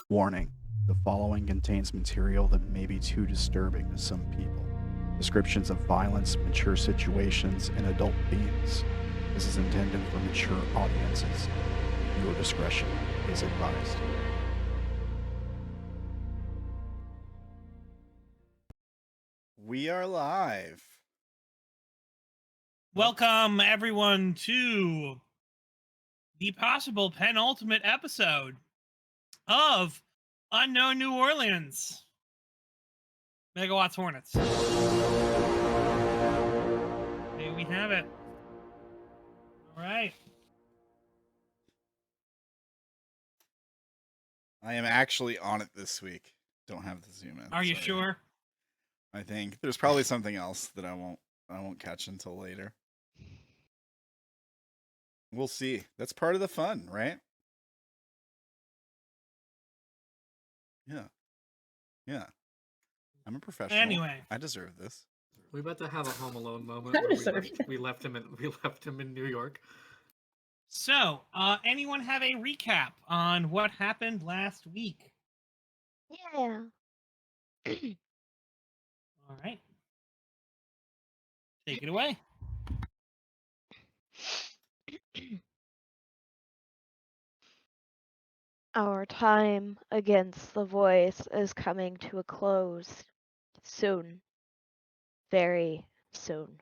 Warning, the following contains material that may be too disturbing to some people. Descriptions of violence, mature situations, and adult themes. This is intended for mature audiences. Your discretion is advised. We are live. Welcome, everyone, to the possible penultimate episode of Unknown New Orleans. Megawatts Hornets. There we have it. All right. I am actually on it this week. Don't have the zoom in. Are you sure? I think there's probably something else that I won't catch until later. We'll see. That's part of the fun, right? Yeah. I'm a professional. Anyway, I deserve this. We about to have a Home Alone moment where we left him in New York. So, anyone have a recap on what happened last week? Yeah. All right. Take it away. Our time against the voice is coming to a close soon. Very soon.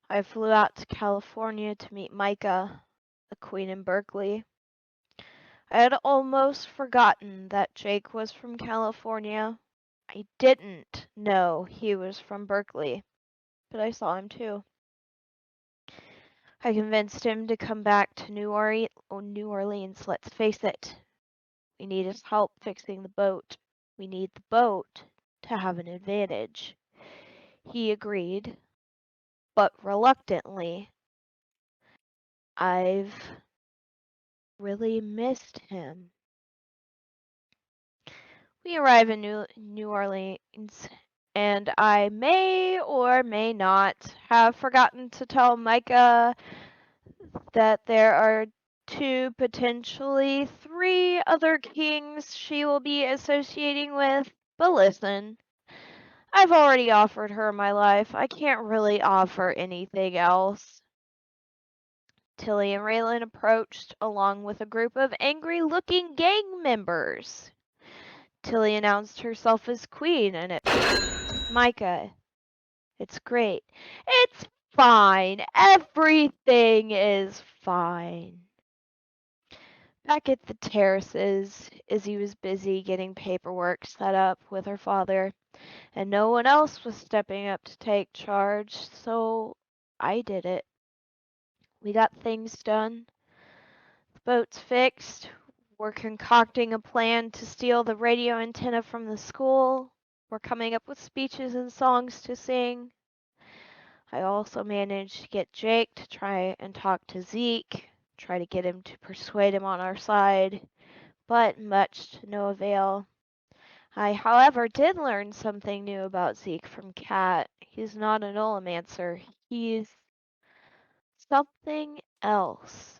I flew out to California to meet Micah, the queen in Berkeley. I had almost forgotten that Jake was from California. I didn't know he was from Berkeley, but I saw him too. I convinced him to come back to New Orleans, let's face it. We need his help fixing the boat. We need the boat to have an advantage. He agreed, but reluctantly. I've really missed him. We arrive in New Orleans, and I may or may not have forgotten to tell Micah that there are 2, potentially 3 other kings she will be associating with. But listen, I've already offered her my life. I can't really offer anything else. Tilly and Reylen approached along with a group of angry-looking gang members. Tilly announced herself as queen, and it's Micah. It's great. It's fine. Everything is fine. Back at the terraces, Izzy was busy getting paperwork set up with her father, and no one else was stepping up to take charge, so I did it. We got things done. The boat's fixed. We're concocting a plan to steal the radio antenna from the school. We're coming up with speeches and songs to sing. I also managed to get Jake to try and talk to Zeke, try to get him to persuade him on our side, but much to no avail. I, however, did learn something new about Zeke from Kat. He's not an Olomancer. He's something else,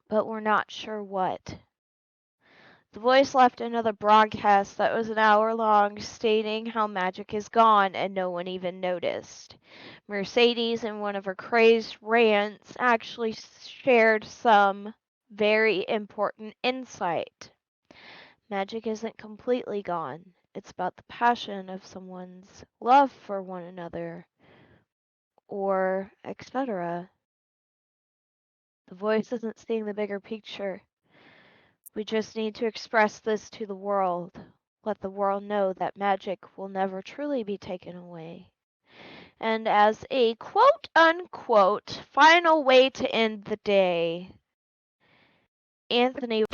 but we're not sure what. The voice left another broadcast that was an hour long stating how magic is gone and no one even noticed. Mercedes, in one of her crazed rants, actually shared some very important insight. Magic isn't completely gone. It's about the passion of someone's love for one another, or etc. The voice isn't seeing the bigger picture. We just need to express this to the world. Let the world know that magic will never truly be taken away. And as a quote-unquote final way to end the day, Anthony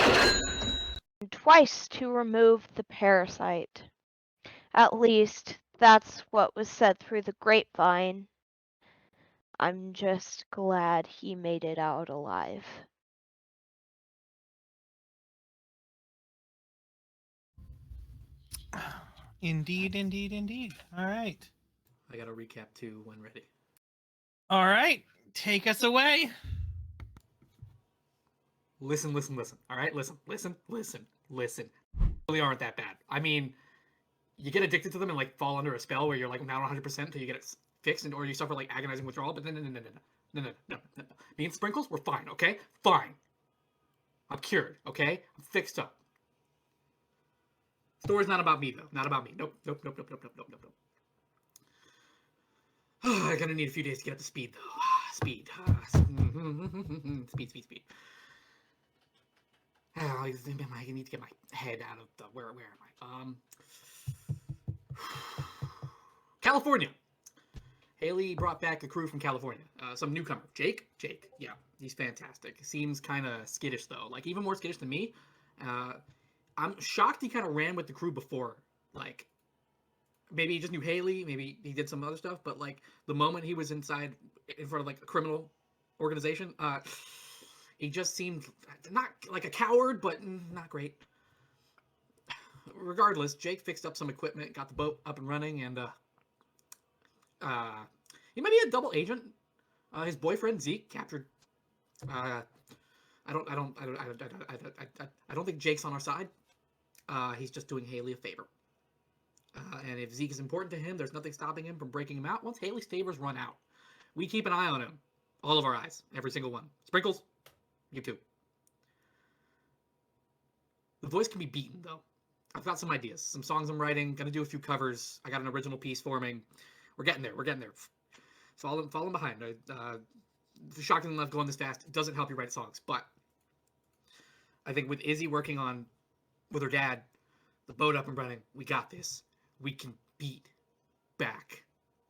twice to remove the parasite. At least, that's what was said through the grapevine. I'm just glad he made it out alive. Indeed, indeed, indeed. All right. I got a recap too when ready. All right. Take us away. Listen. All right, listen. Really aren't that bad. I mean, you get addicted to them and like fall under a spell where you're like not 100% until you get it fixed, or you suffer like agonizing withdrawal. But no. Me and Sprinkles, we're fine. Okay, fine. I'm cured. Okay, I'm fixed up. Story's not about me though. Not about me. Nope. I'm gonna need a few days to get up to speed though. Speed. Speed. I need to get my head out of the. Where am I? California. Haley brought back a crew from California. Some newcomer. Jake? Yeah, he's fantastic. Seems kind of skittish, though. Like, even more skittish than me. I'm shocked he kind of ran with the crew before. Like, maybe he just knew Haley. Maybe he did some other stuff. But, like, the moment he was in front of, like, a criminal organization, he just seemed not like a coward, but not great. Regardless, Jake fixed up some equipment, got the boat up and running, and he might be a double agent. His boyfriend Zeke captured. I don't think Jake's on our side. He's just doing Haley a favor. And if Zeke is important to him, there's nothing stopping him from breaking him out. Once Haley's favors run out, we keep an eye on him. All of our eyes, every single one. Sprinkles, you too. The voice can be beaten though. I've got some ideas, some songs I'm writing. Gonna do a few covers. I got an original piece forming. We're getting there. Falling behind. Shocking enough going this fast doesn't help you write songs, but I think with Izzy working on with her dad, the boat up and running, we got this. We can beat back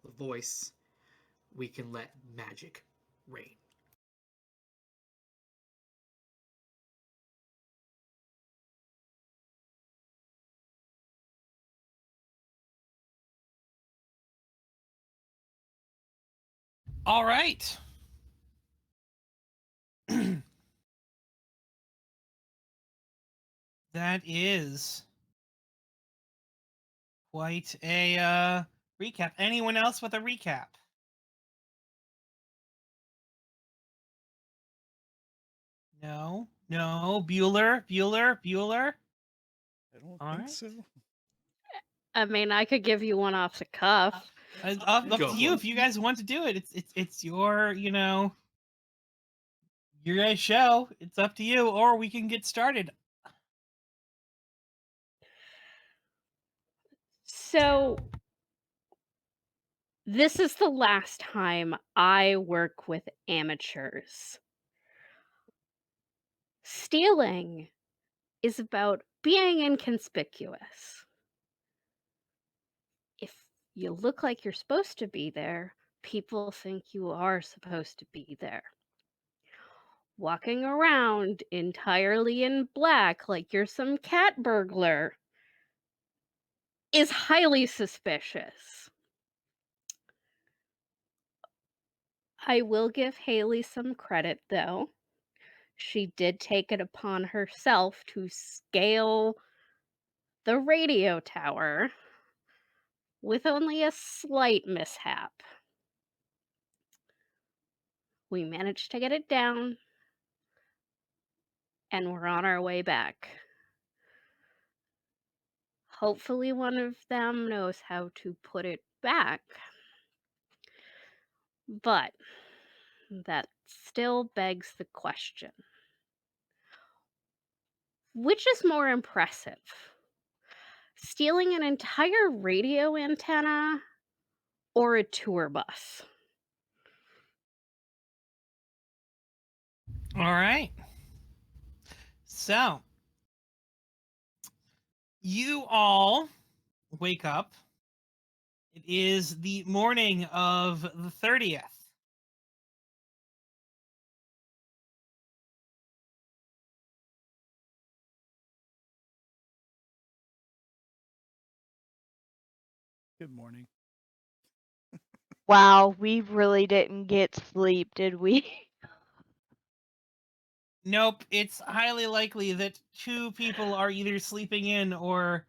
the voice. We can let magic reign. All right. That is quite a recap. Anyone else with a recap? No. Bueller. I don't All think right. so. I mean, I could give you one off the cuff. Up Go to you for if you guys want to do it. It's your your guys' show. It's up to you, or we can get started. So, this is the last time I work with amateurs. Stealing is about being inconspicuous. If you look like you're supposed to be there, people think you are supposed to be there. Walking around entirely in black like you're some cat burglar is highly suspicious. I will give Haley some credit, though. She did take it upon herself to scale the radio tower with only a slight mishap. We managed to get it down, and we're on our way back. Hopefully one of them knows how to put it back. But that still begs the question. Which is more impressive? Stealing an entire radio antenna or a tour bus? All right. So, you all wake up. It is the morning of the 30th. Good morning. Wow, we really didn't get sleep, did we? Nope, it's highly likely that 2 people are either sleeping in or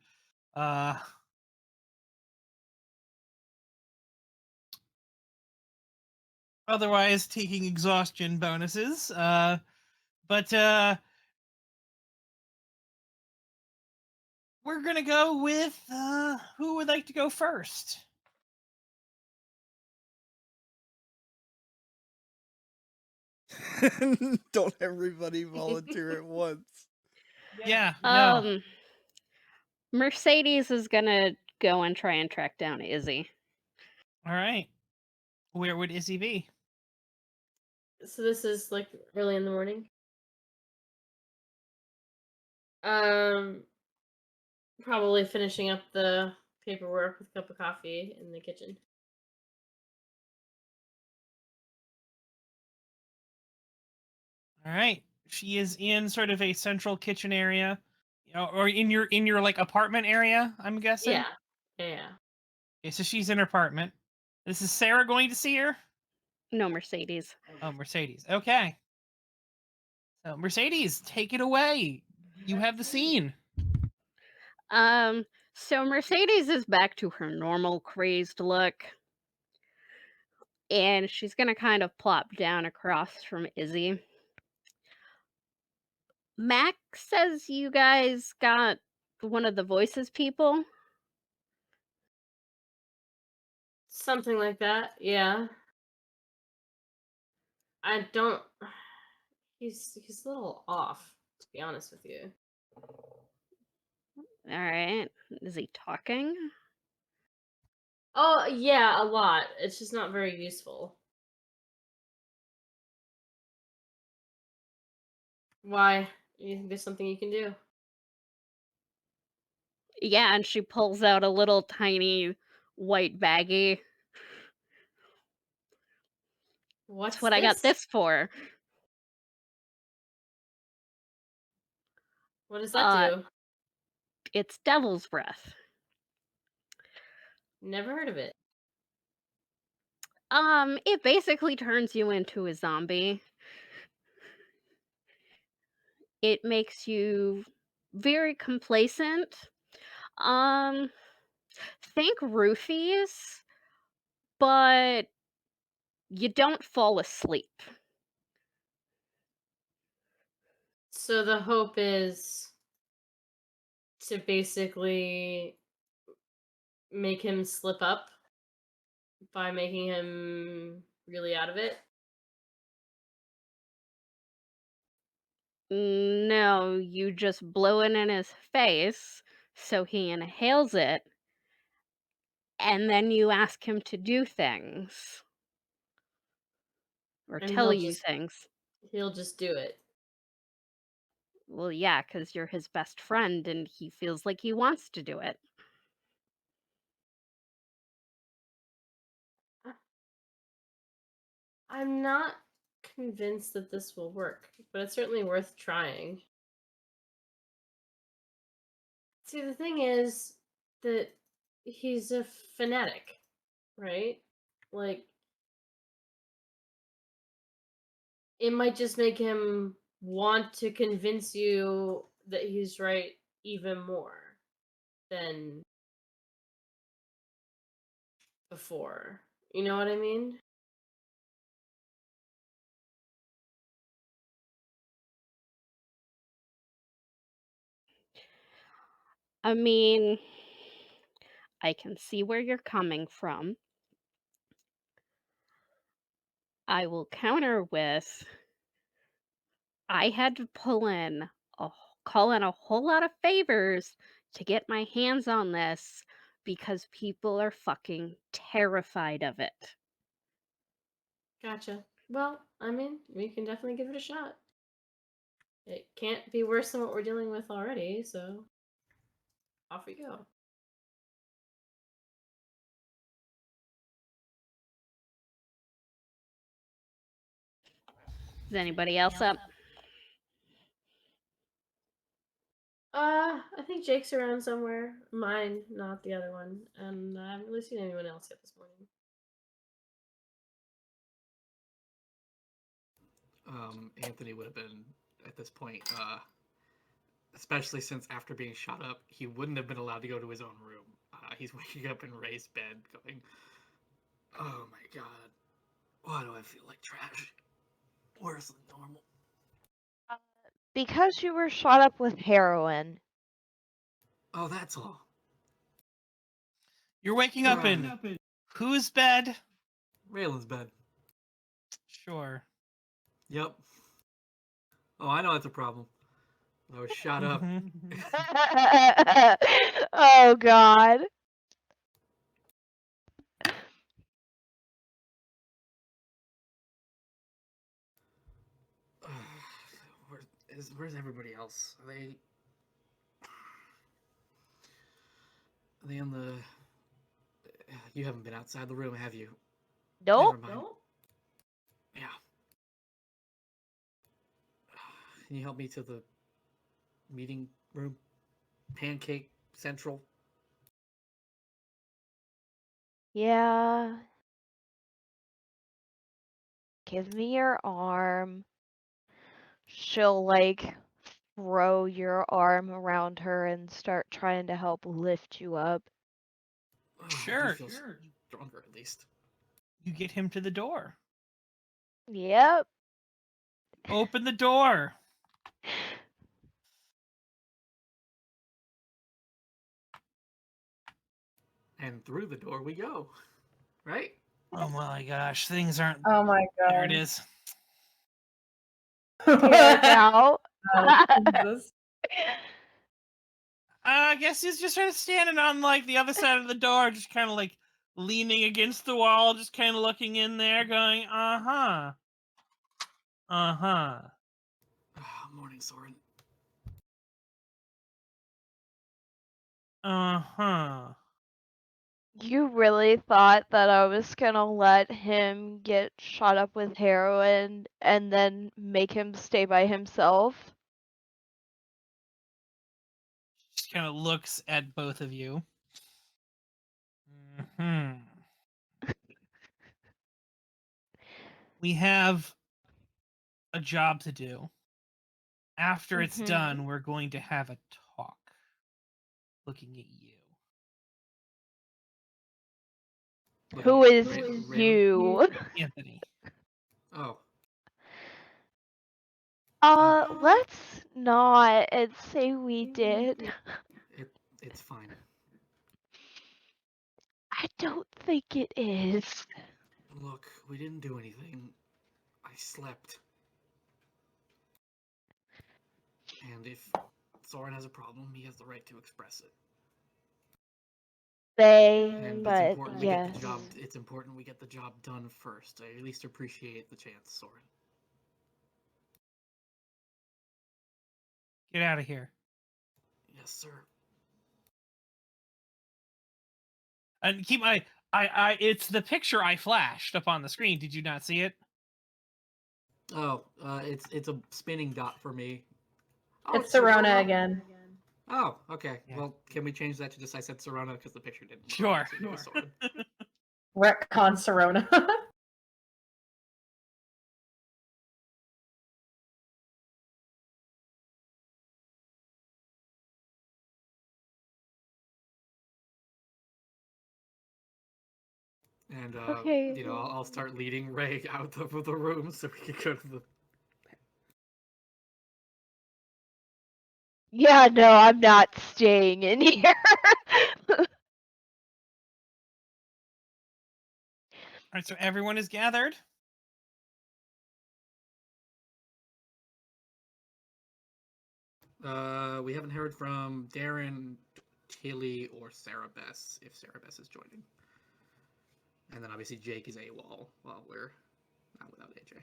otherwise taking exhaustion bonuses. But we're gonna go with who would like to go first? Don't everybody volunteer at once. Yeah, no. Mercedes is gonna go and try and track down Izzy. All right. Where would Izzy be? So this is like early in the morning. Probably finishing up the paperwork with a cup of coffee in the kitchen. All right. She is in sort of a central kitchen area, or in your like apartment area, I'm guessing. Yeah. Yeah. Okay, so she's in her apartment. This is Sarah going to see her? No, Mercedes. Oh, Mercedes. Okay. So Mercedes, take it away. You have the scene. So Mercedes is back to her normal crazed look. And she's gonna kind of plop down across from Izzy. Mac says you guys got one of the voices people. Something like that. Yeah. I don't. He's a little off, to be honest with you. All right. Is he talking? Oh yeah, a lot. It's just not very useful. Why? You think there's something you can do? Yeah, and she pulls out a little tiny white baggie. What's That's what I got this for. What does that do? It's devil's breath. Never heard of it. It basically turns you into a zombie. It makes you very complacent. Think roofies, but you don't fall asleep. So the hope is to basically make him slip up by making him really out of it. No, you just blow it in his face so he inhales it, and then you ask him to do things or And tell you things. he'll just do it. Well, yeah, because you're his best friend and he feels like he wants to do it. I'm not convinced that this will work, but it's certainly worth trying. See, the thing is that he's a fanatic, right? Like, it might just make him want to convince you that he's right even more than before. You know what I mean? I mean, I can see where you're coming from. I will counter with I had to call in a whole lot of favors to get my hands on this because people are fucking terrified of it. Gotcha. Well, I mean, we can definitely give it a shot. It can't be worse than what we're dealing with already, so off we go. Is anybody else up? I think Jake's around somewhere. Mine, not the other one. And I haven't really seen anyone else yet this morning. Anthony would have been at this point, especially since after being shot up, he wouldn't have been allowed to go to his own room. He's waking up in Ray's bed, going, "Oh my god, why do I feel like trash? Worse than normal." Because you were shot up with heroin. Oh, that's all. You're waking up in whose bed? Raylan's bed. Sure. Yep. Oh, I know that's a problem. I was shot up. Mhm. Oh god. Where's everybody else? Are they in the... You haven't been outside the room, have you? Nope. Never mind. Yeah. Can you help me to the meeting room? Pancake Central? Yeah. Give me your arm. She'll like throw your arm around her and start trying to help lift you up. Oh, Sure. I do feel stronger, at least. You get him to the door. Yep. Open the door. And through the door we go. Right? Oh my gosh, things aren't. Oh my god. There it is. Tear out. Oh, Jesus. I guess he's just sort of standing on like the other side of the door, just kind of like leaning against the wall, just kind of looking in there, going, "Uh-huh, uh-huh." Morning, Soren. Uh-huh. You really thought that I was gonna let him get shot up with heroin and then make him stay by himself? Just kind of looks at both of you. Hmm. We have a job to do. After it's Mhm. done, we're going to have a talk. Looking at you. Who Looking is at Raylan. you? Anthony. Oh. Let's not and say we did. It's fine. I don't think it is. Look, we didn't do anything. I slept. And if Soren has a problem, he has the right to express it. And But it's important we yes. get the job. It's important we get the job done first. I at least appreciate the chance, Soren. Get out of here. Yes, sir. And keep my it's the picture I flashed up on the screen. Did you not see it? Oh, it's a spinning dot for me. Oh, It's Serona again. Oh, okay. Yeah. Well, can we change that to just I said Serona because the picture didn't. look Sure. right to me with Soren. Retcon Serona. And Okay. I'll start leading Ray out of the room so we can go to the. Yeah, no, I'm not staying in here. All right, so everyone is gathered. We haven't heard from Darren, Tilly, or Sara Bess, if Sara Bess is joining. And then obviously Jake is AWOL while we're not without AJ.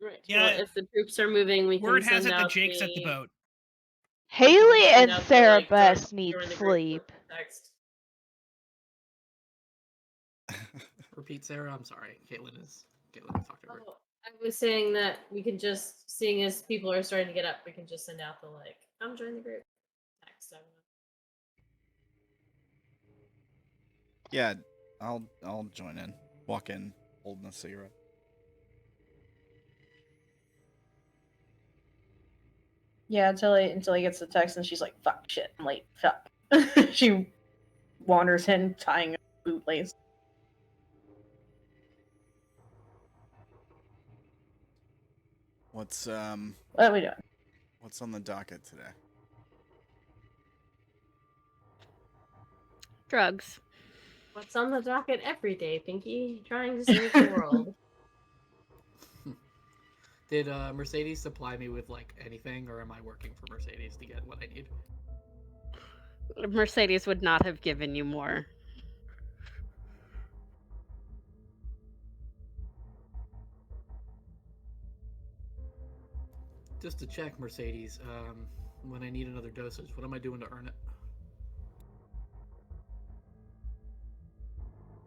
Right. Yeah. Well, if the troops are moving, we Word can has send it that out Jake's at the boat. Haley send and out the, Sara like, Bess join- need join the group sleep. text. Repeat, Sarah. I'm sorry. Caitlin talked over. Oh, I was saying that we can just, seeing as people are starting to get up, we can just send out the like, come join the group text. I don't know. Yeah, I'll join in. Walk in holding a cigarette. Yeah, until he gets the text and she's like, fuck, shit, I'm late, fuck. She wanders in, tying a bootlace. What's What are we doing? what's on the docket today? Drugs. What's on the docket every day, Pinky? Trying to save the world. Did Mercedes supply me with like anything, or am I working for Mercedes to get what I need? Mercedes would not have given you more. Just to check, Mercedes, when I need another dosage, what am I doing to earn it?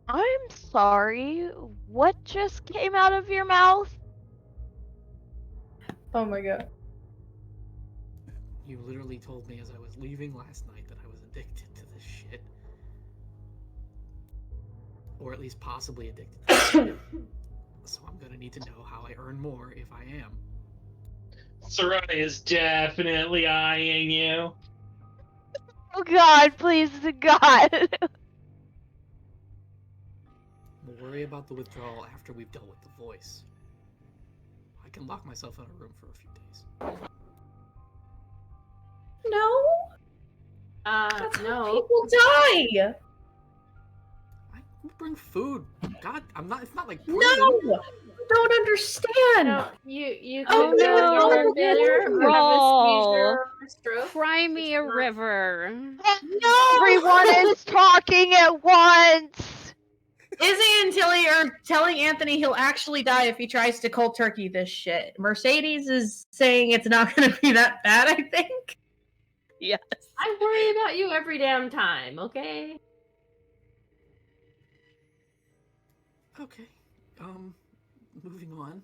I'm sorry. What just came out of your mouth? Oh my god. You literally told me as I was leaving last night that I was addicted to this shit. Or at least possibly addicted to this shit. So I'm gonna need to know how I earn more if I am. Serena is definitely eyeing you. Oh god, please to God. We'll worry about the withdrawal after we've dealt with the voice. I can lock myself in a room for a few days. No! That's how No. people die! I will bring food. God, it's not like prison. No! You don't understand! No, you Oh, could no, go no, on failure or have a roll. seizure or a stroke. Cry me a It's not- river. No! Everyone is talking at once. Izzy and Tilly are telling Anthony he'll actually die if he tries to cold turkey this shit. Mercedes is saying it's not gonna be that bad, I think. Yes. I worry about you every damn time, okay? Okay. Moving on.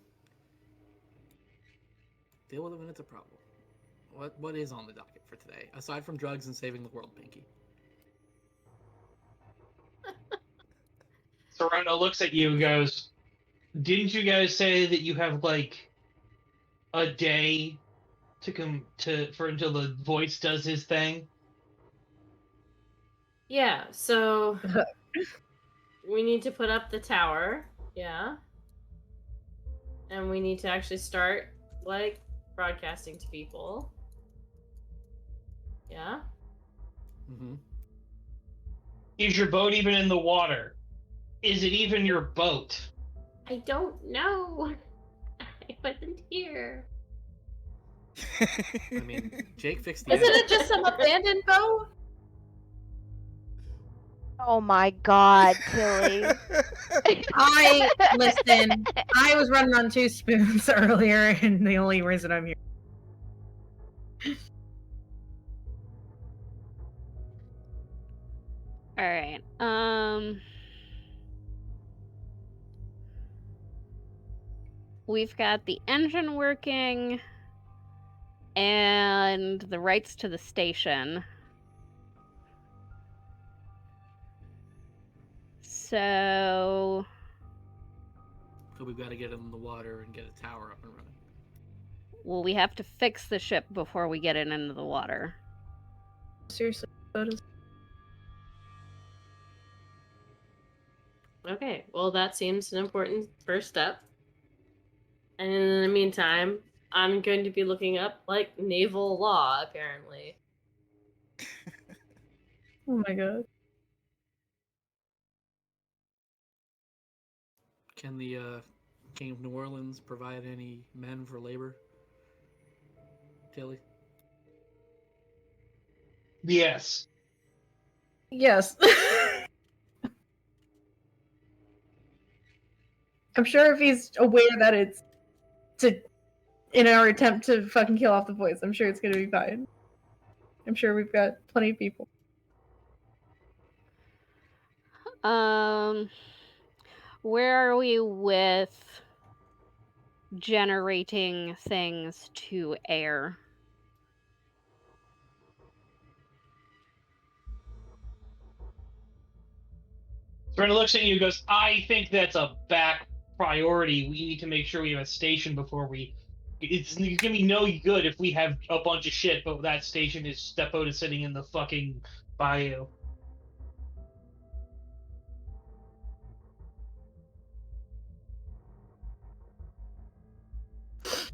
Deal with it when it's a problem. What is on the docket for today, aside from drugs and saving the world, Pinky? Serena looks at you and goes, "Didn't you guys say that you have like a day until the voice does his thing?" Yeah, so we need to put up the tower, yeah. And we need to actually start like broadcasting to people. Yeah. Mm-hmm. Is your boat even in the water? Is it even your boat? I don't know. I wasn't here. I mean, Jake fixed the Isn't engine. it just some abandoned boat? Oh my god, Tilly. Listen, I was running on 2 spoons earlier, and the only reason I'm here. All right. We've got the engine working and the rights to the station. So So we've got to get it in the water and get a tower up and running. well, we have to fix the ship before we get it into the water. Seriously, photos. Okay, well that seems an important first step. And in the meantime, I'm going to be looking up like naval law, apparently. Oh my god. Can the King of New Orleans provide any men for labor? Tilly? Yes. Yes. I'm sure if he's aware that it's in our attempt to fucking kill off the voice, I'm sure it's gonna be fine. I'm sure we've got plenty of people. Where are we with generating things to air? Serena looks at you and goes, "I think that's a back priority. We need to make sure we have a station before we It's gonna be no good if we have a bunch of shit, but that that boat is sitting in the fucking bayou.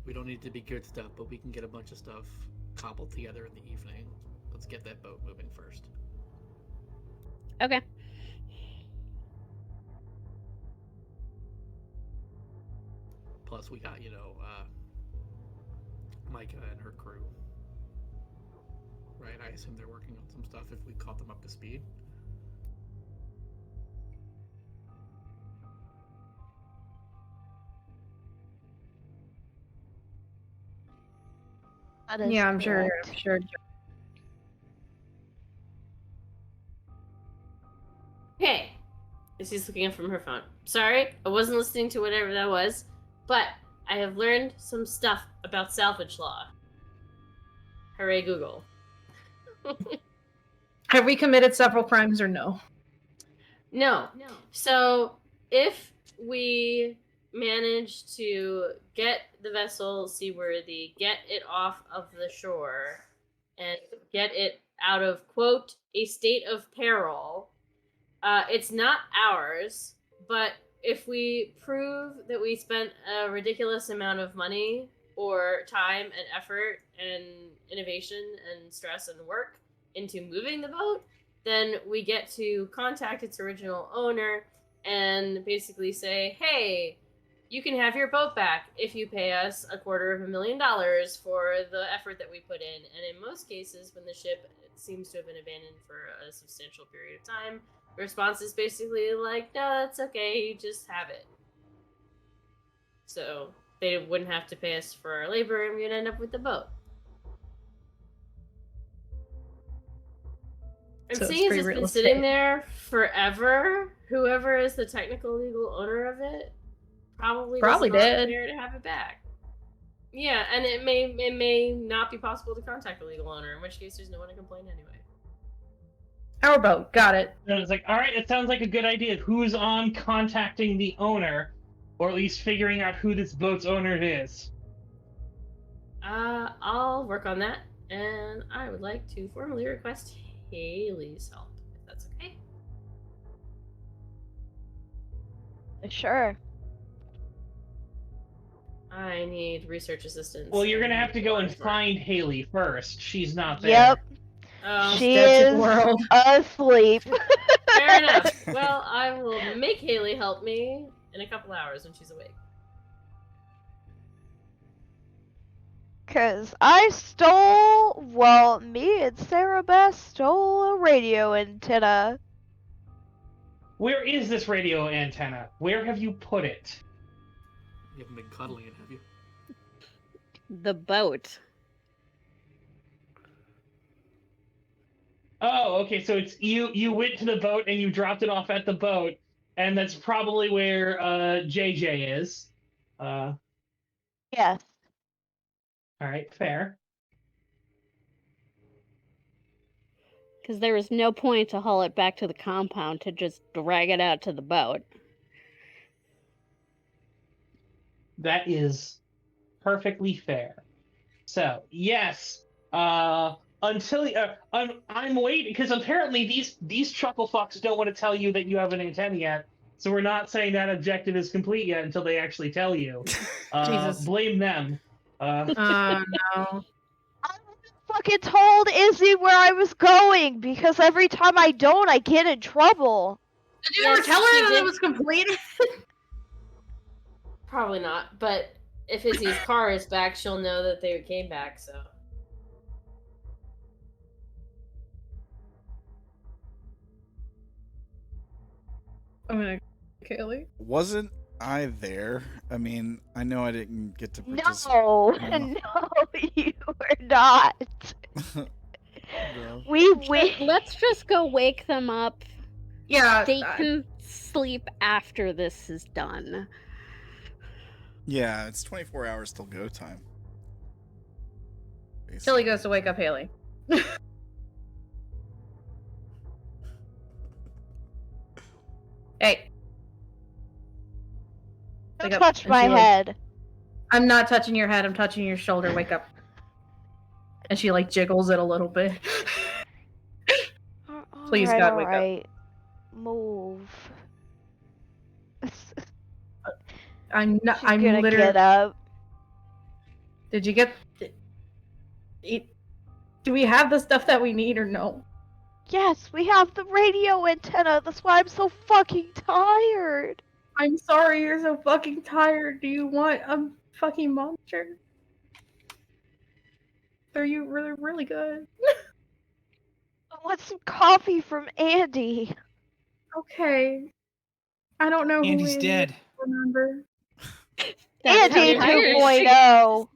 We don't need to be good stuff, but we can get a bunch of stuff cobbled together in the evening. Let's get that boat moving first. Okay. Plus, we got, Micah and her crew. Right? I assume they're working on some stuff if we caught them up to speed. That is Yeah, I'm sure. correct. I'm sure. Hey, she's looking up from her phone. Sorry, I wasn't listening to whatever that was, but I have learned some stuff about salvage law. Hooray, Google. Have we committed several crimes or no? No. So, if we manage to get the vessel seaworthy, get it off of the shore, and get it out of, quote, a state of peril, it's not ours, but if we prove that we spent a ridiculous amount of money or time and effort and innovation and stress and work into moving the boat, then we get to contact its original owner and basically say, hey, you can have your boat back if you pay us $250,000 for the effort that we put in. And in most cases, when the ship seems to have been abandoned for a substantial period of time, the response is basically like, no, that's okay, you just have it. So they wouldn't have to pay us for our labor and we'd end up with the boat. I'm So it's seeing as free it's real been estate. sitting there forever, whoever is the technical legal owner of it probably was not did. there to have it back. Yeah, and it may not be possible to contact the legal owner, in which case there's no one to complain anyway. Our boat. Got it. And it's like, all right, it sounds like a good idea. Who's on contacting the owner, or at least figuring out who this boat's owner is? I'll work on that, and I would like to formally request Haley's help, if that's okay. Sure. I need research assistance. Well, you're gonna and have to go and work. find Haley first. She's not there. Yep. Oh, She Sketchy is world. asleep. fair enough. Well, I will make Haley help me in a couple hours when she's awake. Cause me and Sara Bess stole a radio antenna. Where is this radio antenna? Where have you put it? You haven't been cuddling it, have you? The boat. Oh, okay. So it's you went to the boat and you dropped it off at the boat, and that's probably where JJ is. Yes. All right, fair. Because there was no point to haul it back to the compound to just drag it out to the boat. That is perfectly fair. So yes, until I'm waiting because apparently these chuckle fucks don't want to tell you that you have an antenna yet. So we're not saying that objective is complete yet until they actually tell you. Jesus. Blame them. No. I fucking told Izzy where I was going because every time I don't, I get in trouble. Did you Yes, ever tell she her that did. it was completed? Probably not, but if Izzy's car is back, she'll know that they came back, so. I'm gonna Kaylee. Wasn't I there? I mean, I know I didn't get to participate. No, No. no, you were not. No. Let's just go wake them up. Yeah. They can sleep after this is done. Yeah, it's 24 hours till go time. Tilly goes to wake up Haley. Hey. Don't Wake up. touch And my she, like, head. I'm not touching your head. I'm touching your shoulder. Wake up. And she like jiggles it a little bit. Please, God, wake up. Move. I'm not. She's I'm gonna literally. get up. Did you get? Do we have the stuff that we need or no? Yes, we have the radio antenna. That's why I'm so fucking tired. I'm sorry you're so fucking tired. Do you want a fucking monster? They're really good. I want some coffee from Andy. Okay. I don't know who Andy's Andy dead. is, remember. That's Andy how tired 2.0.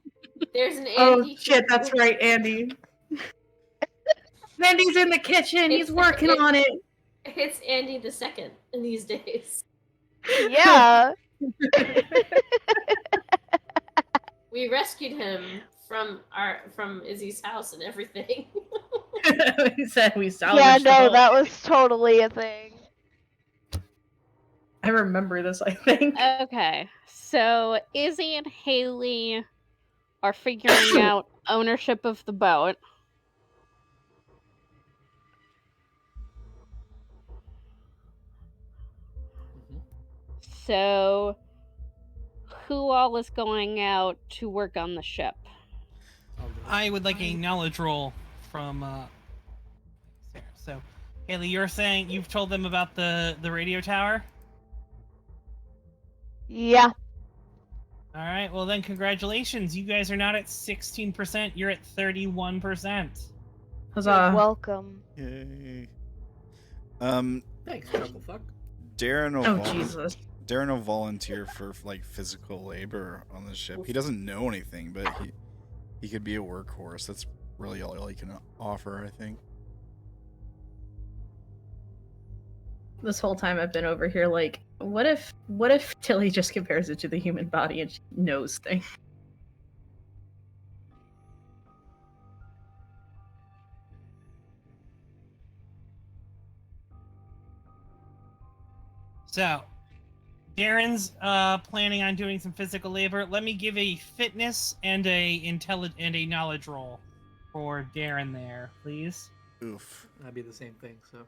There's an Oh Andy. shit, that's right, Andy. Andy's in the kitchen. He's working on it. It's Andy the second in these days. Yeah. We rescued him from Izzy's house and everything. He said we salvaged Yeah, the no, boat. that was totally a thing. I remember this, I think. Okay, so Izzy and Haley are figuring out ownership of the boat. So, who all is going out to work on the ship? I would like a knowledge roll from Sarah. So, Haley, you're saying you've told them about the radio tower? Yeah. All right. Well, then, congratulations. You guys are not at 16%. You're at 31%. Huzzah. Welcome. Yay. Thanks, chuckle fuck. Darren will Oh, Jesus. Darren will volunteer for like physical labor on the ship. He doesn't know anything, but he could be a workhorse. That's really all he can offer, I think. This whole time I've been over here like, what if Tilly just compares it to the human body and she knows things? So, Darren's planning on doing some physical labor. Let me give a fitness and a knowledge roll for Darren there, please. Oof. That'd be the same thing, so.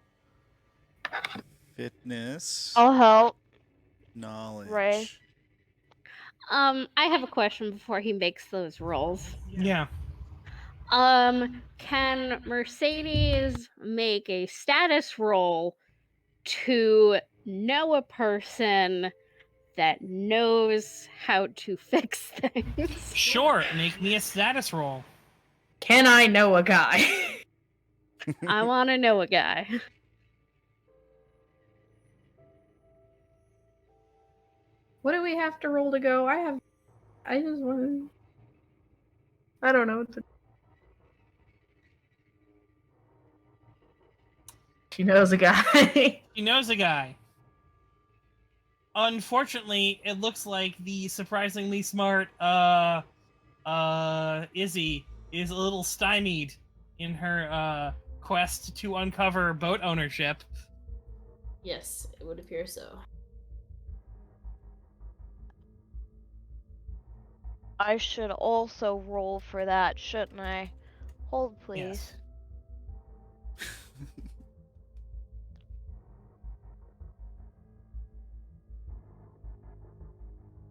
Fitness. I'll help. Knowledge. Ray. I have a question before he makes those rolls. Yeah. Can Mercedes make a status roll to know a person that knows how to fix things? Sure. Make me a status roll. Can I know a guy? I want to know a guy. What do we have to roll to go? I just want to... I don't know. She knows a guy. He knows a guy. Unfortunately, it looks like the surprisingly smart Izzy is a little stymied in her quest to uncover boat ownership. Yes, it would appear so. I should also roll for that, shouldn't I? Hold, please. Yes.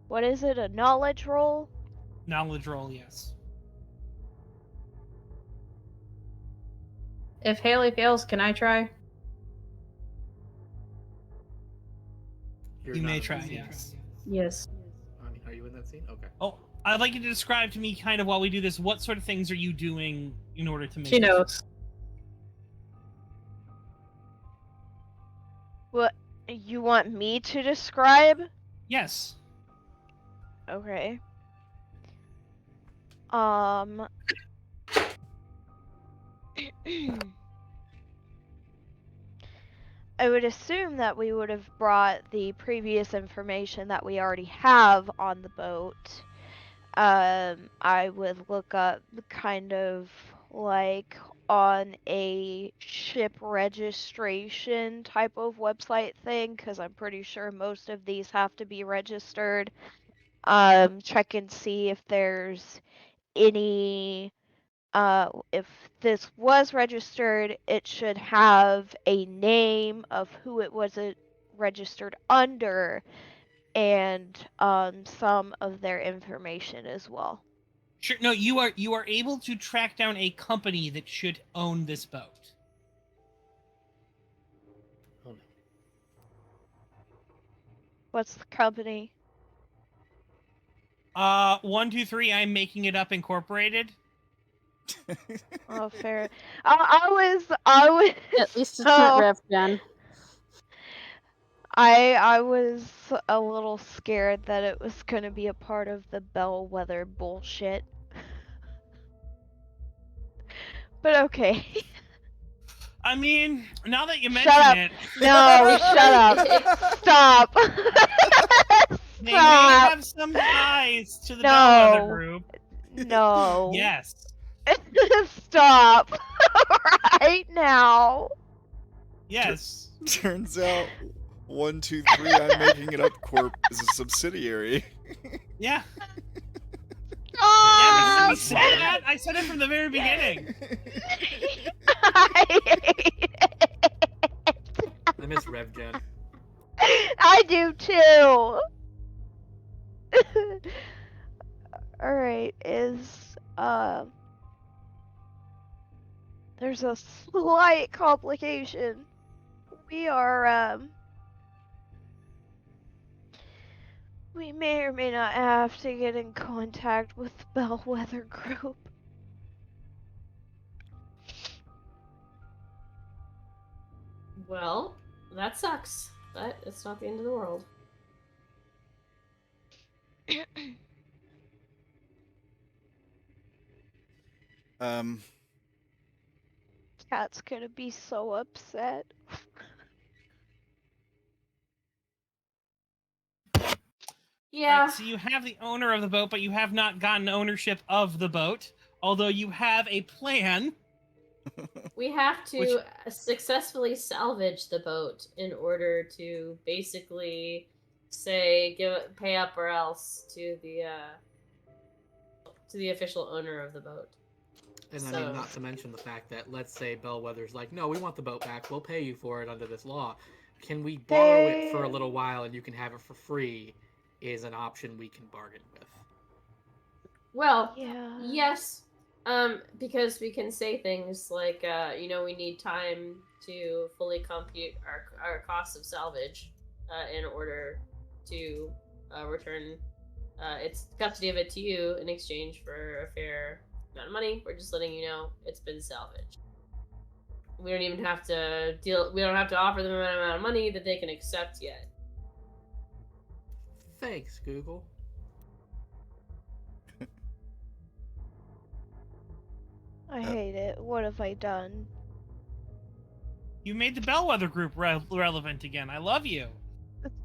What is it? A knowledge roll? Knowledge roll, yes. If Haley fails, can I try? You're You not may in try, that scene. yes. Yes. Are you in that scene? Okay. Oh, I'd like you to describe to me kind of while we do this, what sort of things are you doing in order to make She this? knows. What? You want me to describe? Yes. Okay. I would assume that we would have brought the previous information that we already have on the boat. I would look up kind of like on a ship registration type of website thing, because I'm pretty sure most of these have to be registered. check and see if there's any if this was registered, it should have a name of who it was registered under and some of their information as well. Sure. No, you are able to track down a company that should own this boat. Oh, no. What's the company? 123. I'm making it up. Incorporated. Oh, fair. I was. At least it's not so- Rev Gen. I was a little scared that it was gonna be a part of the bellwether bullshit. But okay. I mean, now that you Shut mention up. it, No, shut up. Stop. they may Stop. have some ties to the No. Bellwether Group. No. Yes. Stop. Right now. Yes. Turns out 123 I'm making it up corp is a subsidiary. Yeah. Yeah, Stop. I said that. I said it from the very beginning. I hate it. I miss Rev Gen. I do too. Alright, there's a slight complication. We are, we may or may not have to get in contact with the Bellwether Group. Well, that sucks, but it's not the end of the world. Cat's gonna be so upset. Yeah. Right, so you have the owner of the boat, but you have not gotten ownership of the boat. Although you have a plan. We have to Which- successfully salvage the boat in order to basically say pay up or else to the official owner of the boat. And I So- mean, not to mention the fact that, let's say Bellwether's like, no, we want the boat back. We'll pay you for it under this law. Can we borrow it for a little while and you can have it for free? Is an option we can bargain with. Well, Yeah. yes, because we can say things like, we need time to fully compute our costs of salvage in order to return its custody of it to you in exchange for a fair amount of money. We're just letting you know it's been salvaged. We don't even have to we don't have to offer them an amount of money that they can accept yet. Thanks, Google. I hate it. What have I done? You made the Bellwether Group relevant again. I love you.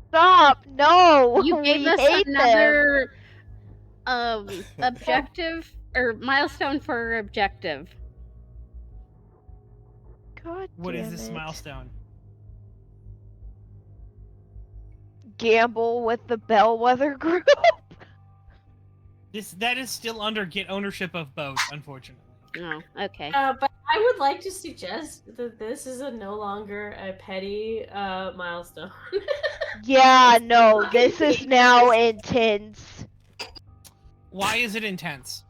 Stop! No! You gave we us hate them. another objective or milestone for our objective. God What is damn this it. milestone? Gamble with the Bellwether Group? That is still under get ownership of boat, unfortunately. Oh, okay. But I would like to suggest that this is no longer a petty milestone. Yeah, no, this is now intense. Why is it intense?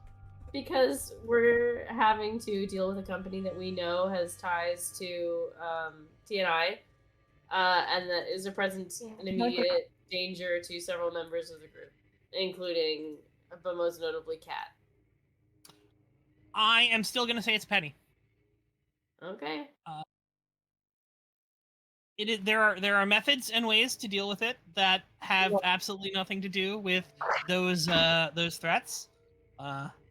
Because we're having to deal with a company that we know has ties to TNI, and that is a present and immediate danger to several members of the group, including, but most notably, Kat. I am still gonna say it's petty. Okay. There are methods and ways to deal with it that have absolutely nothing to do with those threats.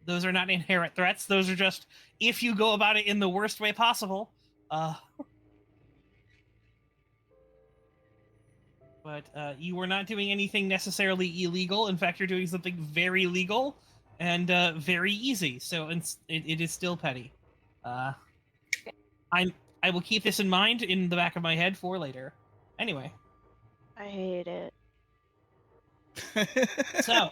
Those are not inherent threats. Those are just if you go about it in the worst way possible. But you were not doing anything necessarily illegal. In fact, you're doing something very legal and very easy. So it is still petty. I will keep this in mind in the back of my head for later. Anyway. I hate it. So,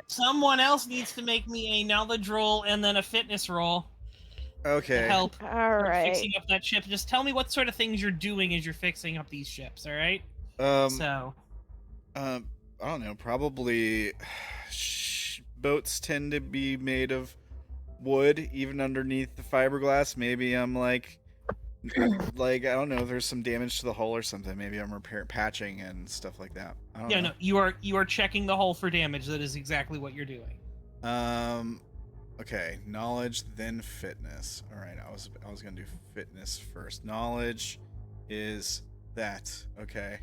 someone else needs to make me a knowledge roll and then a fitness roll to Okay. help All with right. fixing up that ship. Just tell me what sort of things you're doing as you're fixing up these ships, all right? So, I don't know. Probably boats tend to be made of wood, even underneath the fiberglass. Maybe I'm like I don't know. There's some damage to the hull or something. Maybe I'm patching and stuff like that. I don't know. no, you are checking the hull for damage. That is exactly what you're doing. Okay, knowledge then fitness. All right, I was gonna do fitness first. Knowledge is that okay?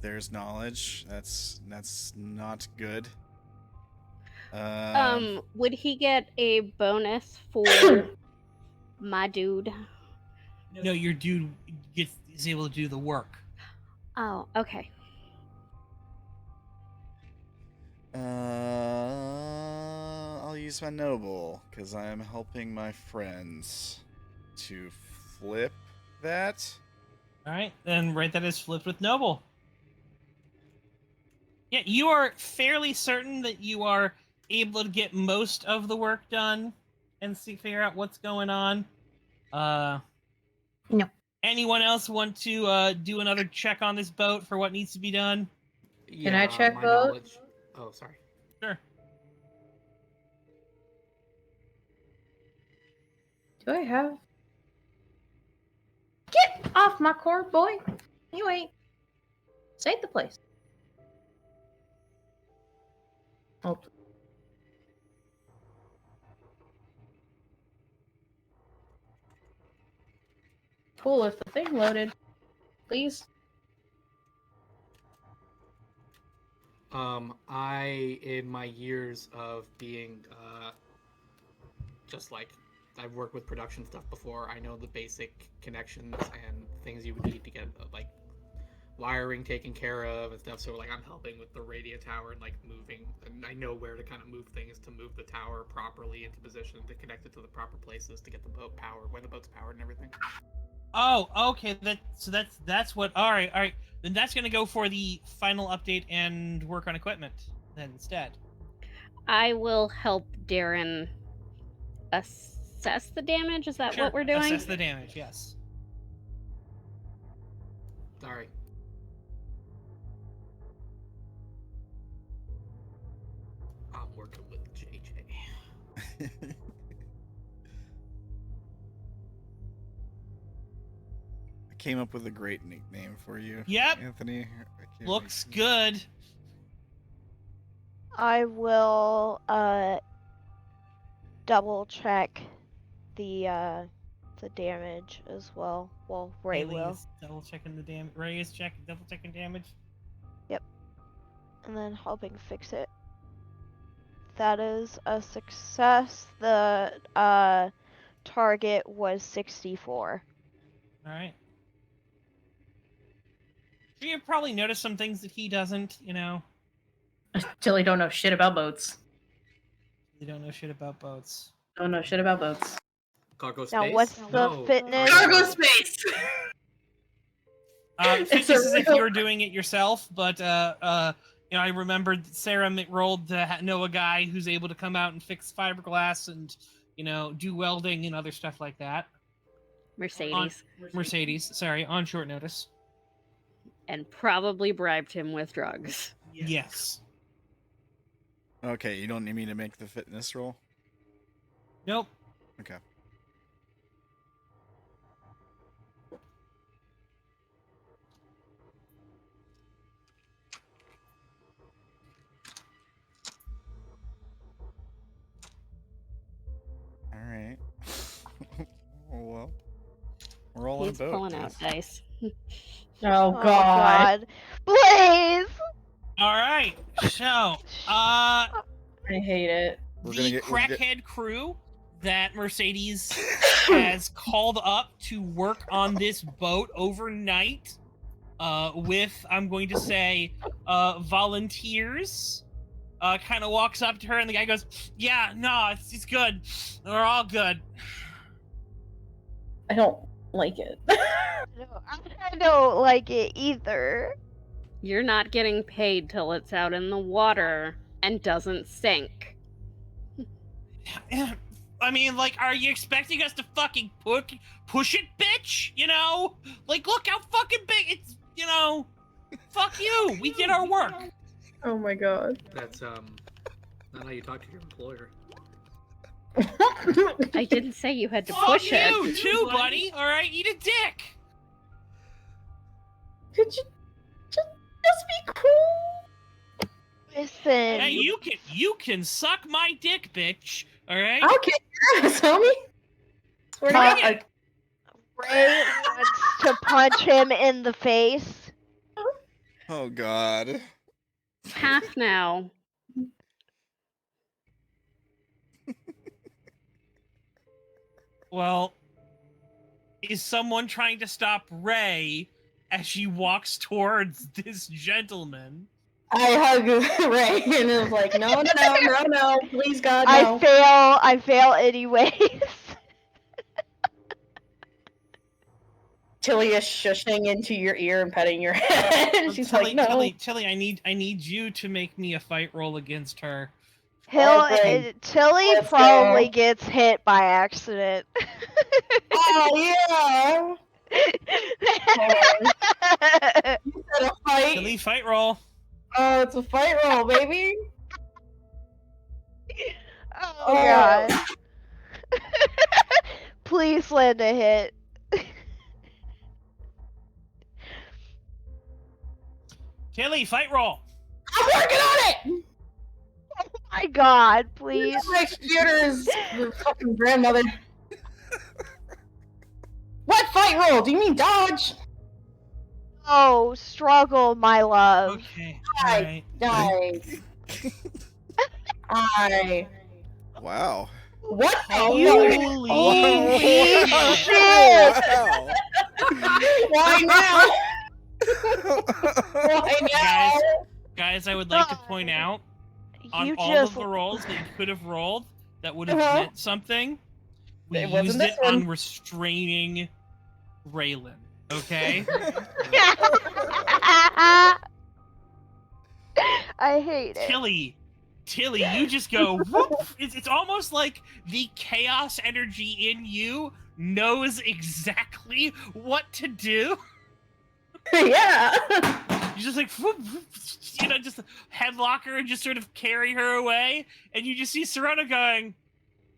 There's knowledge. That's not good. Would he get a bonus for my dude? No, your dude is able to do the work. Oh, okay. I'll use my noble because I'm helping my friends to flip that. All right, then write that as flipped with noble. Yeah, you are fairly certain that you are able to get most of the work done and figure out what's going on. No. Anyone else want to do another check on this boat for what needs to be done? Can I check my both? knowledge. Oh, sorry. Sure. Do I have? Get off my cord, boy! You ain't. Save the place. Oh. Cool, if the thing loaded. Please. In my years of being, just like, I've worked with production stuff before, I know the basic connections and things you would need to get, like, wiring taken care of and stuff, so, like, I'm helping with the radio tower and, like, moving, and I know where to kind of move things to move the tower properly into position, to connect it to the proper places, to get the boat powered, when the boat's powered and everything. Oh, okay. That's what. All right. Then that's gonna go for the final update and work on equipment then instead. I will help Darren assess the damage. Is that Sure, what we're doing? Assess the damage. Yes. Sorry. I'm working with JJ. I came up with a great nickname for you. Yep. Anthony. Looks good. I will double check the damage as well. Well, Ray Haley will. is double checking the damage. Ray is double checking damage. And then helping fix it. That is a success. The target was 64. All right. You probably noticed some things that he doesn't. You know. Tilly don't know shit about boats. You don't know shit about boats. Don't know shit about boats. Cargo space? Now, what's the No, fitness? Cargo space! Fitness a is if real- you're doing it yourself, but I remembered Sarah rolled to know a guy who's able to come out and fix fiberglass and do welding and other stuff like that. Mercedes, sorry, on short notice. And probably bribed him with drugs. Yes. Okay, you don't need me to make the fitness roll? Nope. Okay. Alright. Well, we're all He's on a boat. pulling out dice. Oh god. Blaze! All right. So, I hate it. the crackhead crew that Mercedes has called up to work on this boat overnight, with, I'm going to say, volunteers, kind of walks up to her, and the guy goes, "Yeah, no, it's good. We're all good." I don't like it. I don't like it either. You're not getting paid till it's out in the water and doesn't sink. I mean, like, are you expecting us to fucking push it, bitch? You know? Like, look how fucking big it's, you know? Fuck you! We did our work! Oh my god. That's not how you talk to your employer. I didn't say you had to Fuck push you, it. too, buddy! Alright, eat a dick! Could you just be cool? Listen. Hey, you can suck my dick, bitch! Alright? Okay, yes, homie. Swear to Bring God, it. Ray wants to punch him in the face. Oh God. Half now. Well, is someone trying to stop Ray as she walks towards this gentleman? I hug Ray and it was like, no, please God, no. I fail anyways. Tilly is shushing into your ear and petting your head. She's Tilly, like, no. Tilly, I need you to make me a fight roll against her. Tilly Let's probably gets hit by accident. Oh yeah. You said a fight. Tilly, fight roll. Oh, it's a fight roll, baby. Oh god. Please land a hit. Tilly, fight roll. I'm working on it. Oh my god, please. My computer is your fucking grandmother. What fight roll? Do you mean dodge? Oh, struggle, my love. Okay. Die. Alright. Die. I. Wow. What the Holy shit! Wow. Why now? Why now? Guys, I would like to point out on You all just of the rolls that you could have rolled that would have Uh-huh. meant something. We It wasn't used this it on one. restraining Reylen. Okay? I hate it. Tilly, you just go whoop. It's almost like the chaos energy in you knows exactly what to do. Yeah. You just like whoop, whoop, you know, just headlock her and just sort of carry her away, and you just see Serena going,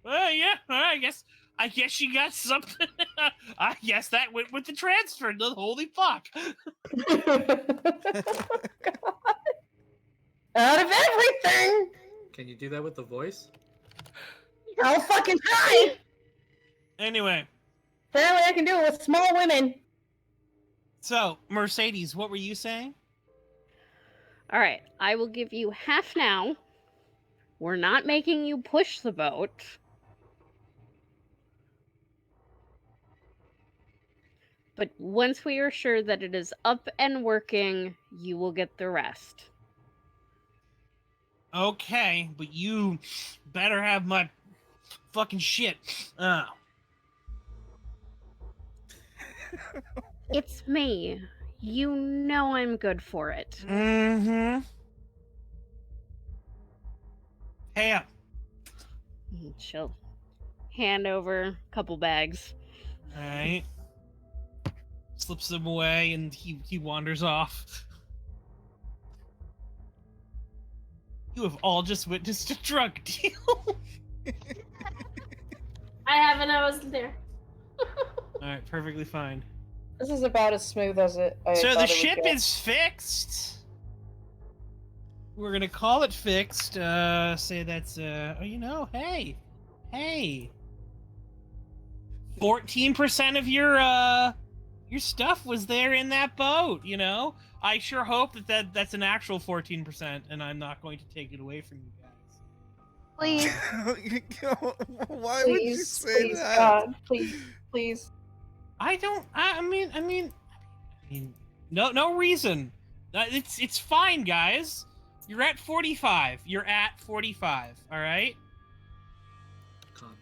"Oh yeah, I guess she got something. I guess that went with the transfer. Holy fuck!" Out of everything. Can you do that with the voice? I'll fucking try. Anyway, Apparently I can do it with small women. so Mercedes, what were you saying? All right, I will give you half now. We're not making you push the boat. But once we are sure that it is up and working, you will get the rest. Okay, but you better have my fucking shit. It's me. You know I'm good for it. Mm-hmm. Hey up. She'll hand over a couple bags. Alright. Slips them away and he wanders off. You have all just witnessed a drug deal. I haven't. I wasn't there. Alright, perfectly fine. This is about as smooth as it. So the ship is fixed. We're gonna call it fixed. Say that's oh, you know, hey. 14% of your stuff was there in that boat, you know? I sure hope that's an actual 14%, and I'm not going to take it away from you guys. Please. Why would you say please, that? God, please. I mean, no reason. It's fine, guys. You're at 45. You're at 45. All right. Content.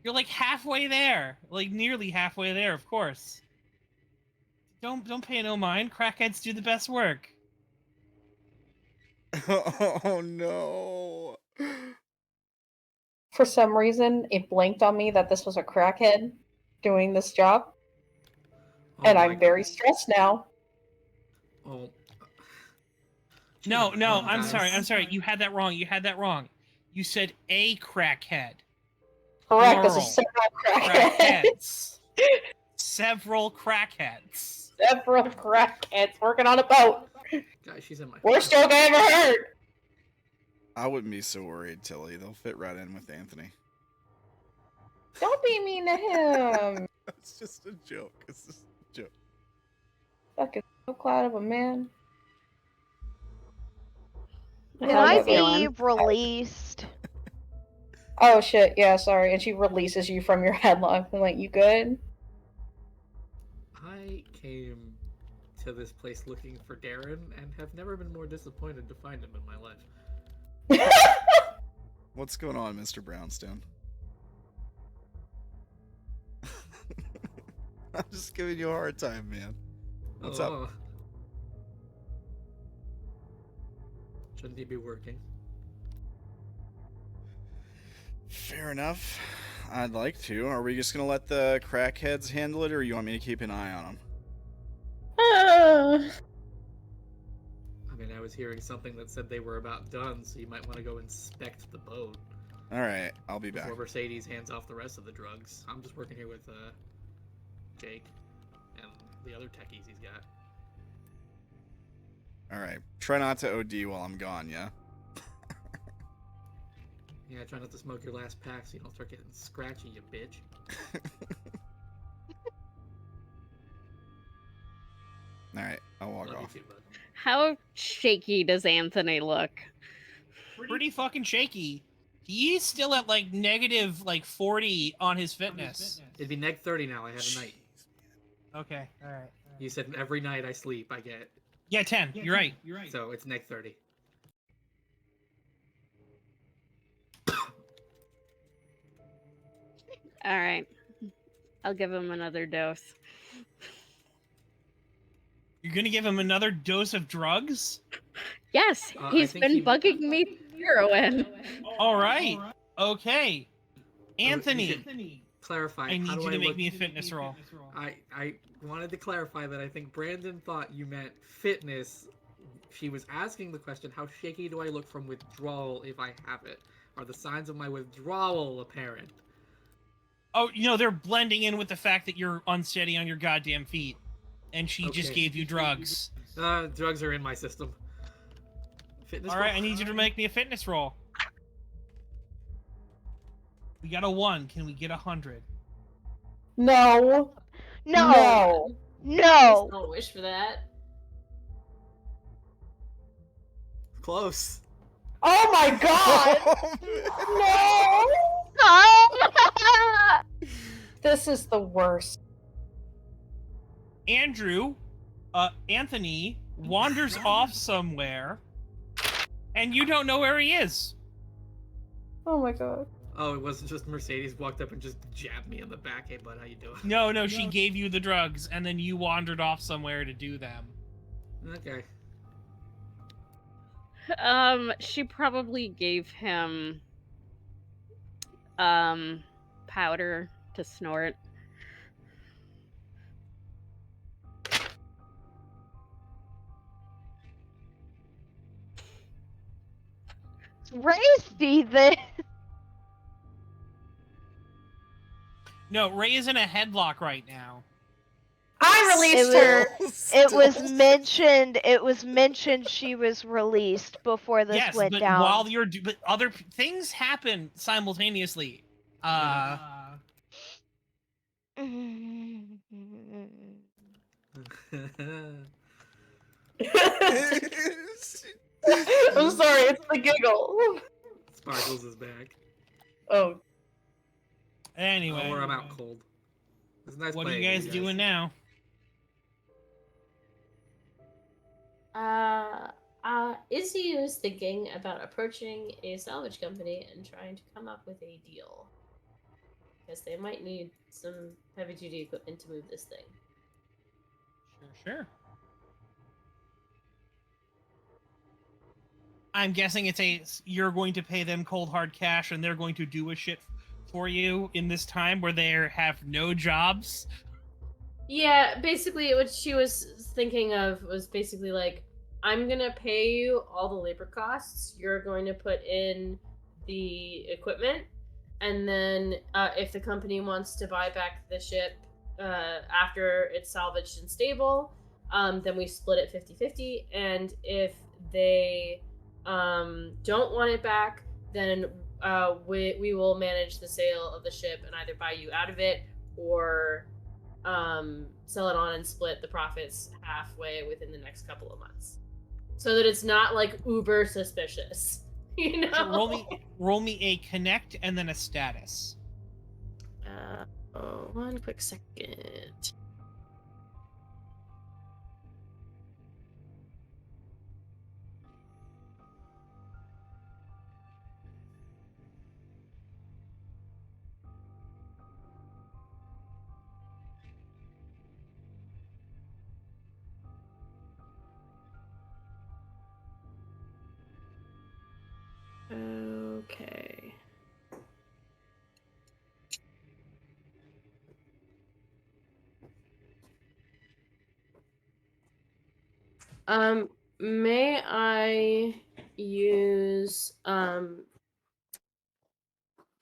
You're like halfway there, like nearly halfway there. Of course. Don't pay no mind. Crackheads do the best work. Oh no. For some reason, it blinked on me that this was a crackhead doing this job, and I'm very stressed now. Oh. No, Jeez, I'm guys. sorry. You had that wrong. You said a crackhead. Correct, this Plural. is several crackheads. Several crackheads. Several crackheads working on a boat. Guys, she's in my. Worst joke I ever heard. I wouldn't be so worried, Tilly. They'll fit right in with Anthony. Don't be mean to him. It's just a joke. It's just a joke. Fucking so cloud of a man. Can I be released? Oh shit, yeah, sorry. And she releases you from your headlock. I'm like, you good? I came to this place looking for Darren and have never been more disappointed to find him in my life. What's going on, Mr. Brownstone? I'm just giving you a hard time, man. What's up? Shouldn't he be working? Fair enough. I'd like to. Are we just gonna let the crackheads handle it, or you want me to keep an eye on them? I mean, I was hearing something that said they were about done, so you might want to go inspect the boat. Alright, I'll be back. Before Mercedes hands off the rest of the drugs. I'm just working here with Jake and the other techies he's got. Alright. Try not to OD while I'm gone, yeah? Yeah, try not to smoke your last pack so you don't start getting scratchy, you bitch. Alright, I'll walk Love you off. too, bud. How shaky does Anthony look? Pretty fucking shaky. He's still at like negative like 40 on his fitness. It'd be neg 30 now. I have a night. Okay, all right. You said every night I sleep, I get. Yeah, 10. You're right. So it's neg 30. All right. I'll give him another dose. You're gonna give him another dose of drugs? Yes, I he's think been he- bugging me for heroin. All right. Okay. You Anthony, should clarify. I need how do you to I make look- me a fitness roll. I wanted to clarify that I think Brandon thought you meant fitness. She was asking the question, how shaky do I look from withdrawal if I have it? Are the signs of my withdrawal apparent? Oh, you know, they're blending in with the fact that you're unsteady on your goddamn feet. And she just Okay. gave you drugs. Drugs are in my system. Fitness All right, roll? I need you to make me a fitness roll. We got a 1. Can we get 100? No. No. Please No. don't wish for that. Close. Oh my god! No! This is the worst. Anthony wanders off somewhere, and you don't know where he is. Oh my god. Oh, it wasn't just Mercedes walked up and just jabbed me in the back. Hey, bud, how you doing? No, she gave you the drugs, and then you wandered off somewhere to do them. Okay. She probably gave him powder to snort. Racy then. No, Ray is in a headlock right now. I released her. It was mentioned she was released before this Yes, went but down. while you're but other things happen simultaneously. I'm sorry, it's the giggle. Sparkles is back. Oh. Anyway, Or I'm out cold. It's nice what are you playing guys with doing now? Izzy was thinking about approaching a salvage company and trying to come up with a deal. because they might need some heavy duty equipment to move this thing. Sure. I'm guessing you're going to pay them cold hard cash, and they're going to do a shit for you in this time where they have no jobs. Yeah, basically what she was thinking of was basically like, I'm gonna pay you all the labor costs. You're going to put in the equipment, and then if the company wants to buy back the ship after it's salvaged and stable, then we split it 50-50. And if they don't want it back, then we will manage the sale of the ship and either buy you out of it or sell it on and split the profits halfway within the next couple of months, so that it's not like uber suspicious. You know. So roll me a connect and then a status. One quick second. Okay. May I use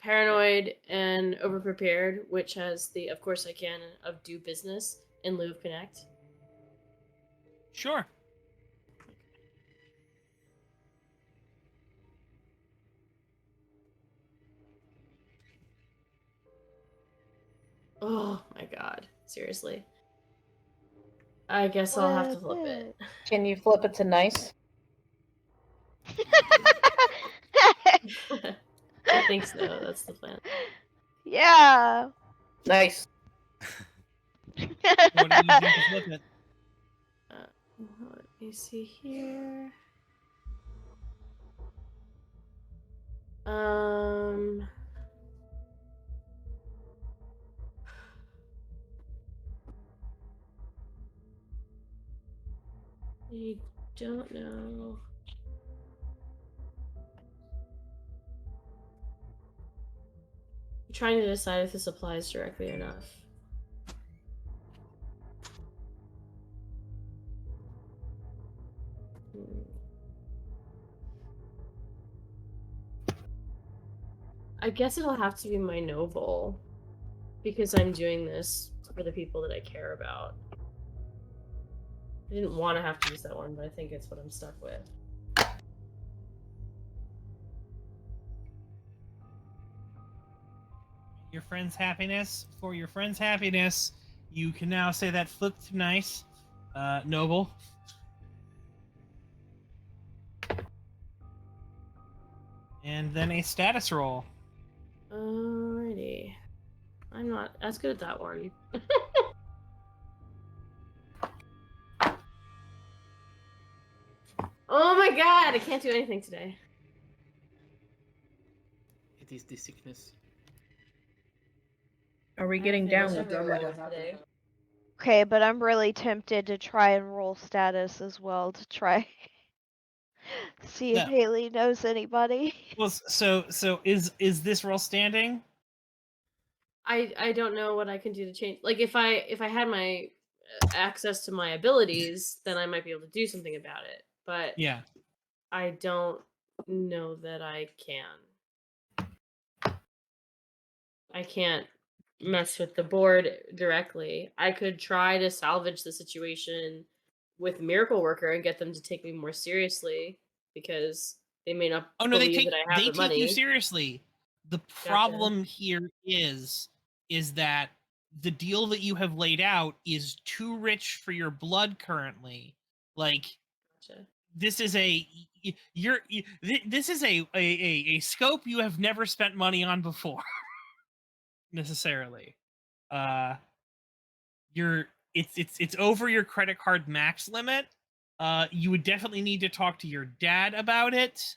paranoid and overprepared, which has the of course I can of do business in lieu of connect? Sure. Oh my god, seriously. I guess I'll have to flip it. Can you flip it to nice? I think so. That's the plan. Yeah. Nice. What do you do to flip it? Let me see here. I don't know. I'm trying to decide if this applies directly enough. I guess it'll have to be my noble, because I'm doing this for the people that I care about. I didn't want to have to use that one, but I think it's what I'm stuck with. Your friend's happiness. For your friend's happiness, you can now say that flipped nice, noble. And then a status roll. Alrighty. I'm not as good at that one. Oh my god, I can't do anything today. It is the sickness. Are we getting down with today? Okay, but I'm really tempted to try and roll status as well to try see if No. Haley knows anybody. Well, so is this roll standing? I don't know what I can do to change. Like if I had my access to my abilities, then I might be able to do something about it. But Yeah. I don't know that I can. I can't mess with the board directly. I could try to salvage the situation with Miracle Worker and get them to take me more seriously, because they may not Oh no, believe that I have they the money. take you seriously. The problem here is that the deal that you have laid out is too rich for your blood currently. Like, Gotcha. this is this is a scope you have never spent money on before. Necessarily. It's over your credit card max limit. You would definitely need to talk to your dad about it.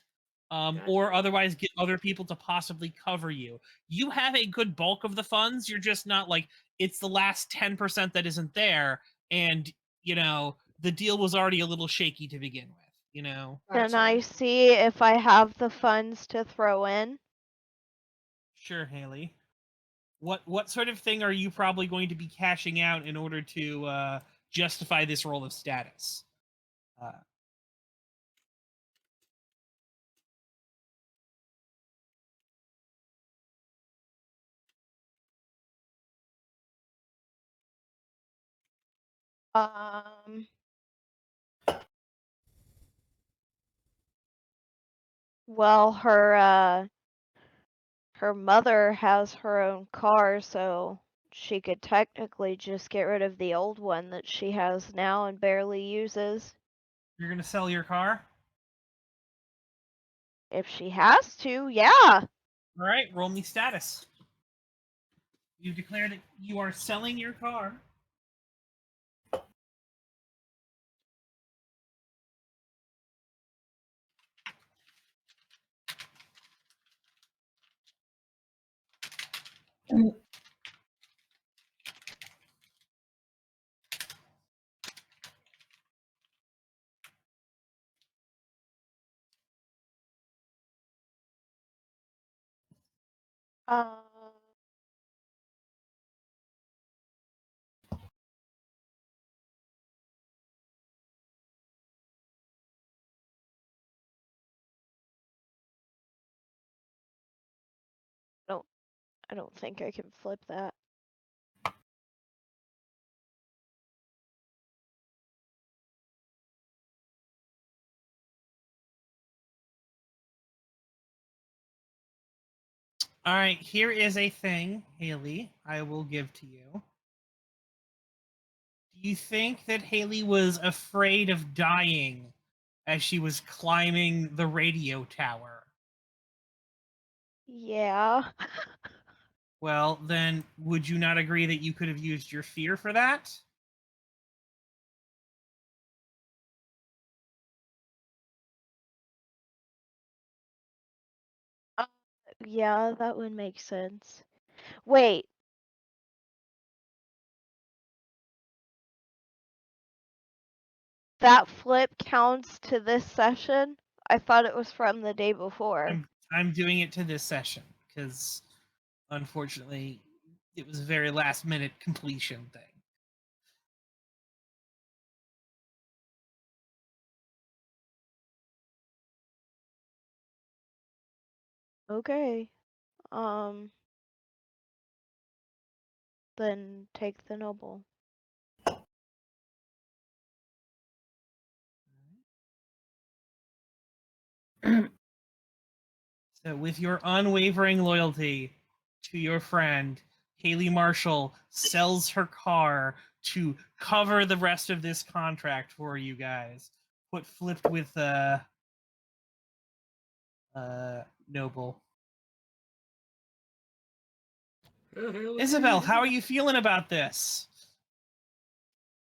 or otherwise get other people to possibly cover you. You have a good bulk of the funds. You're just not like, it's the last 10% that isn't there. And, you know, the deal was already a little shaky to begin with, you know? Can I Gotcha. see if I have the funds to throw in? Sure, Haley. What sort of thing are you probably going to be cashing out in order to justify this role of status? Um, well, her mother has her own car, so she could technically just get rid of the old one that she has now and barely uses. You're going to sell your car? If she has to, yeah. All right, roll me status. You declare that you are selling your car. Uh, I don't think I can flip that. All right, here is a thing, Haley, I will give to you. Do you think that Haley was afraid of dying as she was climbing the radio tower? Yeah. Well, then, would you not agree that you could have used your fear for that? Yeah, that would make sense. Wait. That flip counts to this session? I thought it was from the day before. I'm doing it to this session because, unfortunately, it was a very last minute completion thing. Okay. Then take the noble. So, with your unwavering loyalty to your friend, Haley Marshall sells her car to cover the rest of this contract for you guys. Put flipped with Noble. Isobel, how are you feeling about this?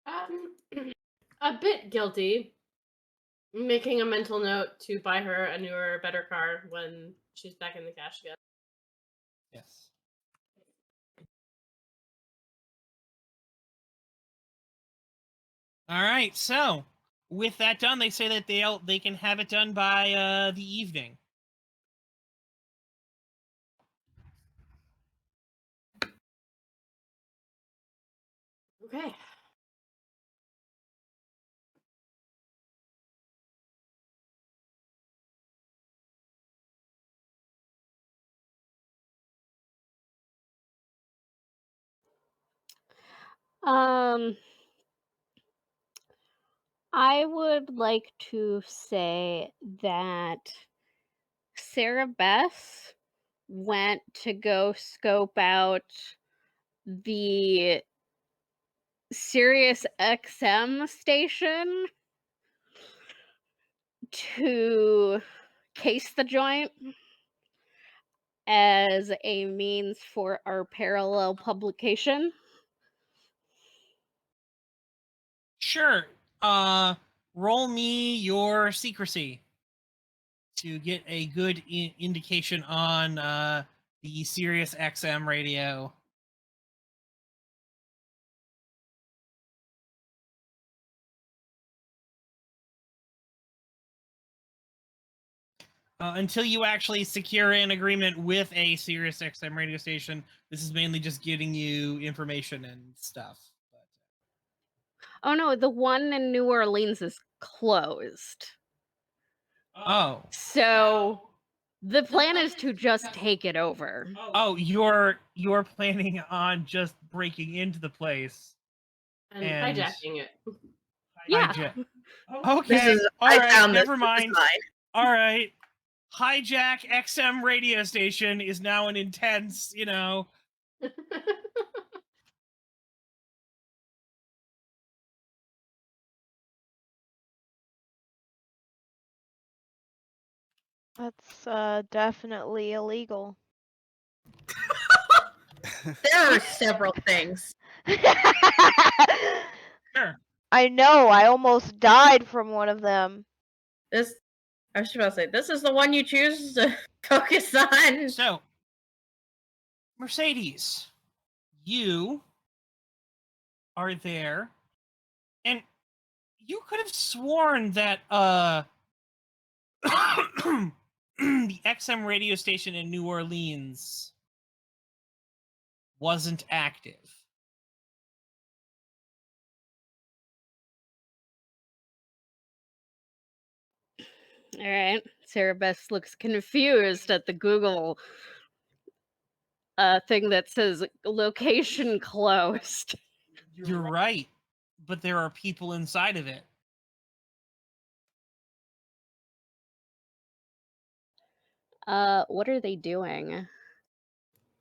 A bit guilty. Making a mental note to buy her a newer, better car when she's back in the cash again. Yes. All right. So, with that done, they say that they can have it done by the evening. Okay. I would like to say that Sara Bess went to go scope out the Sirius XM station to case the joint as a means for our parallel publication. Sure. Roll me your secrecy. to get a good indication on the Sirius XM radio. Until you actually secure an agreement with a Sirius XM radio station, this is mainly just getting you information and stuff. Oh no, the one in New Orleans is closed. Oh. So the plan is to just take it over. Oh, you're planning on just breaking into the place And and hijacking it. Yeah. Okay. This is, All I right. found this. Never This is mind. mine. All right. Hijack XM radio station is now an intense, That's definitely illegal. There are several things. Sure. I know, I almost died from one of them. This, I was about to say, this is the one you choose to focus on. So, Mercedes, you are there, and you could have sworn that the XM radio station in New Orleans wasn't active. All right. Sara Bess looks confused at the Google thing that says location closed. You're right, but there are people inside of it. What are they doing?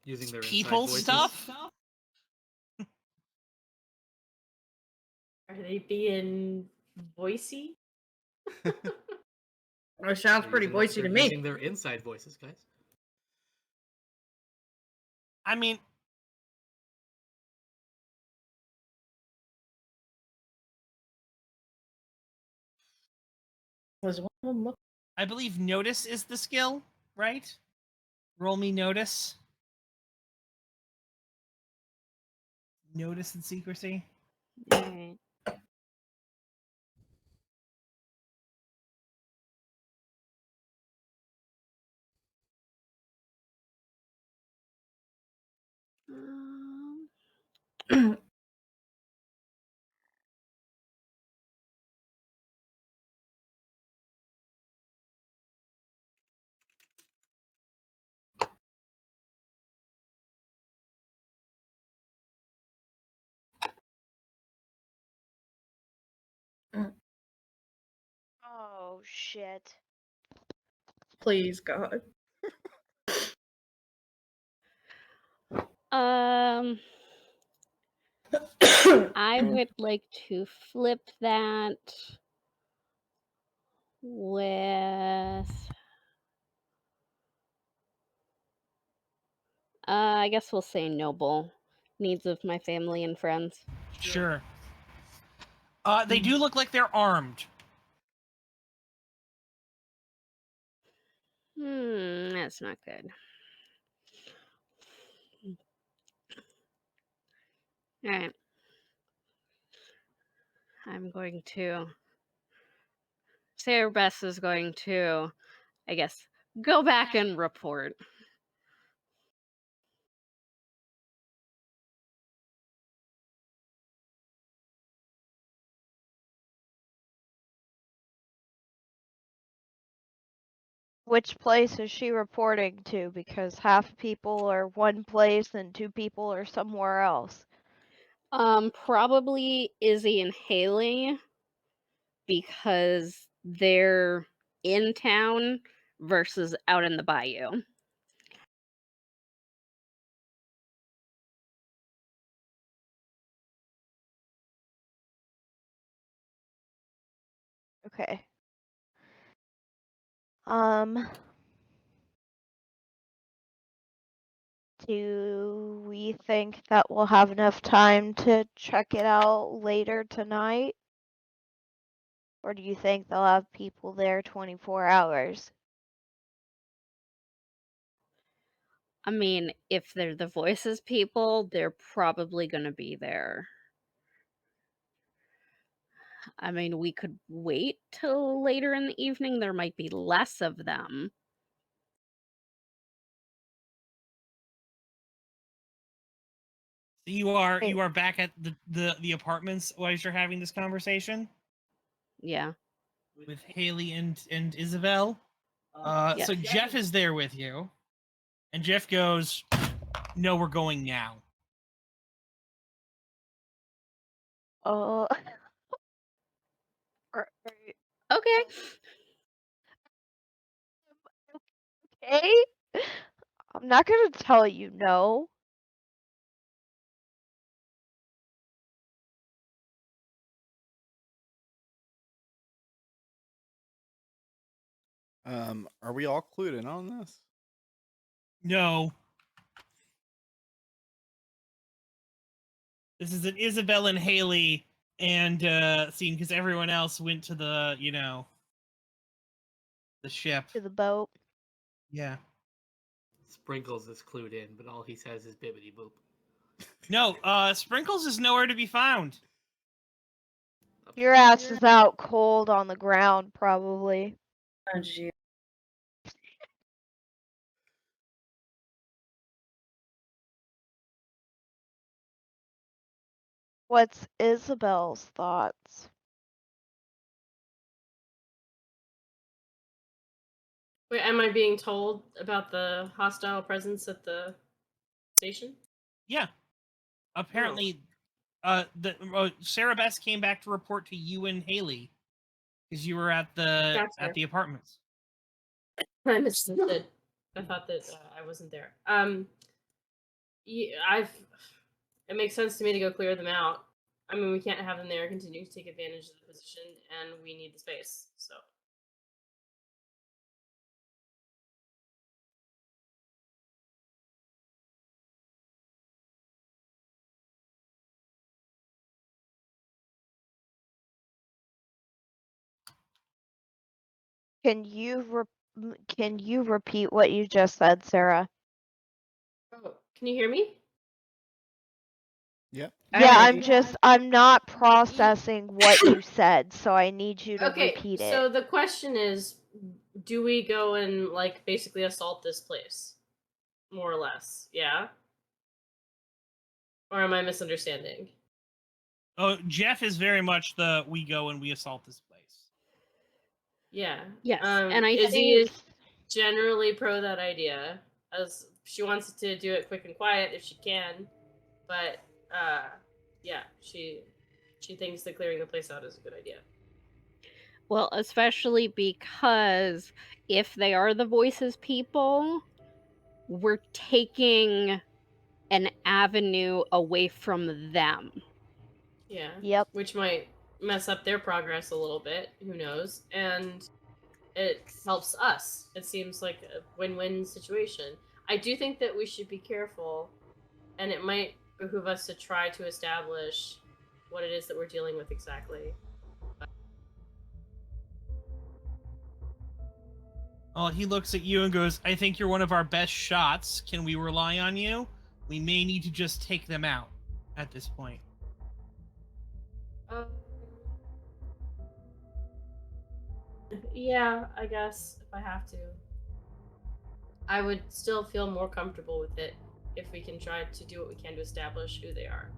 Using their inside People voices. stuff? Are they being voicey? It sounds pretty Using- voicey to they're me. Using their inside voices, guys. I mean, Was one of them look? I believe notice is the skill, right? Roll me notice. Notice and secrecy. All right. Oh, shit. Please, God. I would like to flip that with I guess we'll say noble needs of my family and friends. Sure. They do look like they're armed. That's not good. All right. I'm going to. Sara Bess is going to, I guess, go back and report. Which place is she reporting to? Because half people are one place and 2 people are somewhere else. Probably Izzy and Haley because they're in town versus out in the bayou. Okay. Do we think that we'll have enough time to check it out later tonight? Or do you think they'll have people there 24 hours? I mean, if they're the voices people, they're probably going to be there. I mean, we could wait till later in the evening. There might be less of them. You are back at the apartments while you're having this conversation Yeah. with Haley and Isobel. Yeah. So Jeff is there with you, and Jeff goes, "No, we're going now." Oh. Okay. Okay. I'm not gonna tell you no. Are we all clued in on this? No. This is an Isobel and Haley and scene because everyone else went to the the ship. To the boat. Yeah. Sprinkles is clued in, but all he says is bibbity boop. No, Sprinkles is nowhere to be found. Your ass is out cold on the ground, probably. Oh, gee. What's Isabel's thoughts? Wait, am I being told about the hostile presence at the station? Yeah. Apparently, Sara Bess came back to report to you and Haley because you were at the apartments. I misunderstood. I thought that I wasn't there. Yeah, it makes sense to me to go clear them out. I mean, we can't have them there continue to take advantage of the position, and we need the space. So. Can you repeat what you just said, Sarah? Oh, can you hear me? Yeah. Yeah, I'm not processing what you said, so I need you to repeat it. So the question is, do we go and like basically assault this place? More or less, yeah? Or am I misunderstanding? Oh, Jeff is very much the we go and we assault this place. Yeah. Yes, and I Izzy think is generally pro that idea, as she wants to do it quick and quiet if she can, but yeah, she thinks that clearing the place out is a good idea. well, especially because if they are the voices people, we're taking an avenue away from them. Yeah. Yep. Which might mess up their progress a little bit. Who knows? And it helps us. It seems like a win-win situation. I do think that we should be careful, and it might behoove us to try to establish what it is that we're dealing with exactly. Oh, he looks at you and goes, "I think you're one of our best shots. Can we rely on you? We may need to just take them out at this point." Yeah, I guess if I have to. I would still feel more comfortable with it if we can try to do what we can to establish who they are.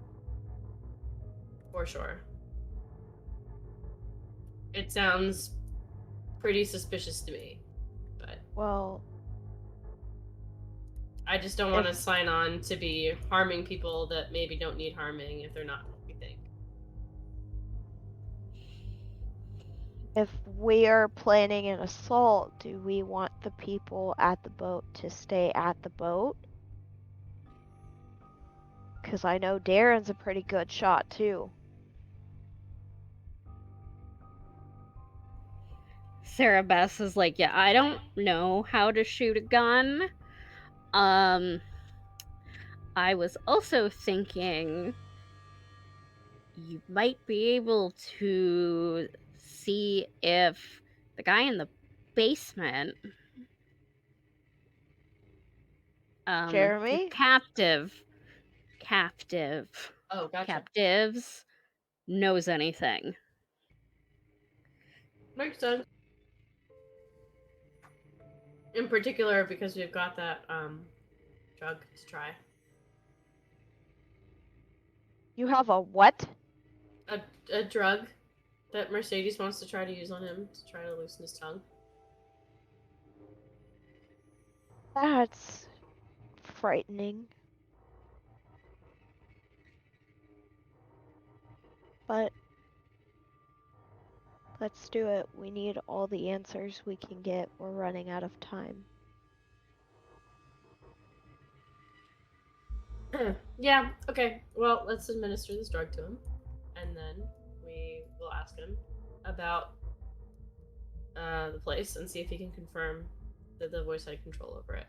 For sure. It sounds pretty suspicious to me, but Well, I just don't want to sign on to be harming people that maybe don't need harming if they're not what we think. if we are planning an assault, do we want the people at the boat to stay at the boat? Because I know Darren's a pretty good shot, too. Sara Bess is like, yeah, I don't know how to shoot a gun. I was also thinking you might be able to see if the guy in the basement Jeremy? Captives Oh, gotcha. captives knows anything. Makes sense. In particular, because we've got that drug to try. You have a what? A drug that Mercedes wants to try to use on him to try to loosen his tongue. That's frightening. But let's do it. We need all the answers we can get. We're running out of time. Yeah, okay. Well, let's administer this drug to him. And then we will ask him about the place and see if he can confirm that the voice had control over it.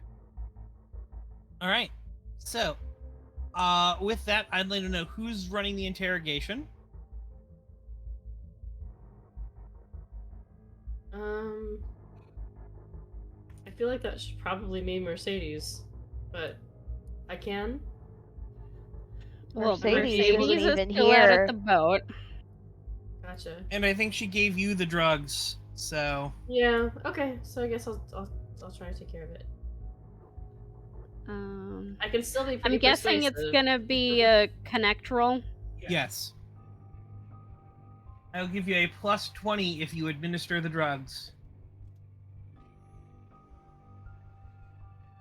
All right. So, with that, I'd like to know who's running the interrogation. I feel like that should probably be Mercedes, but I can. Well, Mercedes Mercedes isn't is even still out here. at the boat. Gotcha. And I think she gave you the drugs, so... Yeah. Okay. So I guess I'll try to take care of it. I can still be. Pretty I'm guessing it's persuasive. gonna be a connect roll. Yes. I'll give you a plus 20 if you administer the drugs.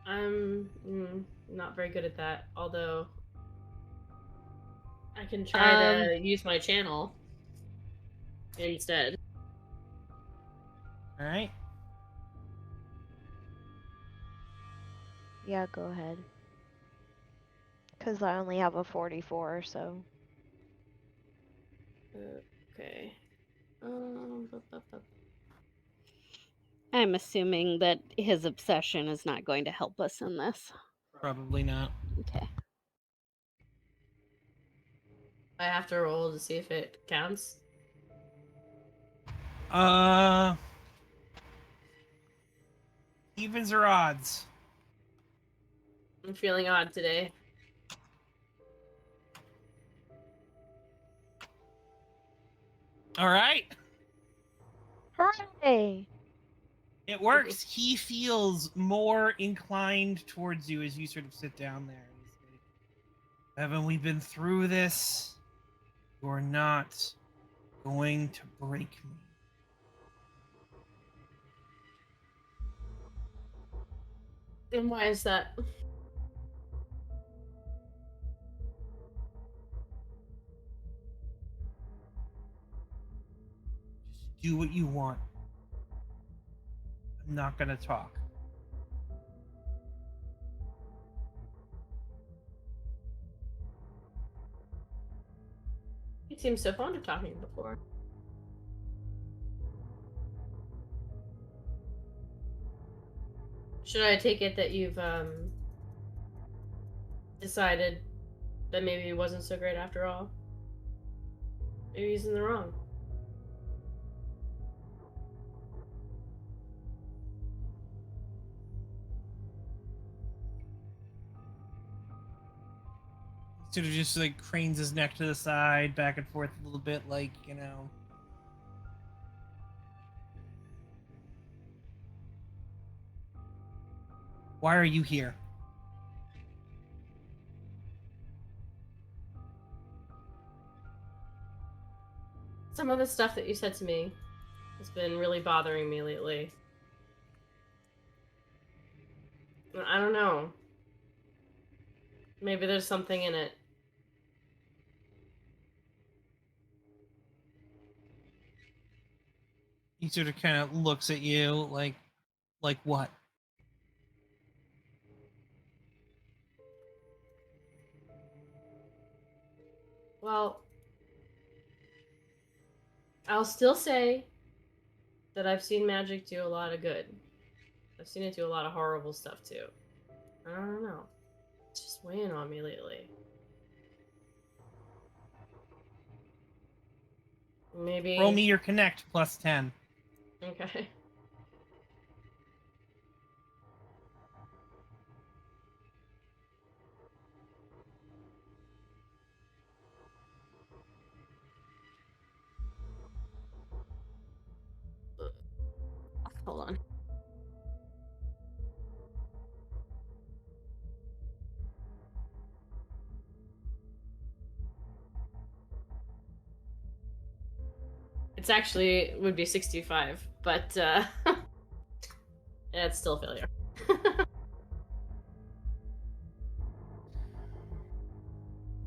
I'm not very good at that. Although I can try to use my channel instead. All right. Yeah, go ahead. Because I only have a 44, so. Okay. I'm assuming that his obsession is not going to help us in this. Probably not. Okay. I have to roll to see if it counts. Evens or odds? I'm feeling odd today. All right. Hooray! It works. He feels more inclined towards you as you sort of sit down there. Haven't we been through this? You're not going to break me. And why is that? Just do what you want. I'm not gonna talk. You seem so fond of talking before. Should I take it that you've decided that maybe it wasn't so great after all? Maybe he's in the wrong. Sort of just like cranes his neck to the side, back and forth a little bit, like, you know. Why are you here? Some of the stuff that you said to me has been really bothering me lately. I don't know. Maybe there's something in it. He sort of kind of looks at you like what? Well, I'll still say that I've seen magic do a lot of good. I've seen it do a lot of horrible stuff too. I don't know. It's just weighing on me lately. Maybe. Roll me your connect plus 10. Okay. It's actually would be 65, but it's still a failure.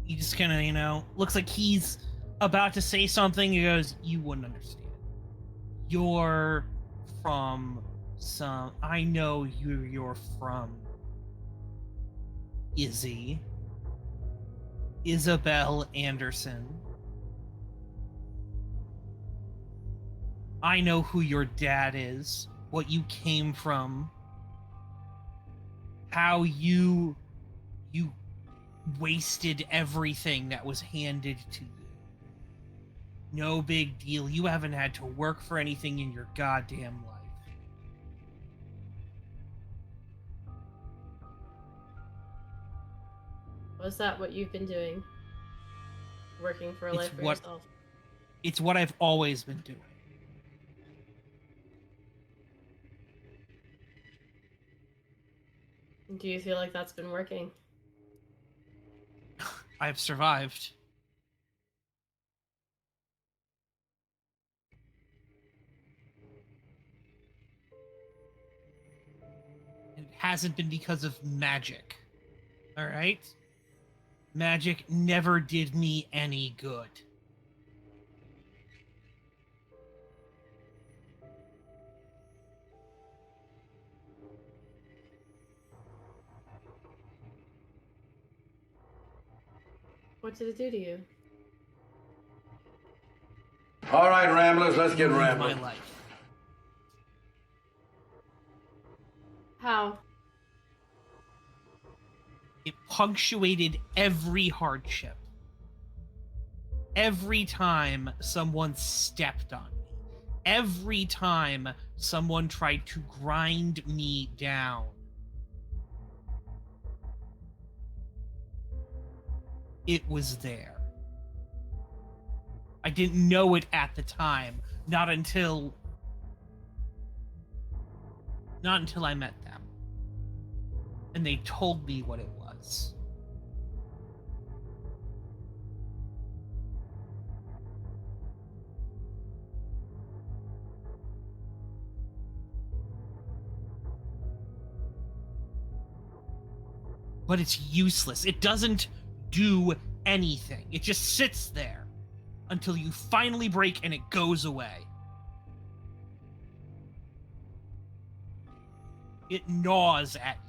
He just kind of, looks like he's about to say something. He goes, "You wouldn't understand. You're from some. I know you're from Isobel Anderson. I know who your dad is, what you came from, how you wasted everything that was handed to you. No big deal. You haven't had to work for anything in your goddamn life." Was that what you've been doing? Working for a life for yourself? It's what I've always been doing. Do you feel like that's been working? I've survived. It hasn't been because of magic. All right? Magic never did me any good. What did it do to you? All right, Ramblers, let's get Ruined rambling. my life. How? It punctuated every hardship. Every time someone stepped on me. Every time someone tried to grind me down. It was there. I didn't know it at the time, not until I met them. And they told me what it was. But it's useless. It doesn't do anything. It just sits there until you finally break and it goes away. It gnaws at you.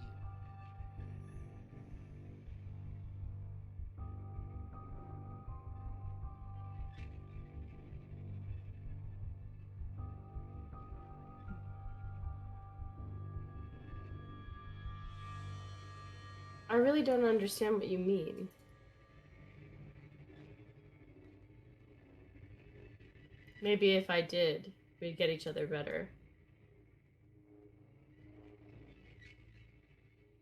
I really don't understand what you mean. Maybe if I did, we'd get each other better.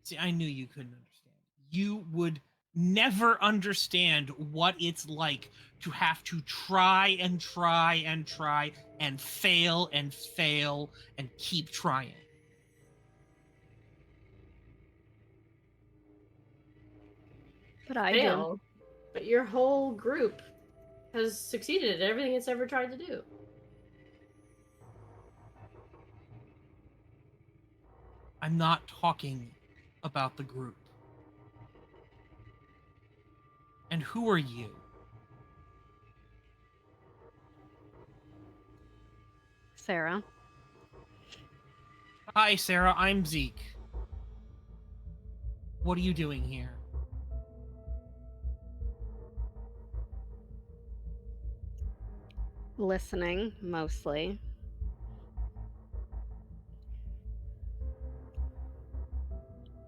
See, I knew you couldn't understand. You would never understand what it's like to have to try and try and try and fail and fail and keep trying. But I do. Fail. But your whole group has succeeded at everything it's ever tried to do. I'm not talking about the group. And who are you? Sarah. Hi, Sarah. I'm Zeke. What are you doing here? Listening, mostly.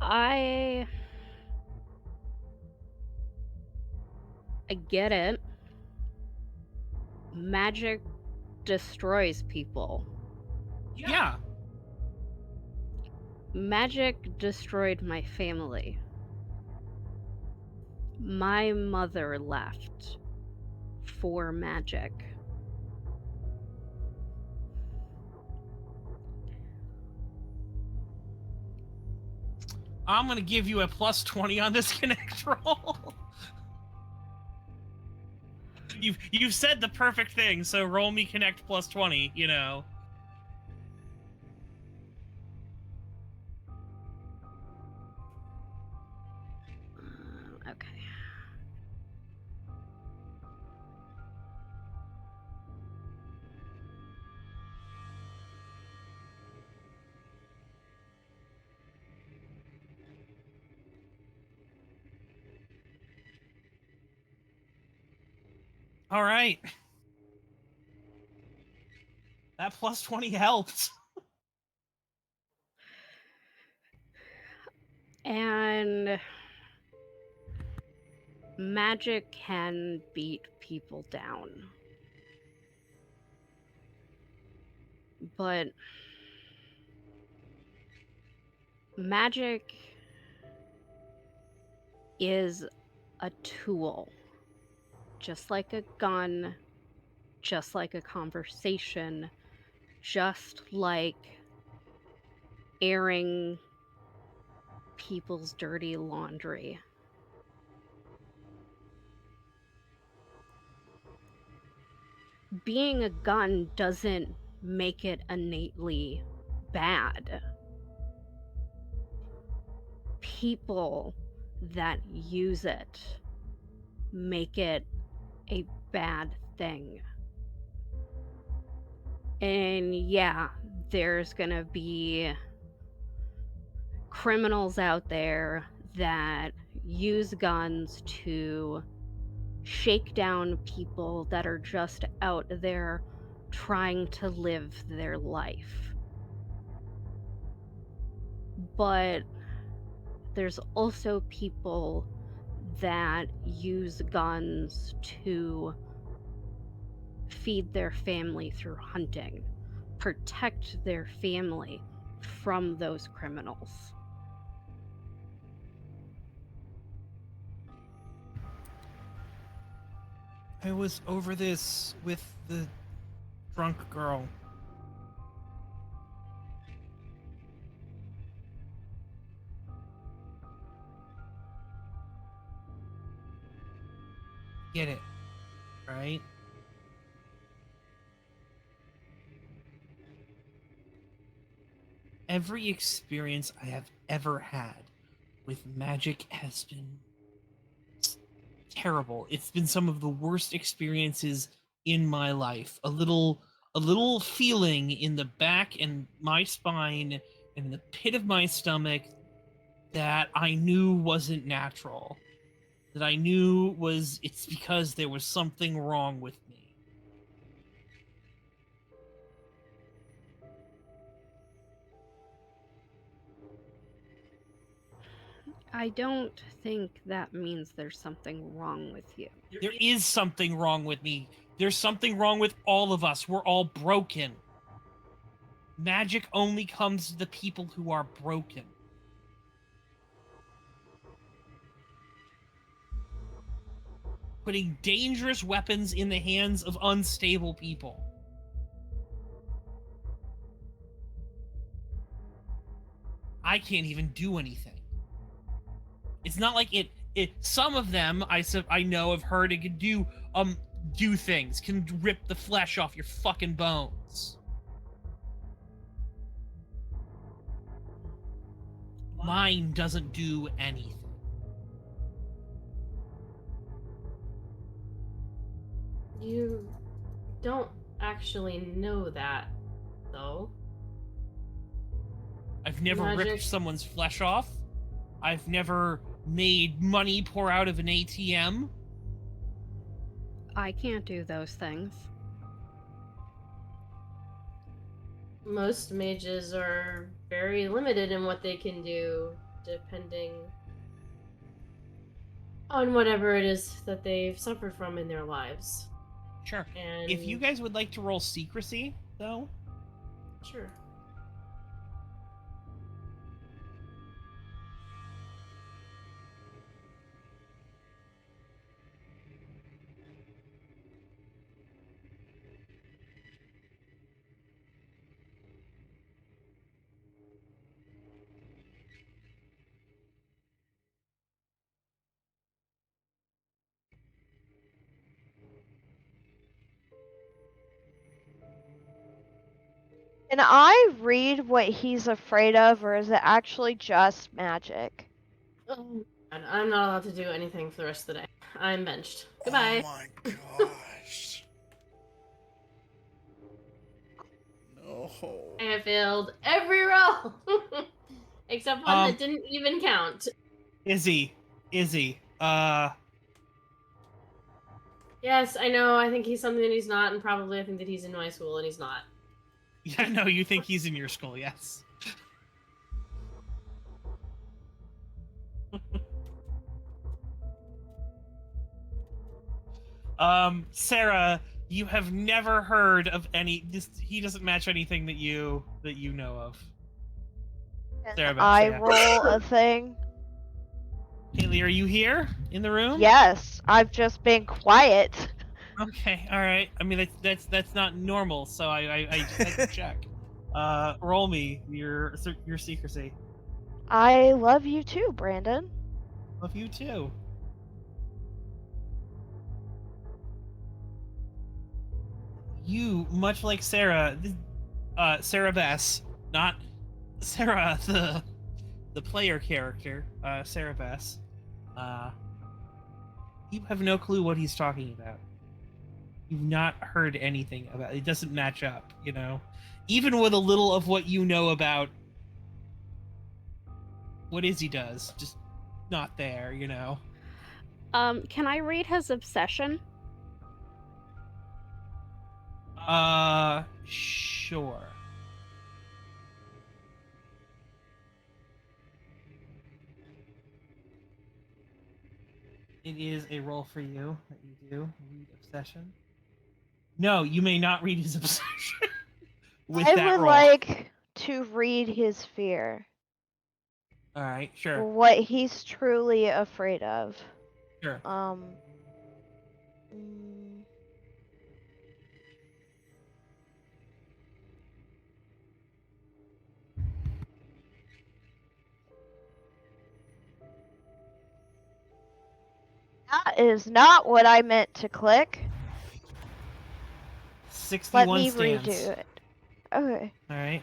I get it. Magic destroys people. Yeah. Magic destroyed my family. My mother left for magic. I'm gonna give you a +20 on this connect roll. you've said the perfect thing, so roll me connect plus 20, you know. Okay. All right. That plus 20 helped. And magic can beat people down. But magic is a tool, just like a gun, just like a conversation, just like airing people's dirty laundry. Being a gun doesn't make it innately bad. People that use it make it a bad thing. And yeah, there's gonna be criminals out there that use guns to shake down people that are just out there trying to live their life. But there's also people that use guns to feed their family through hunting, protect their family from those criminals. I was over this with the drunk girl. Get it, right? Every experience I have ever had with magic has been terrible. It's been some of the worst experiences in my life. A little feeling in the back and my spine and in the pit of my stomach that I knew wasn't natural. That I knew it's because there was something wrong with me. I don't think that means there's something wrong with you. There is something wrong with me. There's something wrong with all of us. We're all broken. Magic only comes to the people who are broken. Putting dangerous weapons in the hands of unstable people. I can't even do anything. It's not like it some of them I know have heard it can do things, can rip the flesh off your fucking bones. Mine doesn't do anything. You don't actually know that, though. I've never Magic. ripped someone's flesh off. I've never made money pour out of an ATM. I can't do those things. Most mages are very limited in what they can do, depending on whatever it is that they've suffered from in their lives. Sure. And If you guys would like to roll secrecy, though, sure. Can I read what he's afraid of, or is it actually just magic? Oh, God, I'm not allowed to do anything for the rest of the day. I'm benched. Oh Goodbye. my gosh. No. I have failed every roll except one that didn't even count. Izzy. Yes, I know. I think he's something that he's not, and probably I think that he's in my school and he's not. Yeah, no, you think he's in your school, yes. Sarah, you have never heard of any. He doesn't match anything that you know of. Sarah Bess, I yeah. roll a thing. Haley, are you here in the room? Yes, I've just been quiet. Okay, all right. I mean, that's not normal, so I just had to check. Roll me your secrecy. I love you too, Brandon. Love you too. You, much like Sarah, Sara Bess, not Sarah the player character, Sara Bess. You have no clue what he's talking about. You've not heard anything about it. It doesn't match up, you know? Even with a little of what you know about what Izzy does, just not there, you know? Can I read his obsession? Sure. It is a roll for you that you do. Read obsession. No, you may not read his obsession with I that would roll. like to read his fear. All right, sure. What he's truly afraid of. Sure. mm, That is not what I meant to click. 61 Let me stands. redo it. Okay. All right.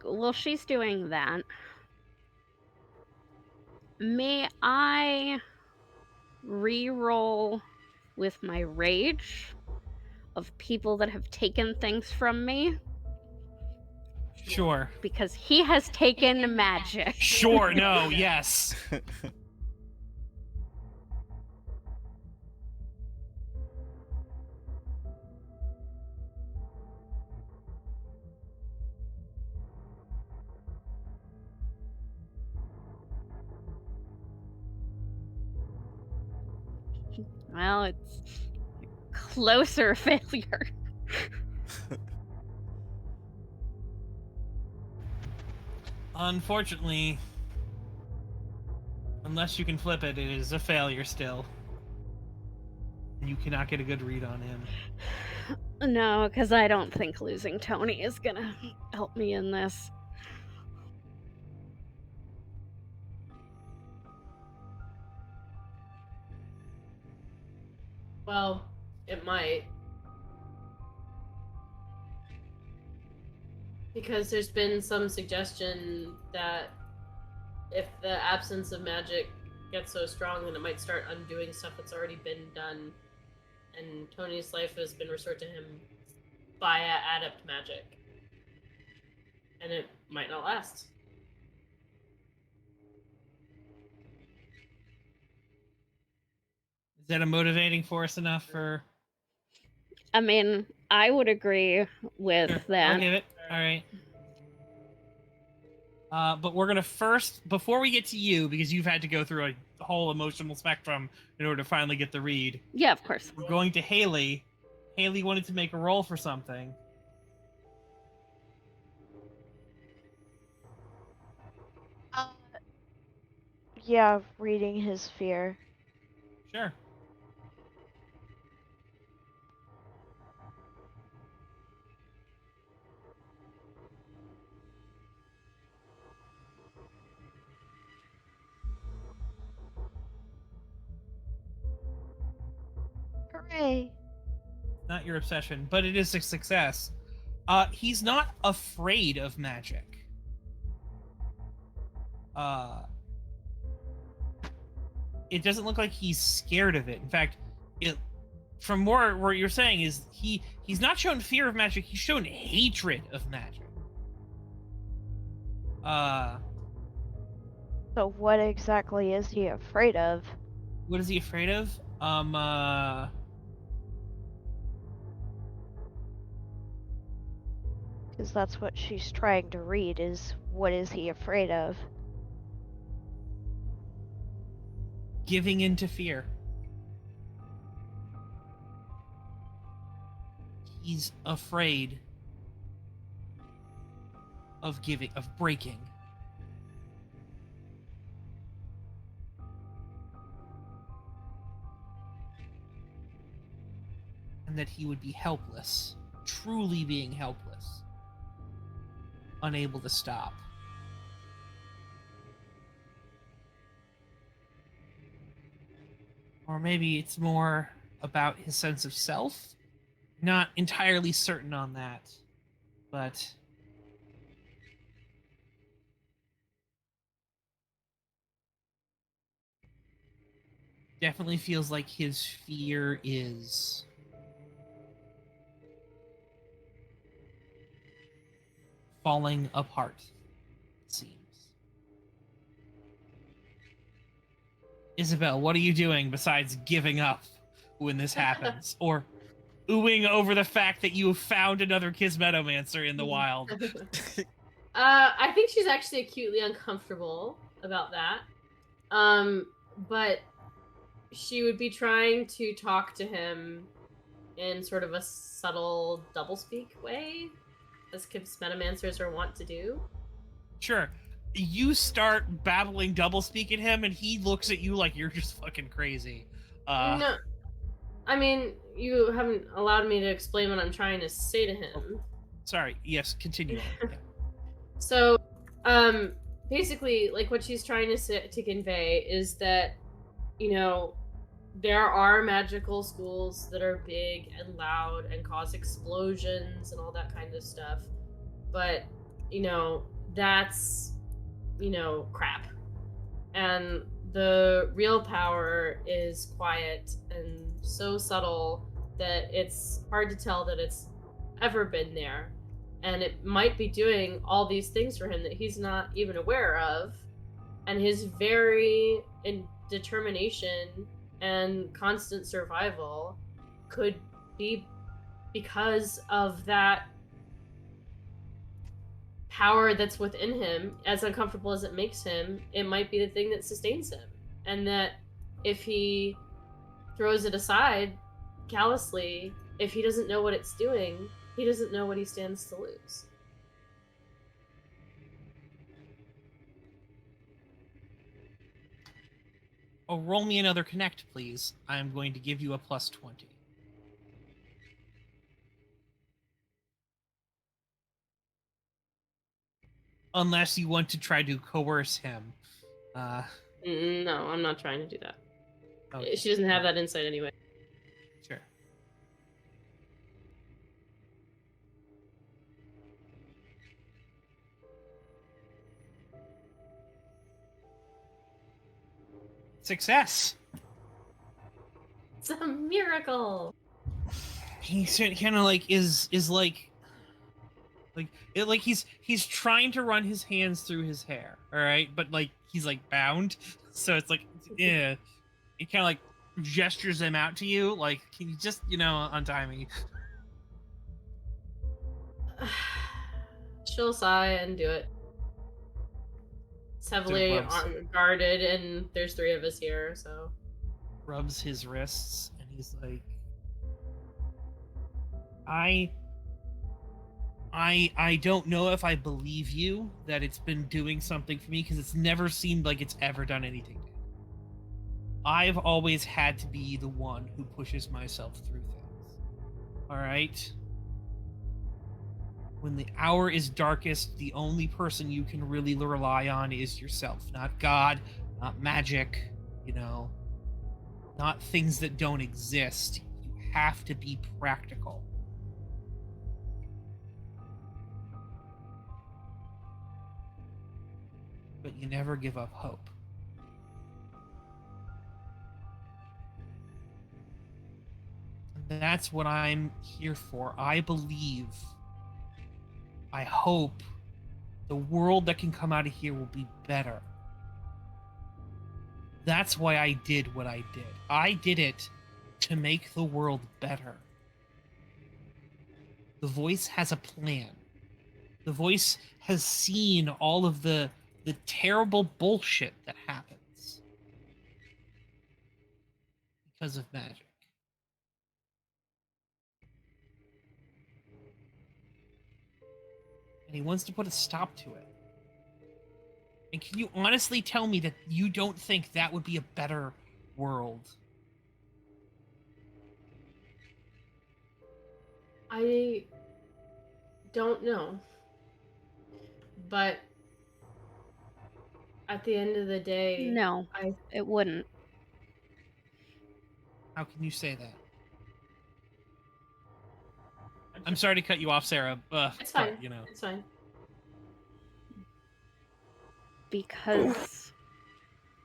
While she's doing that, may I re-roll with my rage of people that have taken things from me? Sure. Because he has taken magic. Sure, no, yes. Well, it's closer failure. Unfortunately, unless you can flip it, it is a failure still. You cannot get a good read on him. No, because I don't think losing Tony is gonna help me in this. Well, it might. Because there's been some suggestion that if the absence of magic gets so strong, then it might start undoing stuff that's already been done. And Tony's life has been restored to him via adept magic. And it might not last. Is that a motivating force enough for... I mean, I would agree with Sure, that. I'll give it. All right. But we're gonna first, before we get to you, because you've had to go through a whole emotional spectrum in order to finally get the read. Yeah, of course. We're going to Haley. Haley wanted to make a roll for something. Yeah, reading his fear. Sure. Hooray. not your obsession, but it is a success. He's not afraid of magic. It doesn't look like he's scared of it. In fact, from more what you're saying is he's not shown fear of magic. He's shown hatred of magic. So what exactly is he afraid of? What is he afraid of? Because that's what she's trying to read, is what is he afraid of? Giving in to fear. He's afraid of breaking. And that he would be helpless, truly being helpless, unable to stop. Or maybe it's more about his sense of self. Not entirely certain on that, but definitely feels like his fear is falling apart, it seems. Isobel, what are you doing besides giving up when this happens? Or oohing over the fact that you have found another Kismetomancer in the wild? I think she's actually acutely uncomfortable about that. But she would be trying to talk to him in sort of a subtle doublespeak way, as Kismetomancers are wont to do. Sure. You start babbling doublespeak at him, and he looks at you like you're just fucking crazy. No, I mean, you haven't allowed me to explain what I'm trying to say to him. Sorry. Yes, continue. Yeah. So, basically, like, what she's trying to convey is that, you know, there are magical schools that are big and loud and cause explosions and all that kind of stuff. But, you know, that's, you know, crap. And the real power is quiet and so subtle that it's hard to tell that it's ever been there. And it might be doing all these things for him that he's not even aware of. And his very determination and constant survival could be because of that power that's within him. As uncomfortable as it makes him, it might be the thing that sustains him. And that if he throws it aside callously, if he doesn't know what it's doing, he doesn't know what he stands to lose. Oh, roll me another connect, please. I'm going to give you a +20. Unless you want to try to coerce him. No, I'm not trying to do that. Okay. She doesn't have that insight anyway. Sure. Success. It's a miracle. He kind of like is like he's trying to run his hands through his hair, all right, but like he's like bound, so it's like yeah. He kind of like gestures them out to you, like, can you just, you know, untie me? She'll sigh and do it. It's heavily guarded, and there's 3 of us here, so. Rubs his wrists, and he's like, I don't know if I believe you that it's been doing something for me, because it's never seemed like it's ever done anything. I've always had to be the one who pushes myself through things. All right? When the hour is darkest, the only person you can really rely on is yourself. Not God, not magic, you know, not things that don't exist. You have to be practical. But you never give up hope. And that's what I'm here for. I believe, I hope the world that can come out of here will be better. That's why I did what I did. I did it to make the world better. The voice has a plan. The voice has seen all of the terrible bullshit that happens because of magic. And he wants to put a stop to it. And can you honestly tell me that you don't think that would be a better world? I don't know. But at the end of the day, No, it wouldn't. How can you say that? I'm sorry to cut you off, Sarah. It's fine. But, you know. It's fine. Because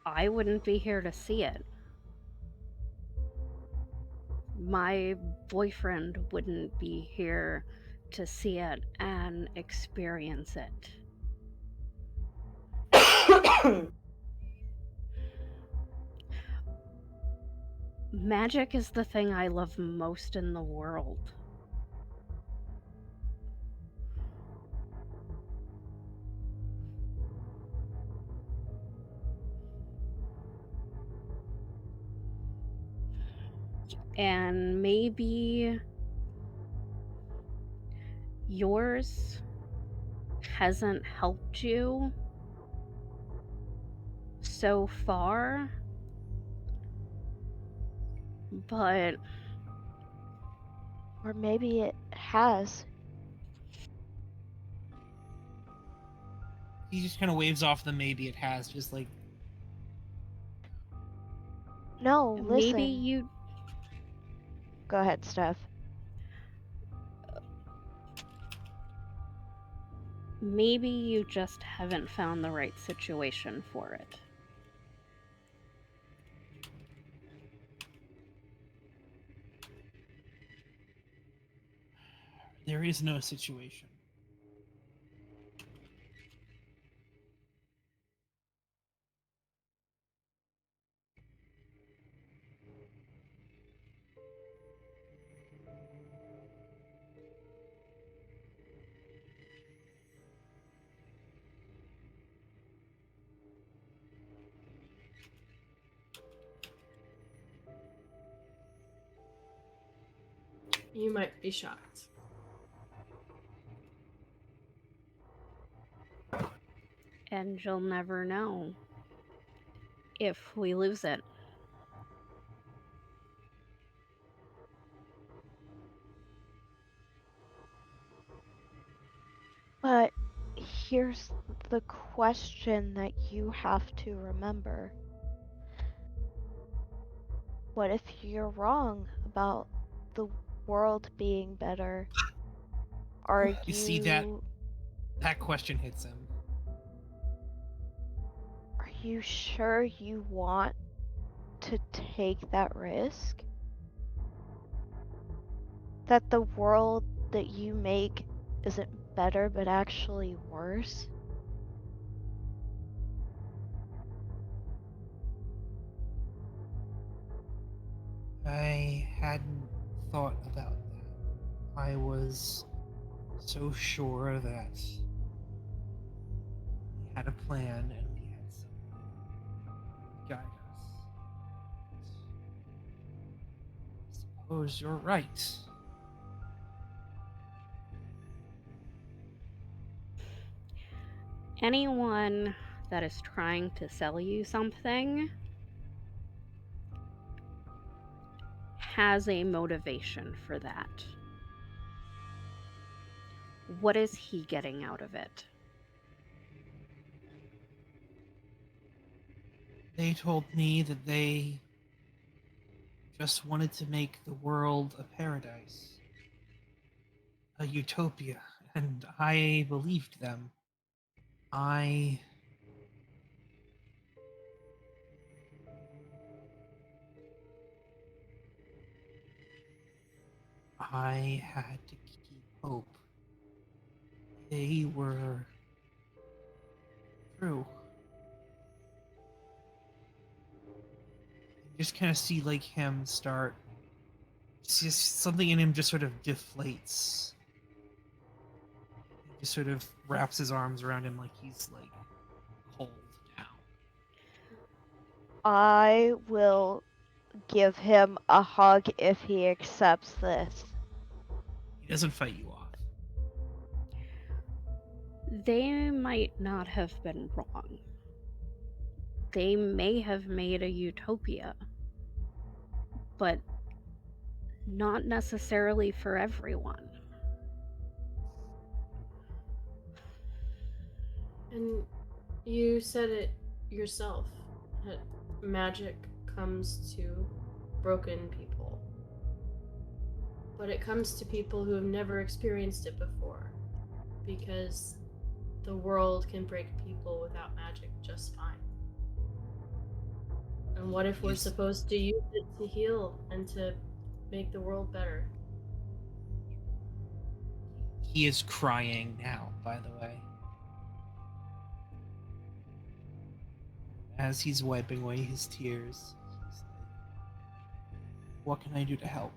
I wouldn't be here to see it. My boyfriend wouldn't be here to see it and experience it. Magic is the thing I love most in the world. And maybe yours hasn't helped you so far, but... Or maybe it has. He just kind of waves off the maybe it has, just like... No, listen. Maybe you... Go ahead, Steph. Maybe you just haven't found the right situation for it. There is no situation. You might be shocked. And you'll never know if we lose it. But here's the question that you have to remember. What if you're wrong about the world being better? Are You see that question hits him. Are you sure you want to take that risk? That the world that you make isn't better but actually worse? I hadn't thought about that. I was so sure that we had a plan and we had someone guide us. I suppose you're right. Anyone that is trying to sell you something has a motivation for that. What is he getting out of it? They told me that they just wanted to make the world a paradise, a utopia, and I believed them. I had to keep hope. They were true. You just kind of see like him start. Just something in him just sort of deflates. He just sort of wraps his arms around him like he's like cold now. I will give him a hug if he accepts this. He doesn't fight you off. They might not have been wrong. They may have made a utopia, but not necessarily for everyone. And you said it yourself, that magic comes to broken people. But it comes to people who have never experienced it before, because the world can break people without magic just fine. And what if we're supposed to use it to heal and to make the world better? He is crying now, by the way. As he's wiping away his tears, he's like, what can I do to help?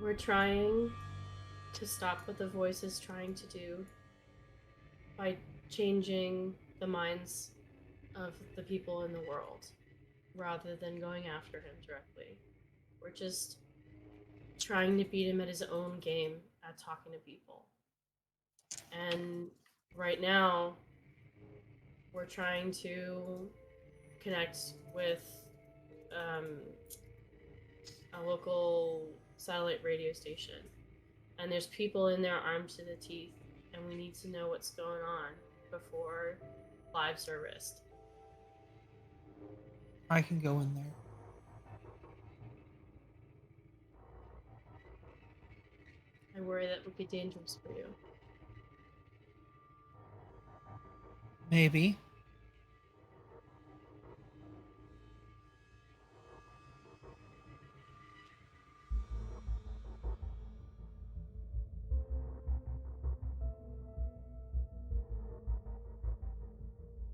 We're trying to stop what the voice is trying to do by changing the minds of the people in the world rather than going after him directly. We're just trying to beat him at his own game at talking to people. And right now, we're trying to connect with a local satellite radio station. And there's people in there armed to the teeth, and we need to know what's going on before live service. I can go in there. I worry that would be dangerous for you. Maybe.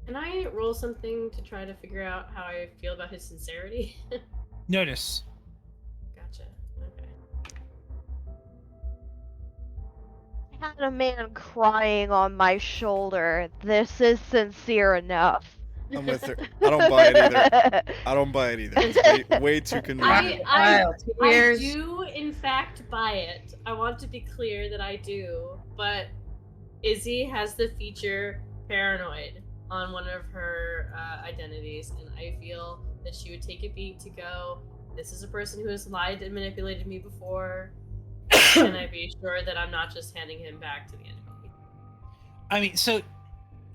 Can I roll something to try to figure out how I feel about his sincerity? Notice. Gotcha. Okay. I had a man crying on my shoulder. This is sincere enough. I'm with her. I don't buy it either. I don't buy it either. It's way too convenient. I Cheers. do, in fact, buy it. I want to be clear that I do, but Izzy has the feature paranoid on one of her identities, and I feel that she would take a beat to go, this is a person who has lied and manipulated me before. Can I be sure that I'm not just handing him back to the enemy? I mean, so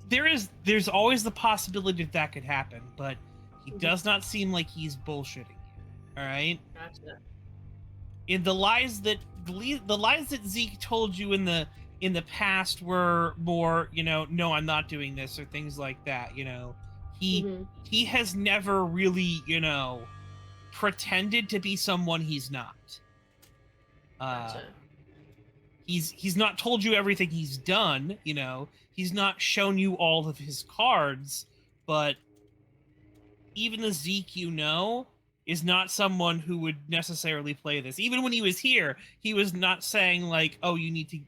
there's always the possibility that could happen, but he does not seem like he's bullshitting you. All right. Gotcha. In the lies that Zeke told you in the past were more, no, I'm not doing this, or things like that. He has never really, pretended to be someone he's not. Gotcha. He's not told you everything he's done, he's not shown you all of his cards, but even the Zeke is not someone who would necessarily play this. Even when he was here, he was not saying like, oh, you need to,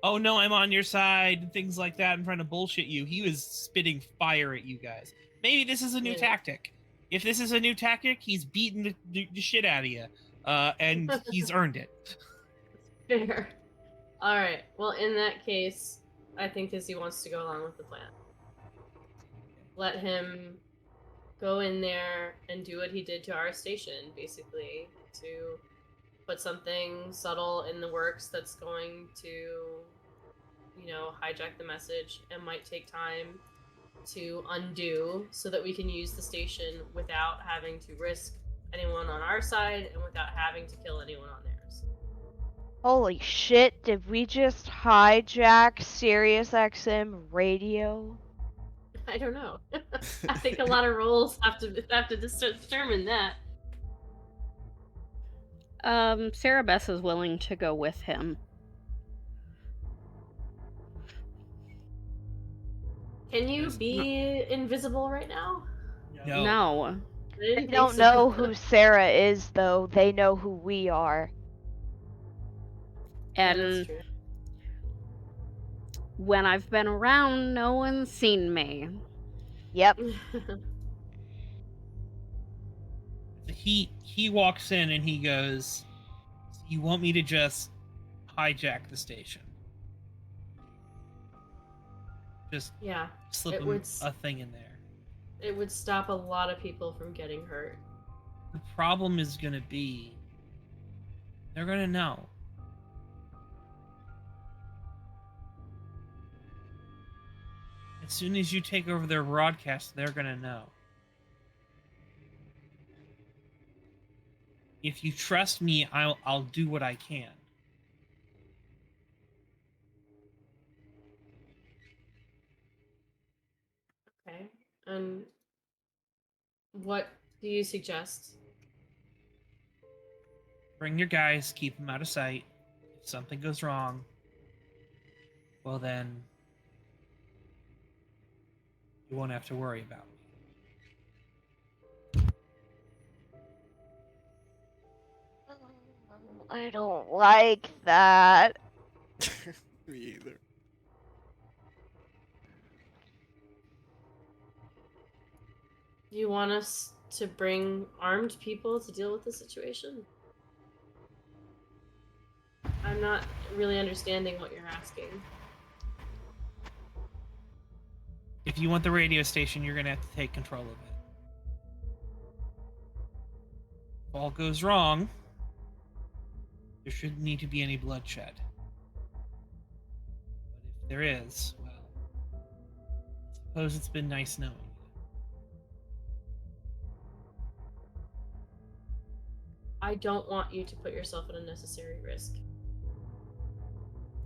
oh no, I'm on your side, and things like that, and trying to bullshit you. He was spitting fire at you guys. Maybe this is a new tactic. If this is a new tactic, he's beating the shit out of you. And he's earned it. Fair. Alright, well, in that case, I think Izzy wants to go along with the plan. Let him go in there and do what he did to our station, basically, to put something subtle in the works that's going to, you know, hijack the message and might take time to undo so that we can use the station without having to risk anyone on our side and without having to kill anyone on theirs. Holy shit, did we just hijack SiriusXM radio? I don't know. I think a lot of roles have to determine that. Sara Bess is willing to go with him. Can you be invisible right now? No. They don't know who Sarah is, though. They know who we are. That's And true. when I've been around, no one's seen me. Yep. He walks in and he goes, "You want me to just hijack the station? Just Yeah, slip it him would a thing in there." it would stop a lot of people from getting hurt. The problem is gonna be, they're gonna know. As soon as you take over their broadcast, they're gonna know. If you trust me, I'll do what I can. Okay. And what do you suggest? Bring your guys, keep them out of sight. If something goes wrong, well then, you won't have to worry about me. I don't like that. Me either. Do you want us to bring armed people to deal with the situation? I'm not really understanding what you're asking. If you want the radio station, you're gonna have to take control of it. If all goes wrong, there shouldn't need to be any bloodshed. But if there is, well, I suppose it's been nice knowing you. I don't want you to put yourself at unnecessary risk.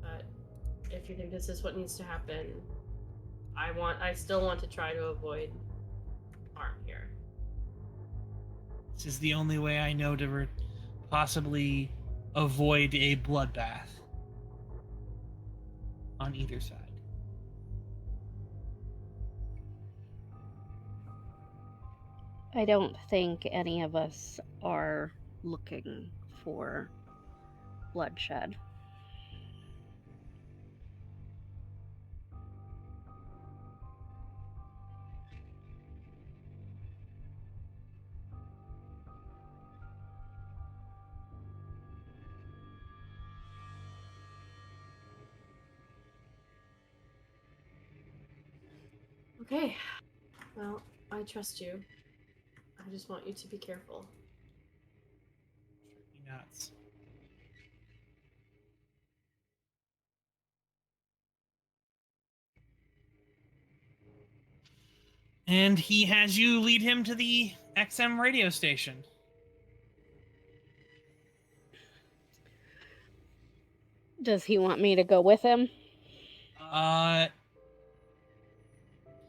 But if you think this is what needs to happen, I still want to try to avoid harm here. This is the only way I know to possibly avoid a bloodbath on either side. I don't think any of us are looking for bloodshed. Okay. Well, I trust you. I just want you to be careful. You nuts. And he has you lead him to the XM radio station. Does he want me to go with him?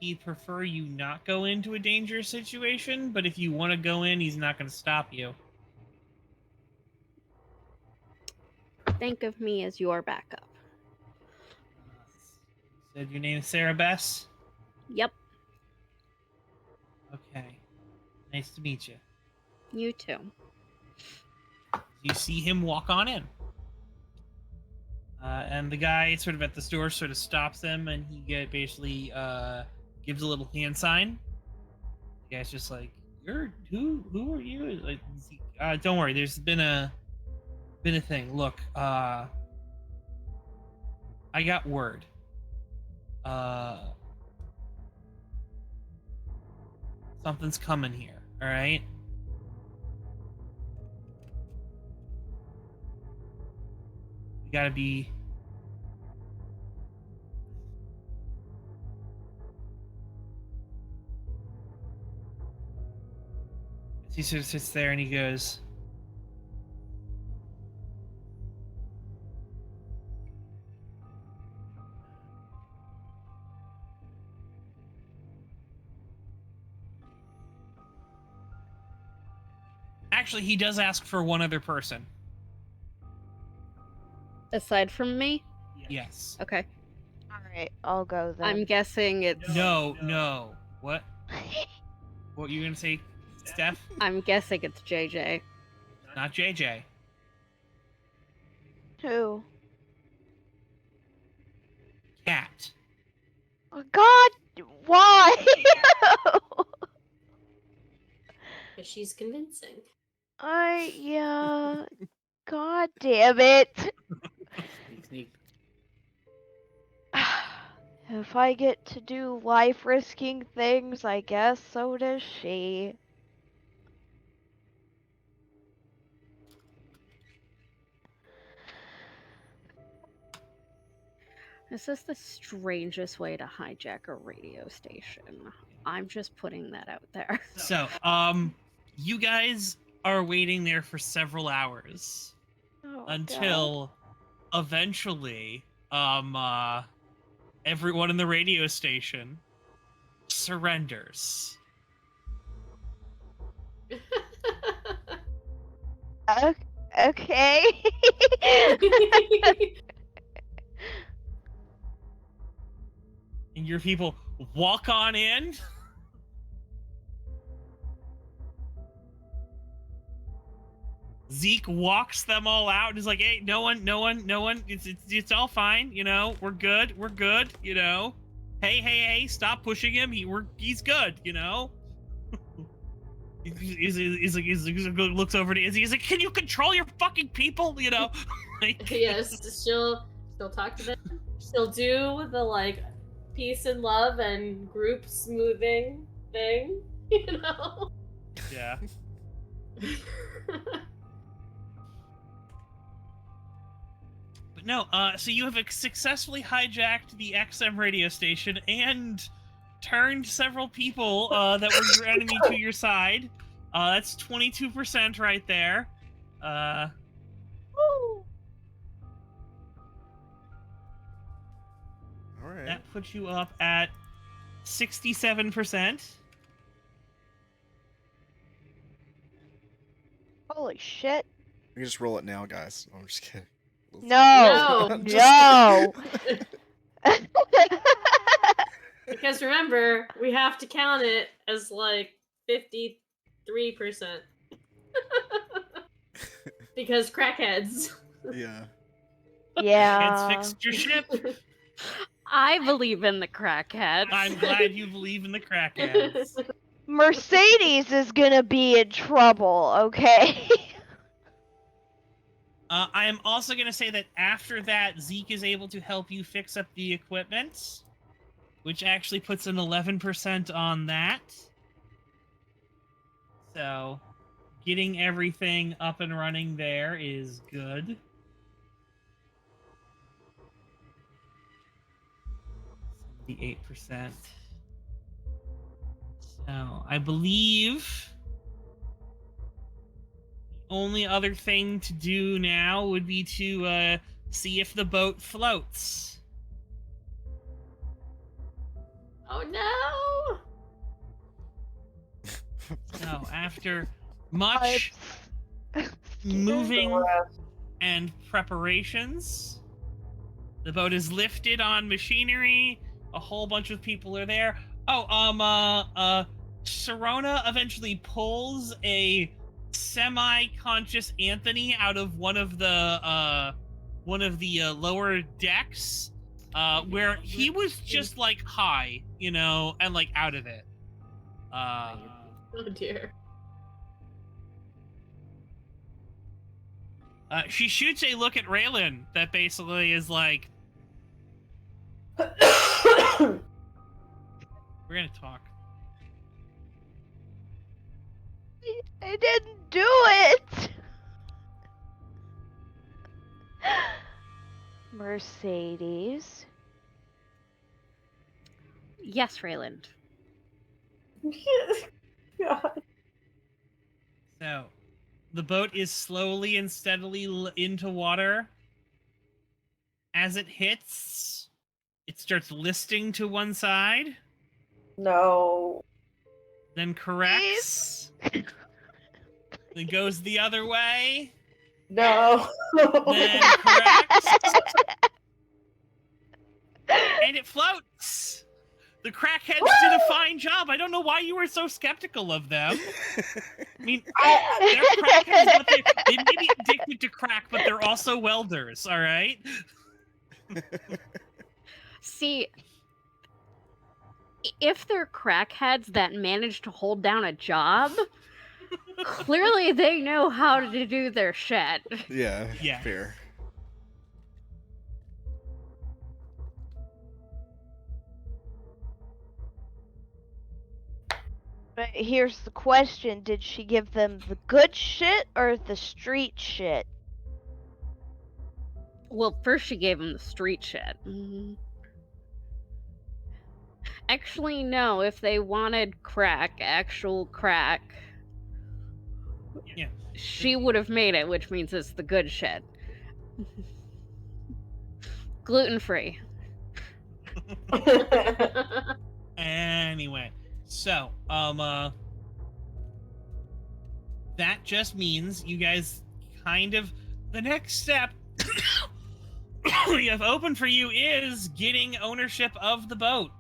He'd prefer you not go into a dangerous situation, but if you want to go in, he's not going to stop you. Think of me as your backup. Said your name is Sara Bess? Yep, Okay. Nice to meet you. you too. You see him walk on in. And the guy sort of at the door sort of stops him, and he basically gives a little hand sign. The guy's just like, "You're who? Who are you?" Like, don't worry. There's been a thing. Look, I got word. Something's coming here. All right. You gotta be. He sort of sits there and he goes, actually, he does ask for one other person. Aside from me? Yes. Okay. Alright, I'll go then. I'm guessing it's. No. What? What you gonna say, Steph? I'm guessing it's JJ. Not JJ. Who? Cat. Oh, God, why? Because she's convincing. Yeah. God damn it. Sneak, sneak. If I get to do life-risking things, I guess so does she. This is the strangest way to hijack a radio station. I'm just putting that out there. So, you guys are waiting there for several hours Oh, until eventually, everyone in the radio station surrenders. God. Okay. And your people walk on in. Zeke walks them all out and is like, "Hey, no one. It's all fine. You know, we're good. You know, hey, stop pushing him. He's good. You know." He's like, looks over to Izzy. He's like, "Can you control your fucking people? You know." Like, Yes, she'll talk to them. She'll do the like peace and love and group smoothing thing, you know. yeah. But no, so you have successfully hijacked the XM radio station and turned several people that were your enemy to your side. That's 22% right there. Woo. All right. That puts you up at 67%. Holy shit. We can just roll it now, guys. I'm just kidding. No. I'm No. Because remember, we have to count it as like 53%. Because crackheads. Yeah. Yeah. It's fixed your ship. I believe in the crackheads. I'm glad you believe in the crackheads. Mercedes is gonna be in trouble, okay? I am also going to say that after that, Zeke is able to help you fix up the equipment, which actually puts an 11% on that. So, getting everything up and running there is good. 78%. So, I believe the only other thing to do now would be to see if the boat floats. Oh no! So, after much moving and preparations, the boat is lifted on machinery. A whole bunch of people are there. Oh, Sharona eventually pulls a semi-conscious Anthony out of one of the lower decks, where he was just like high, you know, and like out of it. Oh dear. She shoots a look at Reylen that basically is like, we're gonna talk. I didn't do it! Mercedes. Yes, Reyland. God. So, the boat is slowly and steadily into water. As it hits, it starts listing to one side, No. then corrects, then goes the other way, No. then corrects, and it floats. The crackheads did a fine job. I don't know why you were so skeptical of them. I mean, they're crackheads, but they may be addicted to crack, but they're also welders, all right? See, if they're crackheads that manage to hold down a job, clearly they know how to do their shit. Yeah, Yeah. fair. But here's the question, did she give them the good shit or the street shit? Well, first she gave them the street shit. Mhm. Actually, no, if they wanted crack, actual crack, Yeah. she would have made it, which means it's the good shit. Gluten-free. Anyway, so, that just means you guys kind of, the next step we have open for you is getting ownership of the boat.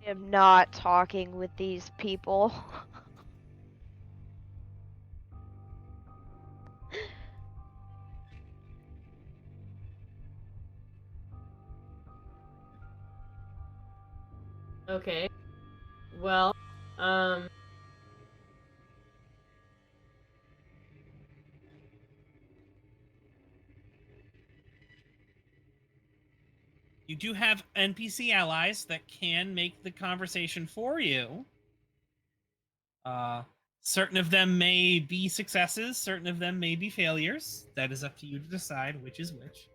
I am not talking with these people. Okay. Well, You do have NPC allies that can make the conversation for you. Certain of them may be successes, certain of them may be failures. That is up to you to decide which is which.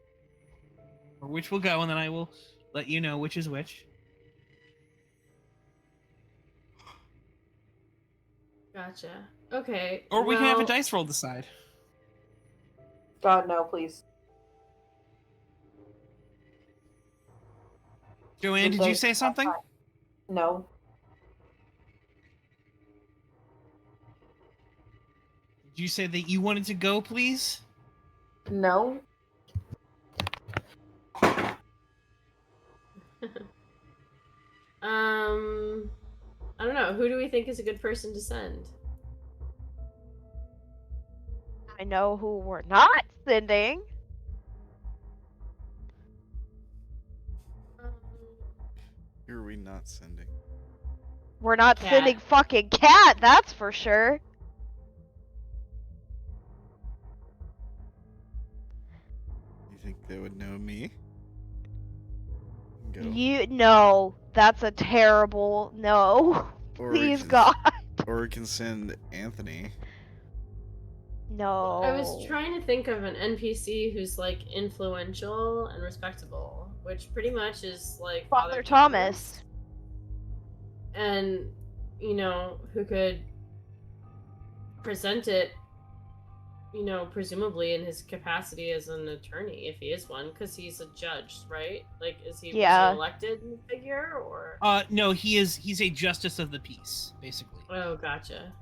Or which will go, and then I will let you know which is which. gotcha. Okay. Or we can have a well, dice roll decide. God, no, please. Joanne, did you say something? No. Did you say that you wanted to go, please? No. I don't know. Who do we think is a good person to send? I know who we're not sending. Who are we not sending? We're not Cat. sending fucking Cat, that's for sure. You think they would know me? Go. No, that's a terrible no. Or we Please can- God. Or we can send Anthony. No. I was trying to think of an NPC who's like influential and respectable, which pretty much is like Father Thomas. And you know, who could present it, you know, presumably in his capacity as an attorney, if he is one, because he's a judge, right? Like, is he Yeah. an elected figure or? No, he's a justice of the peace, basically. Oh, gotcha.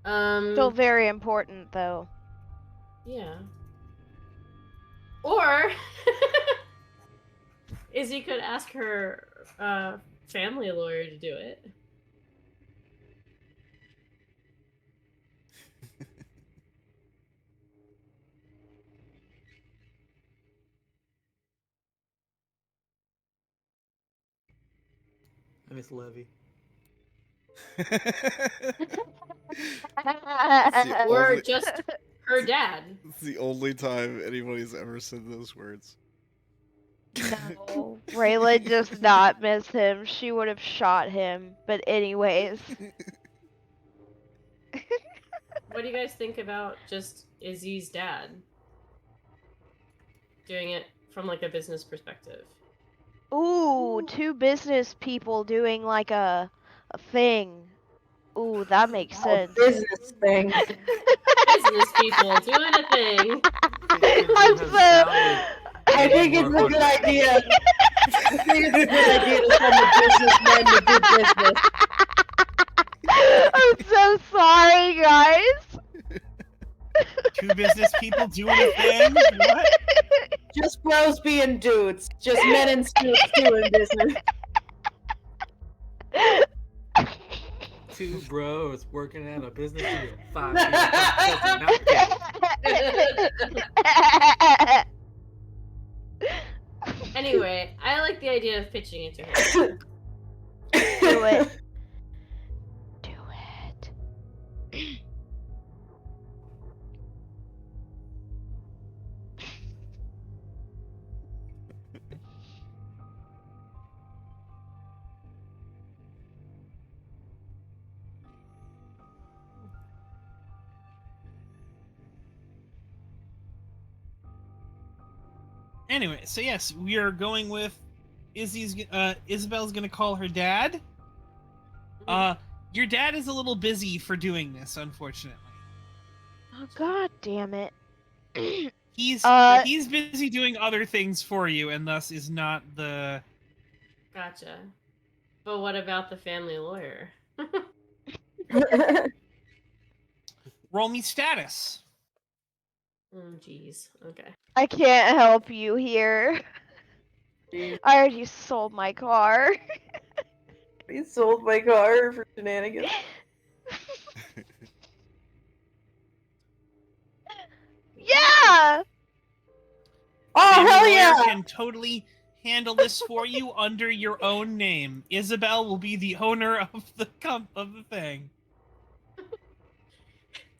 Still very important though. Yeah. Or Izzy could ask her family lawyer to do it. I miss Levy. Or only- just her dad. It's the only time anybody's ever said those words. No, Raylan does not miss him. She would have shot him. But anyways. do you guys think about just Izzy's dad doing it from like a business perspective? Ooh, two business people doing like a thing. Ooh, that makes sense. Business thing. Business people doing a thing. I'm Has so. sounded I think it's a more good idea. I think it's a good idea to send the businessmen to do business. I'm so sorry, guys. Two business people doing a thing? What? Just bros being dudes. Just men in suits doing business. Two bros working at a business deal. 5 people, not Anyway, I like the idea of pitching it to her. Do it. Do it. Anyway, so yes, we are going with Isabel's gonna call her dad. Your dad is a little busy for doing this, unfortunately. Oh, god damn it. He's busy doing other things for you, and thus is not the. Gotcha. But what about the family lawyer? Roll me status. Oh, jeez. Okay. I can't help you here. I already sold my car. You sold my car for shenanigans. Yeah! Oh, Family hell lawyer yeah! can totally handle this for you under your own name. Isabel will be the owner of the thing.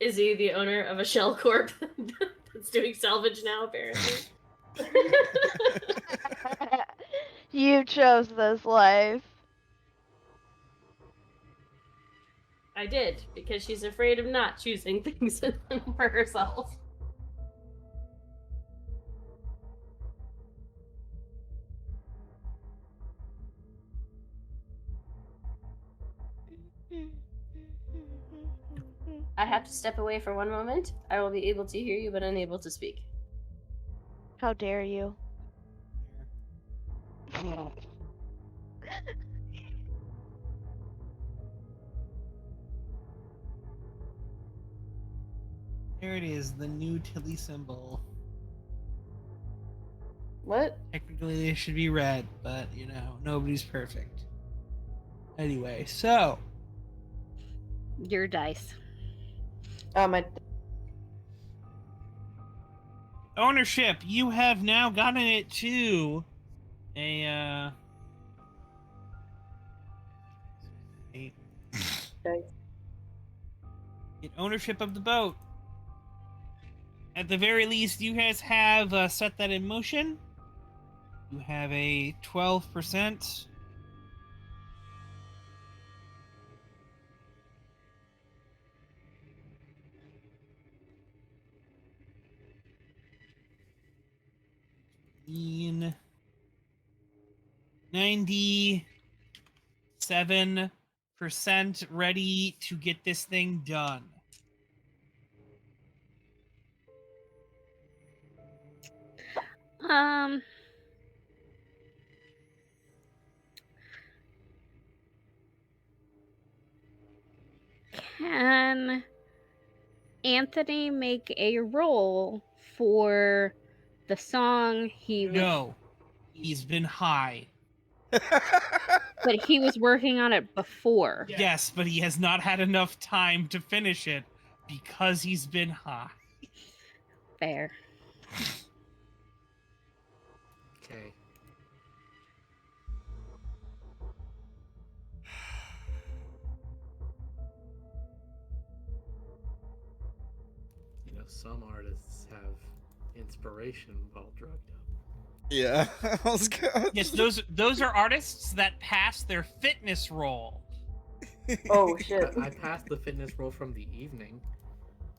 Is he the owner of a shell corp that's doing salvage now, apparently? You chose this life. I did, because she's afraid of not choosing things for herself. I have to step away for one moment. I will be able to hear you, but unable to speak. How dare you? There it is, the new Tilly symbol. What? Technically, it should be red, but you know, nobody's perfect. Anyway, so Your dice. My ownership, you have now gotten it to a get ownership of the boat. At the very least, you guys have set that in motion. You have a 12%. In 97% ready to get this thing done. Can Anthony make a roll for the song he was, No, he's been high. but he was working on it before? Yes, but he has not had enough time to finish it because he's been high. Fair. Okay. You know, some artists have inspiration while drugged up. Yeah, I was going. Yes, those are artists that pass their fitness roll. Oh shit. I passed the fitness roll from the evening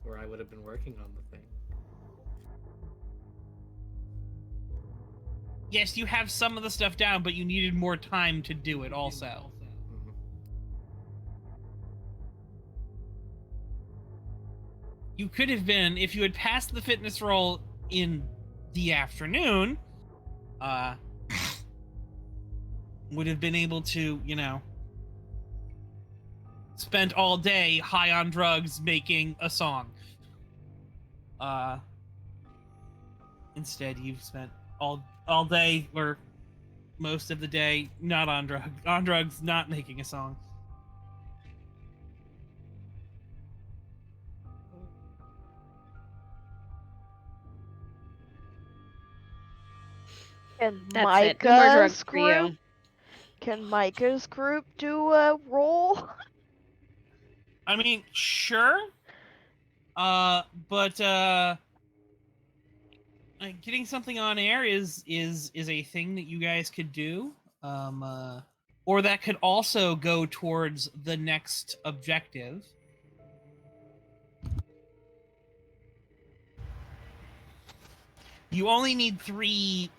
or I would have been working on the thing. Yes, you have some of the stuff down, but you needed more time to do it also. Mhm. You could have been, if you had passed the fitness roll in the afternoon, would have been able to, spent all day high on drugs making a song. Instead, you've spent all day or most of the day not on drugs, not making a song. Can That's it. No more drugs Micah's for you. group? Can Micah's group do a roll? I mean, sure. But getting something on air is a thing that you guys could do. Or that could also go towards the next objective. You only need three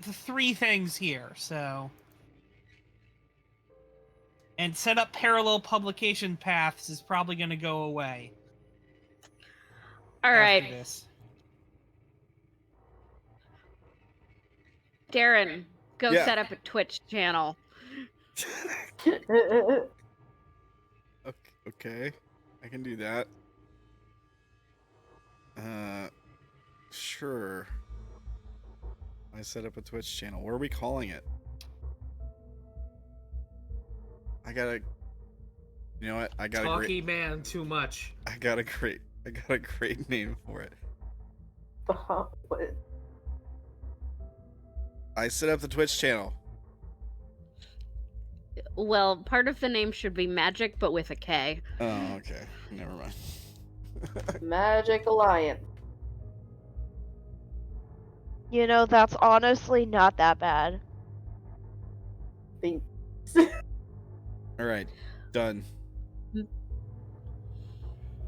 things here, so. And set up parallel publication paths is probably going to go away. All after right, this. Darren, go Yeah. set up a Twitch channel. Okay, I can do that. Sure. I set up a Twitch channel. What are we calling it? You know what? I got Talky man, too much. I got a great name for it. What? I set up the Twitch channel. Well, part of the name should be magic, but with a K. Oh, okay. Never mind. Magic Alliance. That's honestly not that bad. Thanks. All right, done.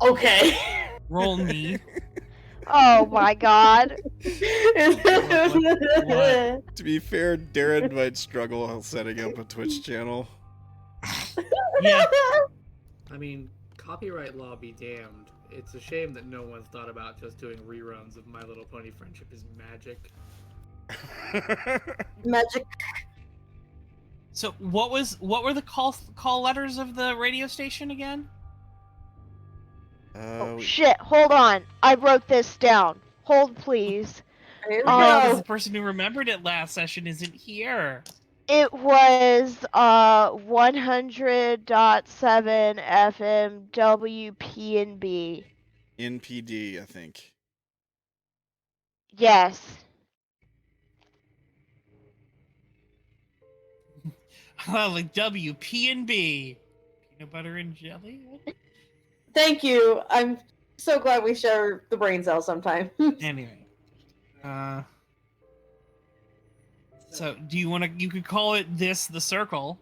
Okay. Roll me. Oh my god. What? To be fair, Darren might struggle while setting up a Twitch channel. Yeah. I mean, copyright law be damned. It's a shame that no one's thought about just doing reruns of My Little Pony Friendship is Magic. Magic. So what were the call letters of the radio station again? Oh, shit, hold on. I wrote this down. Hold, please. Because the person who remembered it last session isn't here. It was 100.7 FM WPNB. NPD, I think. Yes. Like WPNB. Peanut butter and jelly? Thank you. I'm so glad we share the brain cells sometime. Anyway. So, do you want to... You could call it the circle.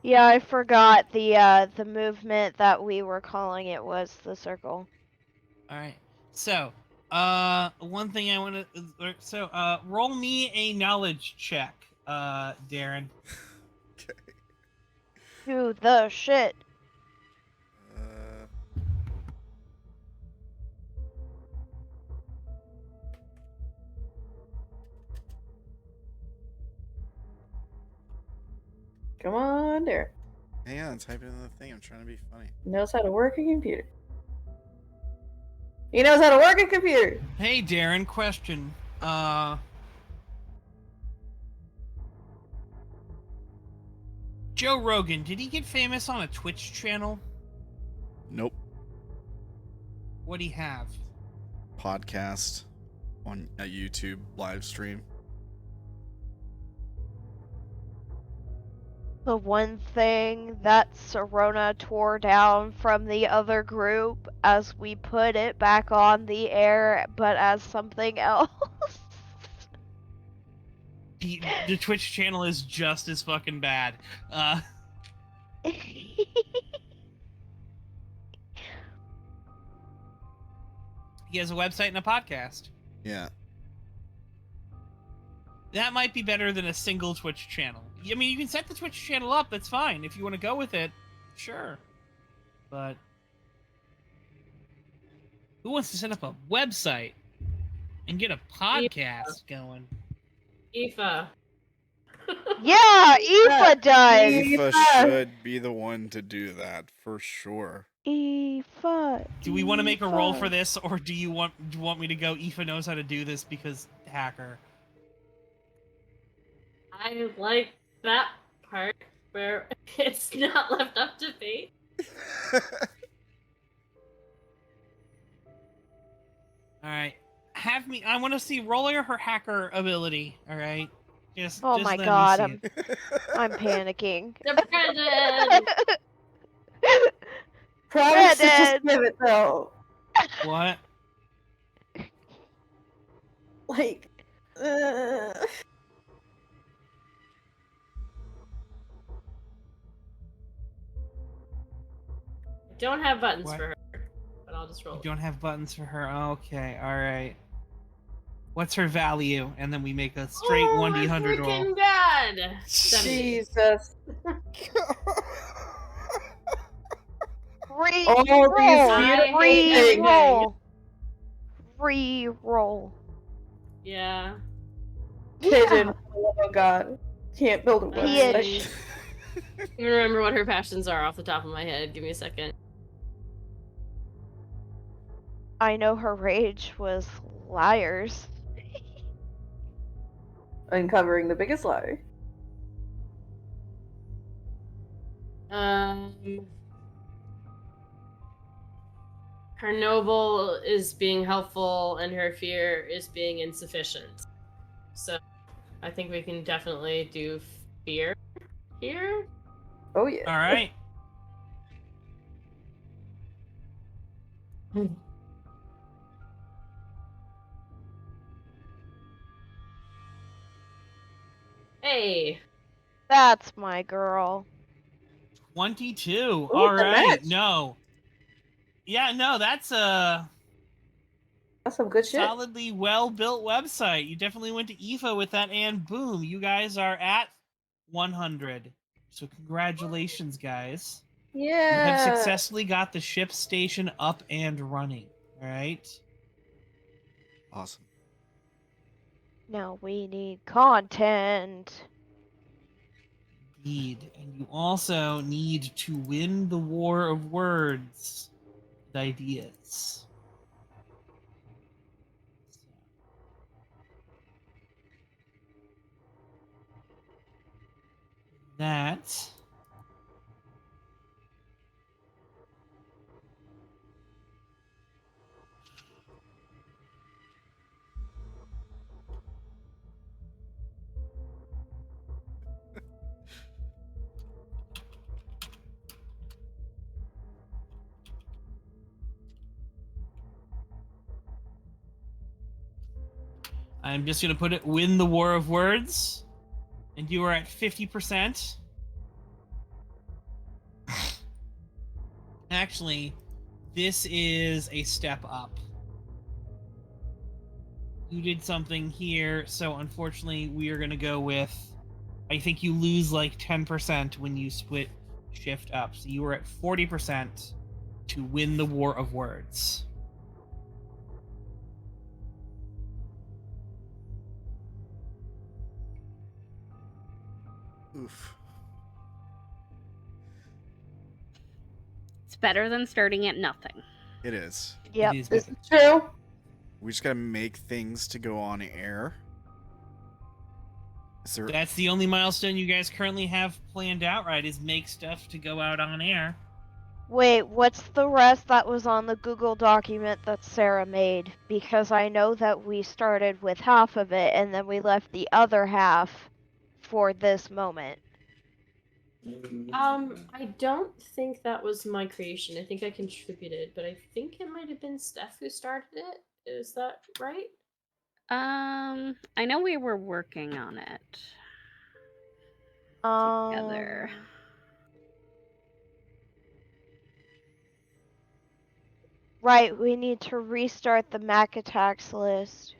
Yeah, I forgot the movement that we were calling it was the circle. Alright. So, one thing I want to... So, roll me a knowledge check, Darren. Okay. To the shit. Come on, Darren. Hang on, type in the thing. I'm trying to be funny. Knows how to work a computer. He knows how to work a computer. Hey, Darren, question. Joe Rogan, did he get famous on a Twitch channel? Nope. What'd he have? Podcast on a YouTube live stream. The one thing that Serona tore down from the other group as we put it back on the air, but as something else. The Twitch channel is just as fucking bad. He has a website and a podcast. Yeah. That might be better than a single Twitch channel. I mean, you can set the Twitch channel up. That's fine. If you want to go with it, sure. But who wants to set up a website and get a podcast going? Aoife. Yeah, Aoife does. Aoife should be the one to do that for sure. Aoife. Do we want to make a roll for Aoife. this, or do you want me to go? Aoife knows how to do this because hacker. I like that part where it's not left up to fate. All right, have me. I want to see roller her hacker ability. All right, Oh just my let me god, see I'm it. panicking. Depression! Promise to just Redhead. give it though. What? Like, I don't have buttons What? for her, but I'll just roll. You don't have buttons for her. Okay, all right. What's her value? And then we make a straight 1d100 roll. Freaking god! 70. Jesus. Re-roll. All these beautiful things. Re-roll. Re-roll. Yeah. Pigeon. Oh god. Can't build a Pigeon. website. I don't remember what her passions are off the top of my head. Give me a second. I know her rage was liars. Uncovering the biggest lie. Her noble is being helpful, and her fear is being insufficient. So, I think we can definitely do fear here. Oh yeah. All right. Hey. That's my girl. 22. Ooh, All the right. match. No. Yeah, no, that's That's some good shit. solidly well-built website. You definitely went to Aoife with that, and boom, you guys are at 100. So congratulations, guys. You have Yeah. successfully got the ship station up and running. All right. Awesome. Now we need content. Indeed. And you also need to win the war of words with ideas. That I'm just going to put it win the war of words. And you are at 50%. Actually, this is a step up. You did something here, so unfortunately we are going to go with, I think you lose like 10% when you split shift up. So you were at 40% to win the war of words. Oof. It's better than starting at nothing. It is. Yep. It is This better. is true. We just gotta make things to go on air. Is there? That's the only milestone you guys currently have planned out, right? Is make stuff to go out on air. Wait, what's the rest that was on the Google document that Sarah made? Because I know that we started with half of it and then we left the other half for this moment. I don't think that was my creation. I think I contributed, but I think it might have been Steph who started it. Is that right? I know we were working on it together. Right, we need to restart the Mac attacks list.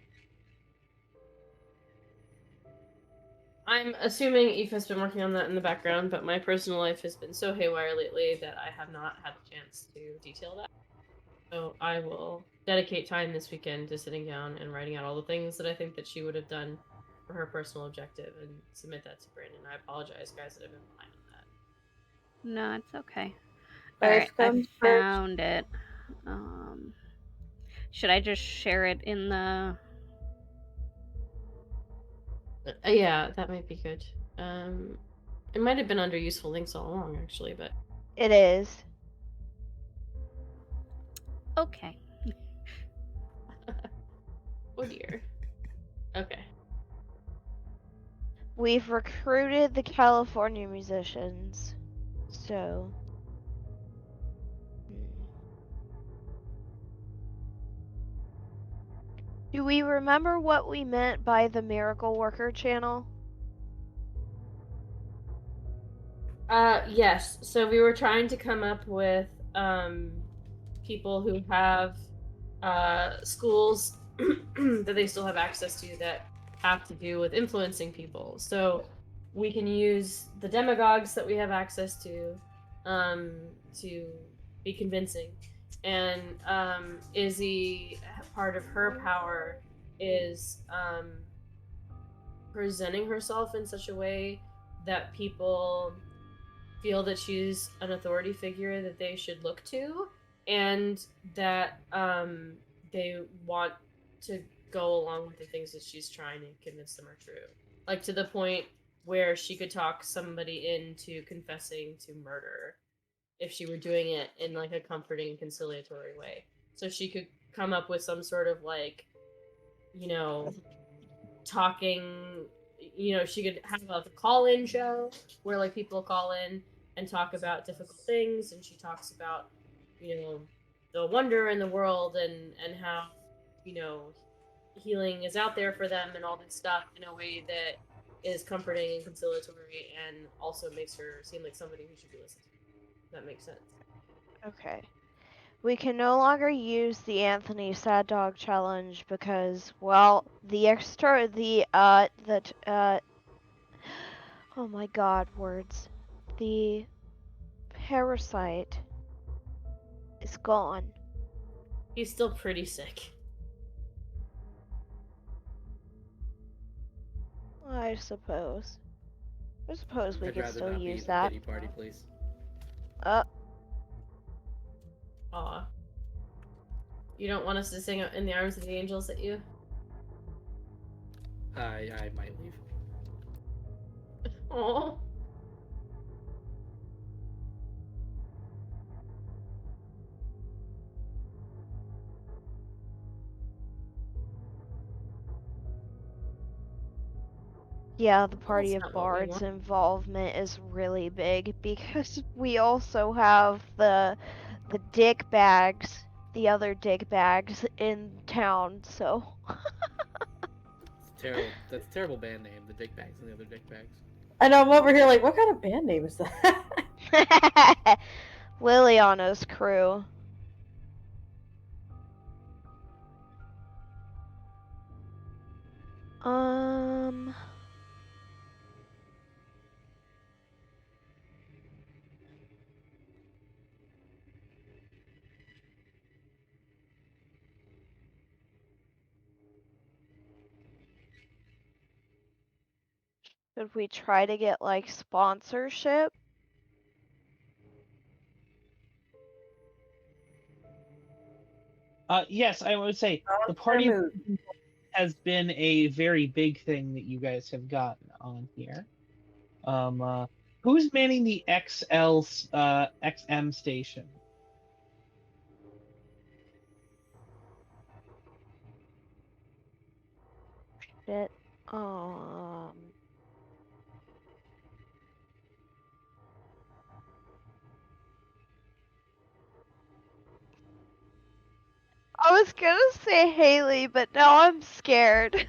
I'm assuming Aoife's been working on that in the background, but my personal life has been so haywire lately that I have not had a chance to detail that. So I will dedicate time this weekend to sitting down and writing out all the things that I think that she would have done for her personal objective and submit that to Brandon. I apologize, guys, that I've been behind on that. No, it's okay. Life Alright, I comes first. found it. Should I just share it in the... Yeah, that might be good. It might have been under useful links all along, actually, but It is. Okay. oh dear. Okay. We've recruited the California musicians. So. Do we remember what we meant by the Miracle Worker channel? Yes. So we were trying to come up with people who have schools that they still have access to that have to do with influencing people. So we can use the demagogues that we have access to be convincing. And Izzy, part of her power is presenting herself in such a way that people feel that she's an authority figure that they should look to, and that they want to go along with the things that she's trying to convince them are true. Like to the point where she could talk somebody into confessing to murder if she were doing it in like a comforting and conciliatory way. So she could come up with some sort of like, you know, talking, you know, she could have a call-in show where like people call in and talk about difficult things, and she talks about, you know, the wonder in the world and how, you know, healing is out there for them and all this stuff in a way that is comforting and conciliatory and also makes her seem like somebody who should be listened to. If that makes sense. Okay. We can no longer use the Anthony Sad Dog challenge because, well, oh my god, words. The parasite is gone. He's still pretty sick. I suppose. I suppose we I'd could rather still not be use the that. pity party, please. Aw. You don't want us to sing In the Arms of the Angels at you? I might leave. Aw. Yeah, the Party That's of not what we Bards want. involvement is really big because we also have the dick bags, the other dick bags in town, so. It's terrible. That's a terrible band name, the Dick Bags and the other Dick Bags. I know, I'm over here like, what kind of band name is that? Liliana's crew. Should we try to get like sponsorship? Yes, I would say the party has been a very big thing that you guys have gotten on here. Who's manning the XM station? Shit. I was gonna say Haley, but now I'm scared.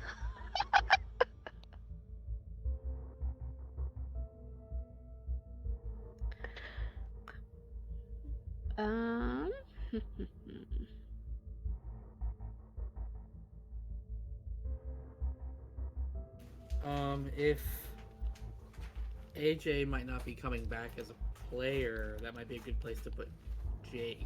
if AJ might not be coming back as a player, that might be a good place to put Jake.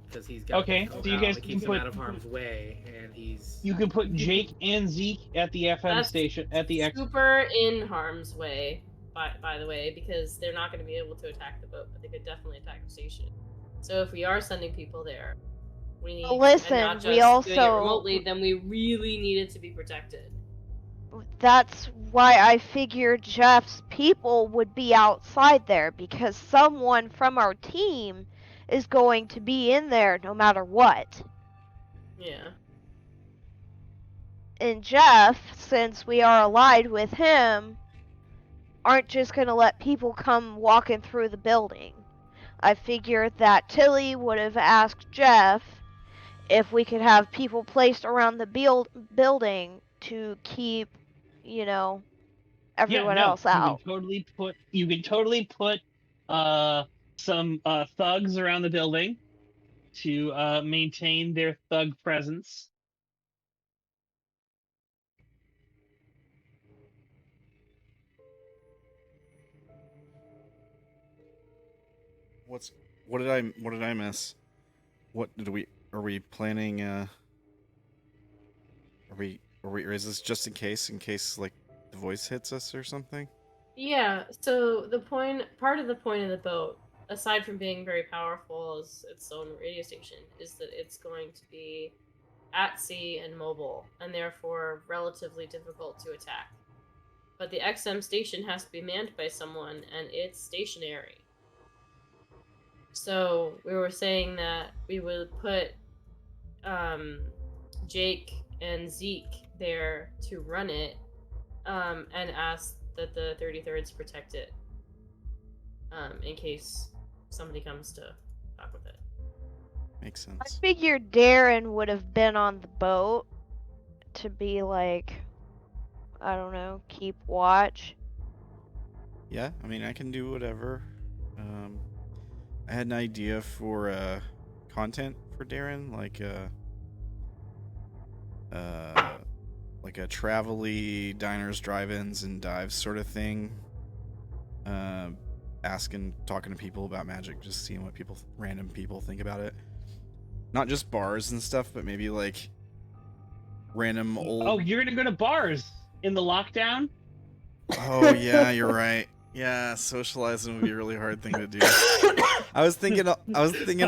Because he's got Okay, to so you guys keep can him put- out of harm's way, and he's... You can put Jake and Zeke at the FM That's station at the X. super in harm's way, by the way, because they're not going to be able to attack the boat, but they could definitely attack the station. So if we are sending people there, we need Listen, and not just we doing it also- remotely, then we really need it to be protected. That's why I figured Jeff's people would be outside there, because someone from our team is going to be in there no matter what. Yeah. And Jeff, since we are allied with him, aren't just going to let people come walking through the building. I figured that Tilly would have asked Jeff if we could have people placed around the building to keep, you know, everyone else out. You can totally put some thugs around the building to maintain their thug presence. What did I miss? Are we planning or is this just in case like the voice hits us or something? Yeah, so part of the point of the boat, aside from being very powerful as its own radio station, is that it's going to be at sea and mobile, and therefore relatively difficult to attack. But the XM station has to be manned by someone, and it's stationary. So we were saying that we would put Jake and Zeke there to run it, and ask that the 33rds protect it, in case somebody comes to fuck with it. Makes I sense. figured Darren would have been on the boat to be like, I don't know, keep watch. Yeah, I mean I can do whatever. I had an idea for content for Darren, like a travel-y diners, drive-ins, and dives sort of thing. Talking to people about magic, just seeing what random people think about it. Not just bars and stuff, but maybe like random old. Oh, you're gonna go to bars in the lockdown? Oh yeah, you're right. Yeah, socializing would be a really hard thing to do. I was thinking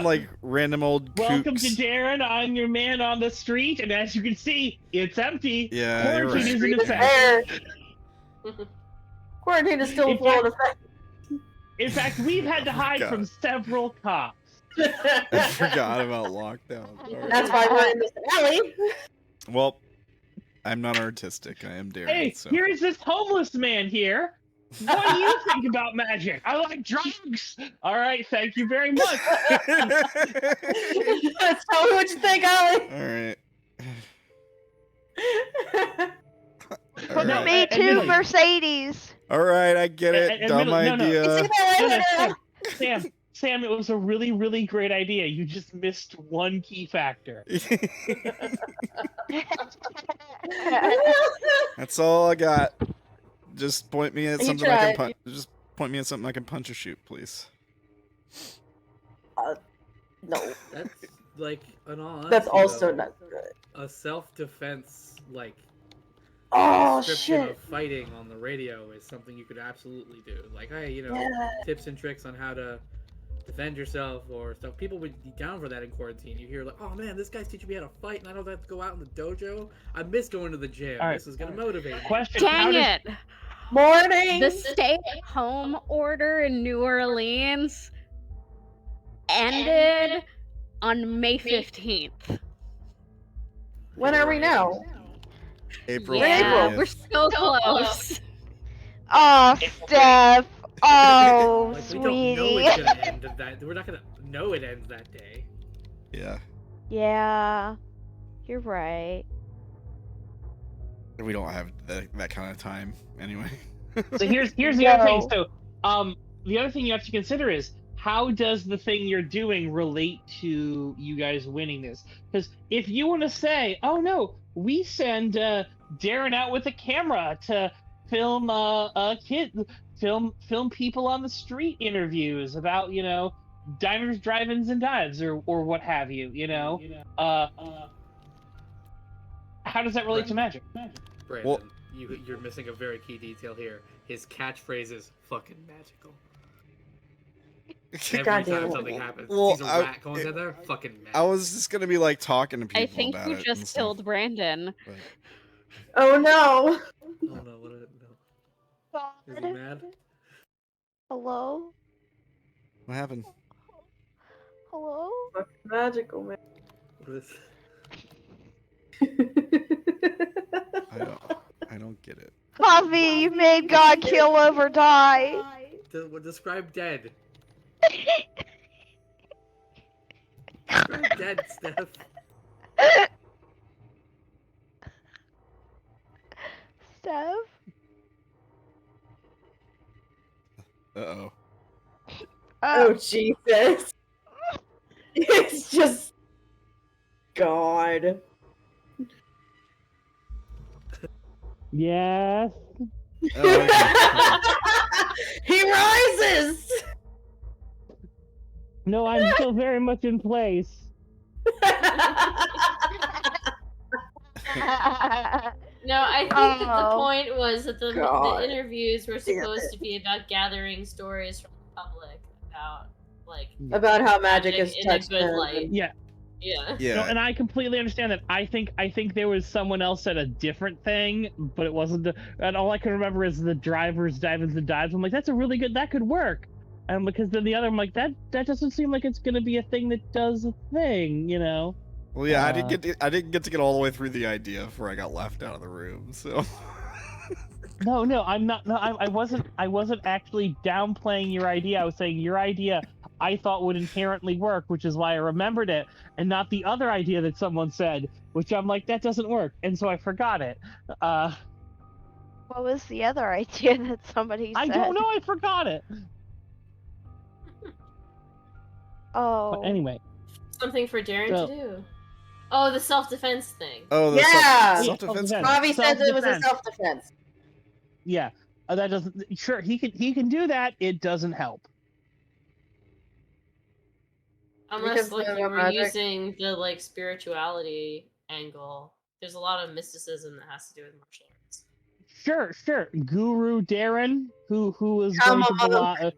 like random old Welcome kooks. to Darren. I'm your man on the street, and as you can see, it's empty. Yeah, you're Quarantine right. is in effect. Quarantine is still In full of fact- In fact, we've had to hide God. from several cops. I forgot about lockdown. Alright. That's why we're in this alley. Well, I'm not artistic. I am Darren. Hey, so. here is this homeless man here. What do you think about magic? I like drugs. All right, thank you very much. Tell me what you think, Ollie. All right. Put No, me too, admittedly- Mercedes. All right, I get it. Dumb Admittedly- no, no. idea. Sam, it was a really, really great idea. You just missed one key factor. That's all I got. Just point me at You something I can tried. punch. Just point me at something I can punch or shoot, please. No, That's like, in all honesty, that's also though, not good. a self-defense like Oh description shit! of fighting on the radio is something you could absolutely do. Like, hey, Yeah. tips and tricks on how to defend yourself or stuff. People would be down for that in quarantine. You hear like, oh man, this guy's teaching me how to fight, and I don't have to go out in the dojo. I miss going to the gym. All right. This is gonna motivate me. Question: how Dang does- it! Morning. The stay-at-home order in New Orleans ended on May 15th. When are we now? April Yeah, 30th. we're so close. Oh, Steph. Oh, Like, we don't know sweetie. it's gonna end that. We're not gonna know it ends that day. Yeah. Yeah, you're right. We don't have that kind of time anyway. So here's the other thing. No. So the other thing you have to consider is how does the thing you're doing relate to you guys winning this? Because if you want to say, oh no, we send Darren out with a camera to film people on the street interviews about diners, drive-ins, and dives, or what have you. How does that relate to magic? Brandon, Well- you're missing a very key detail here. His catchphrase is fucking magical. Every God damn time it. something happens, Well, sees a rat going in there, fucking magical. I was just gonna be like talking to people I think about you it and just stuff, killed Brandon. but- Oh no. Oh no, what is it? No. Is he mad? Hello? What happened? Hello? Fucking magical, man. What is... I don't get it. Javi, you made God kill over die. Describe dead. Describe dead, Steph. Steph? Uh-oh. Oh Jesus. It's just God. Yes. Oh, He rises. No, I'm still very much in place. No, I think that the Oh, point was that the God. interviews were Damn supposed it. to be about gathering stories from the public about About how magic magic is in a touched good him. light. Yeah. Yeah. yeah. No, and I completely understand that. I think there was someone else said a different thing, but it wasn't and all I can remember is the drivers, dive-ins, and dives. I'm like, that's a really good, that could work. And because then the other, I'm like, that doesn't seem like it's gonna be a thing that does a thing, Well, yeah, I didn't get to get all the way through the idea before I got left out of the room. So. No, I'm not. No, I wasn't actually downplaying your idea. I was saying your idea I thought would inherently work, which is why I remembered it, and not the other idea that someone said, which I'm like, that doesn't work, and so I forgot it. what was the other idea that somebody said? I don't know. I forgot it. Oh. But anyway, Something for Darren So- to do. Oh, the self-defense thing. Oh, the Yeah. self-defense. Self-defense. Javi said it was a Self-defense. self-defense. yeah, that doesn't. Sure, he can do that. It doesn't help. Unless Because of you were magic. using the spirituality angle. There's a lot of mysticism that has to do with martial arts. Sure. Guru Darren, who is Come going to on.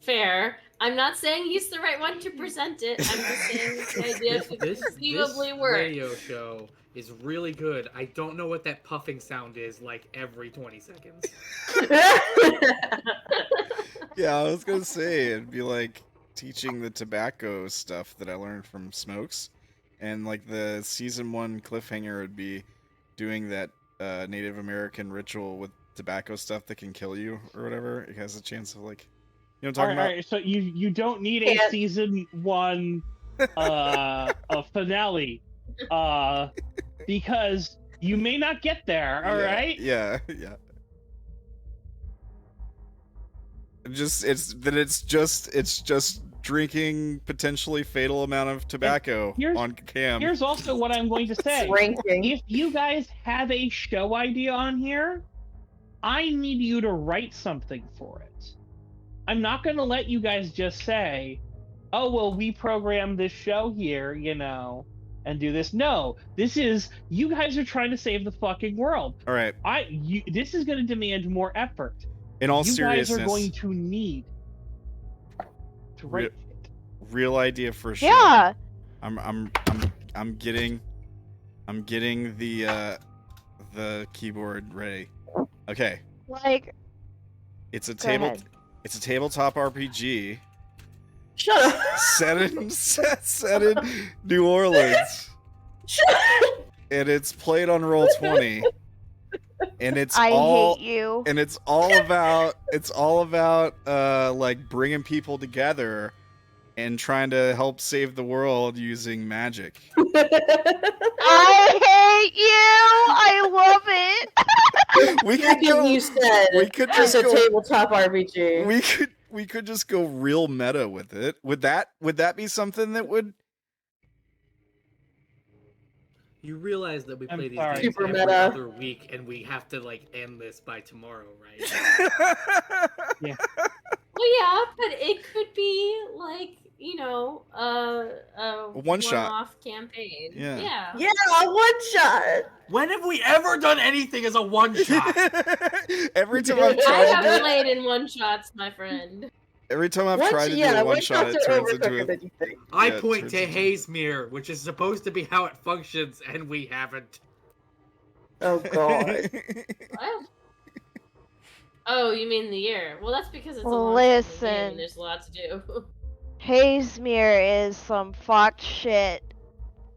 Fair. I'm not saying he's the right one to present it. I'm just saying the idea could conceivably work. radio show is really good. I don't know what that puffing sound is like every 20 seconds. Yeah, I was gonna say it'd be like teaching the tobacco stuff that I learned from Smokes, and like the season 1 cliffhanger would be doing that Native American ritual with tobacco stuff that can kill you or whatever. It has a chance of like, you know what I'm talking about? Alright, so you don't need a Can't- season 1 a finale because you may not get there. All right. Yeah. It's just drinking potentially fatal amount of tobacco here's- on cam. Here's also what I'm going to say. Ranking. If you guys have a show idea on here, I need you to write something for it. I'm not going to let you guys just say, oh, well, we programmed this show here, and do this. No, you guys are trying to save the fucking world. All right. This is going to demand more effort. In all you seriousness, guys are going to need to write. real idea for sure. Yeah. I'm getting the keyboard ready. Okay. Like, It's a go ahead. It's a tabletop RPG Shut up. set in New Orleans, Shut up. and it's played on Roll20, and it's I all hate you. and it's all about like bringing people together and trying to help save the world using magic. I hate you. I love it. We could Everything go. you said. We could It's just a go. tabletop RPG. We could just go real meta with it. Would that be something that would? You realize that we I'm play these sorry. games Super every meta. other week, and we have to like end this by tomorrow, right? Yeah. Well, yeah, but it could be like, you know, a one-shot. one-off campaign. Yeah. Yeah. Yeah, one shot. When have we ever done anything as a one shot? Every time I've I tried to have do it, played in one shots, my friend. every time I've tried to do a one shot, it turns into a. than you think. I Yeah, it point turns to into- Hazemere, which is supposed to be how it functions, and we haven't. Oh god. What? Oh, you mean the year? Well, that's because it's a long game Listen. and there's a lot to do. Hazemere is some fucked shit,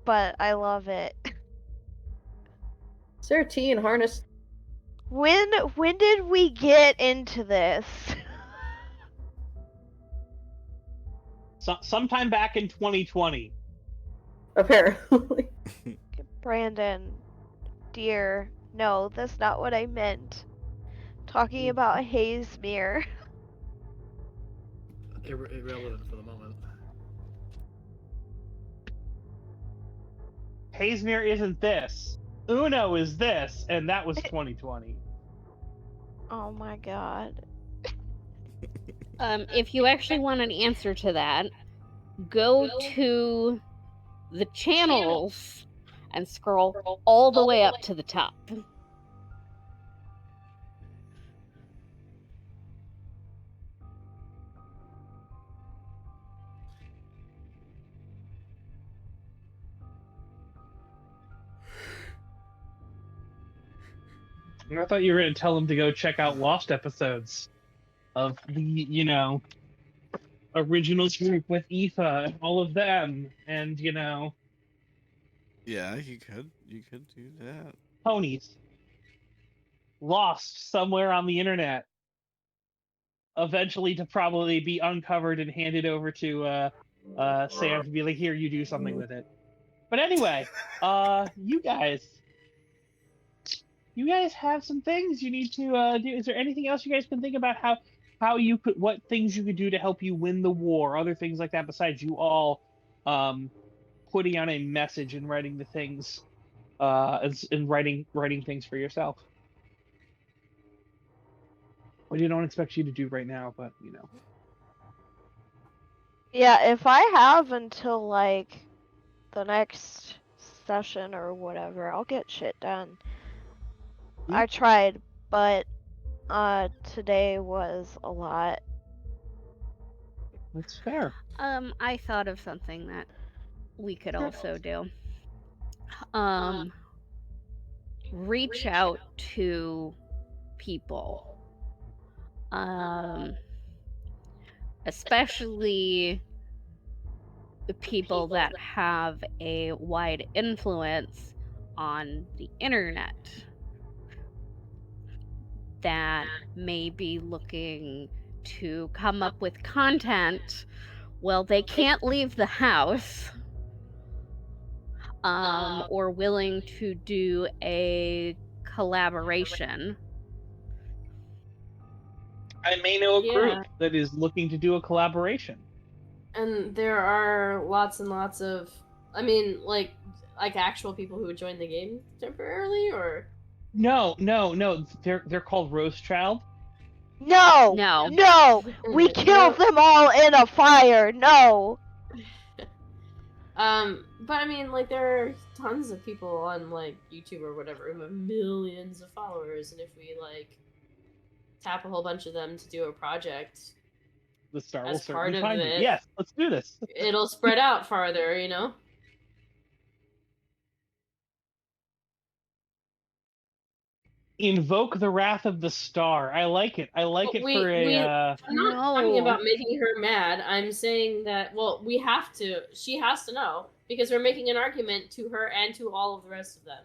but I love it. Is there a T in harness? When did we get into this? Sometime back in 2020. Apparently. Brandon, dear, no, that's not what I meant. Talking about Hazemere. Irrelevant for the moment. Hazemere isn't this. Uno is this, and that was 2020. Oh my god. If you actually want an answer to that, go to the channels and scroll all the way up to the top. I thought you were going to tell them to go check out lost episodes of the, original group with Aoife and all of them, and, Yeah, you could do that. ponies. Lost somewhere on the internet. Eventually to probably be uncovered and handed over to Sam to be like, here, you do something with it. But anyway, you guys have some things you need to do. Is there anything else you guys can think about how you could, what things you could do to help you win the war, other things like that, besides you all putting out a message and writing the things and writing things for yourself? What I don't expect you to do right now, but Yeah, if I have until like the next session or whatever, I'll get shit done. I tried, but today was a lot. That's fair. I thought of something that we could also do. Reach out to people. Especially the people that have a wide influence on the internet that may be looking to come up with content. Well, they can't leave the house, or willing to do a collaboration. I may know a group Yeah. that is looking to do a collaboration. And there are lots and lots of, I mean, like actual people who would join the game temporarily, or No. They're called Rosechild. No! No. No! We killed them all in a fire! No! But I mean, like, there are tons of people on like YouTube or whatever who have millions of followers, and if we like tap a whole bunch of them to do a project, The star will as part certainly of find it, you. Yes, let's do this. it'll spread out farther, you know? Invoke the wrath of the star. I like it. I like it for a. I'm not talking about making her mad. I'm saying that, well, she has to know, because we're making an argument to her and to all of the rest of them.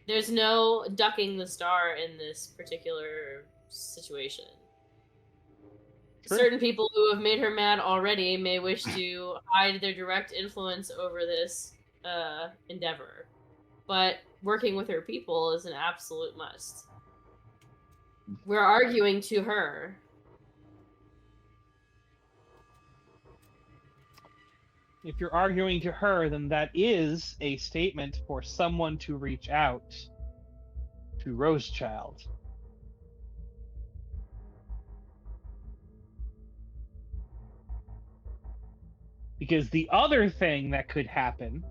There's no ducking the star in this particular situation. True. Certain people who have made her mad already may wish to hide their direct influence over this endeavor. But working with her people is an absolute must. We're arguing to her. If you're arguing to her, then that is a statement for someone to reach out to Rosechild. Because the other thing that could happen,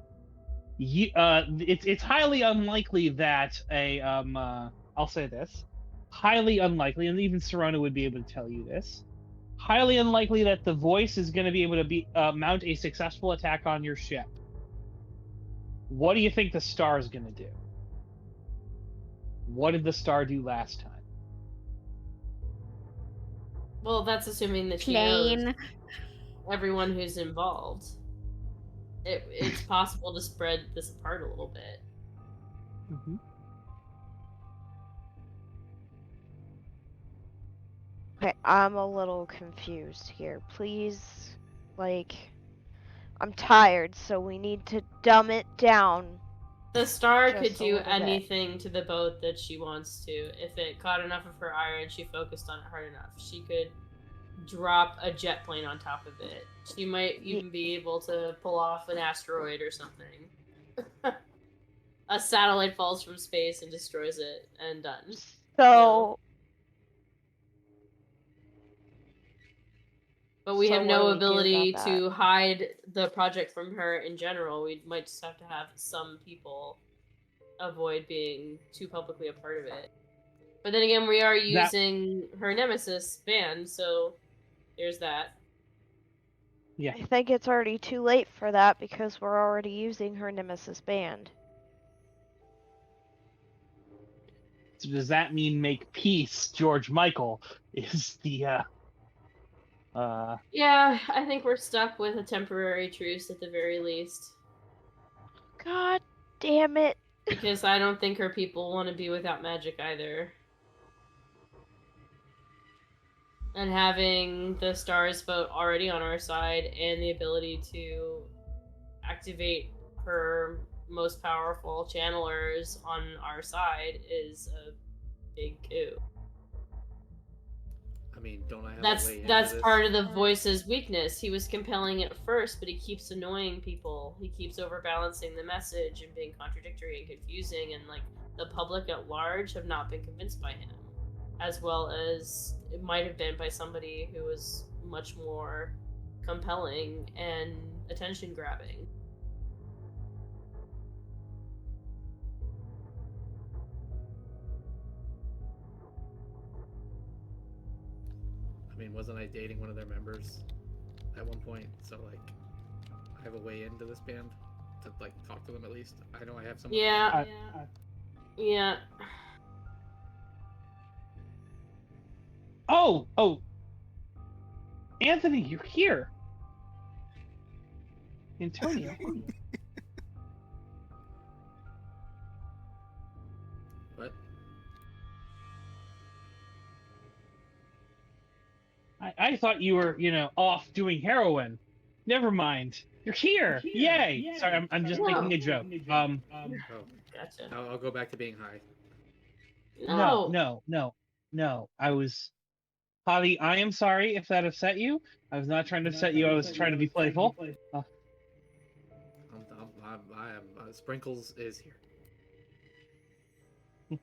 it's highly unlikely that I'll say this, highly unlikely, and even Serrano would be able to tell you this, highly unlikely that the voice is going to be able to mount a successful attack on your ship. What do you think the star is going to do? What did the star do last time? Well, that's assuming that she knows everyone who's involved. It's possible to spread this apart a little bit. Mm-hmm. Okay, I'm a little confused here. Please, like, I'm tired, so we need to dumb it down. The star Just could a do little bit. anything to the boat that she wants to. If it caught enough of her ire and she focused on it hard enough, she could drop a jet plane on top of it. She might even be able to pull off an asteroid or something. A satellite falls from space and destroys it, and done. So... But we have So no what do we do ability about to hide the project from her in general. We might just have to have some people avoid being too publicly a part of it. But then again, we are using her nemesis band, so there's that. Yeah. I think it's already too late for that because we're already using her nemesis band. So does that mean make peace, George Michael? Is the Yeah, I think we're stuck with a temporary truce at the very least. God damn it. Because I don't think her people want to be without magic either. And having the stars vote already on our side and the ability to activate her most powerful channelers on our side is a big coup. I mean, don't I have a way into That's this? part of the voice's weakness. He was compelling at first, but he keeps annoying people. He keeps overbalancing the message and being contradictory and confusing, and like the public at large have not been convinced by him, as well as it might have been by somebody who was much more compelling and attention grabbing. I mean, wasn't I dating one of their members at one point? So, like, I have a way into this band to, like, talk to them at least. I know I have someone. Yeah. Yeah. Oh! Anthony, you're here! Antonio. What? I thought you were, off doing heroin. Never mind. You're here! Yay! Sorry, I'm just making a joke. Oh, Gotcha. I'll go back to being high. No. I was... Javi, I am sorry if that upset you. I was not trying to upset you. I was trying to be playful. Sprinkles is here.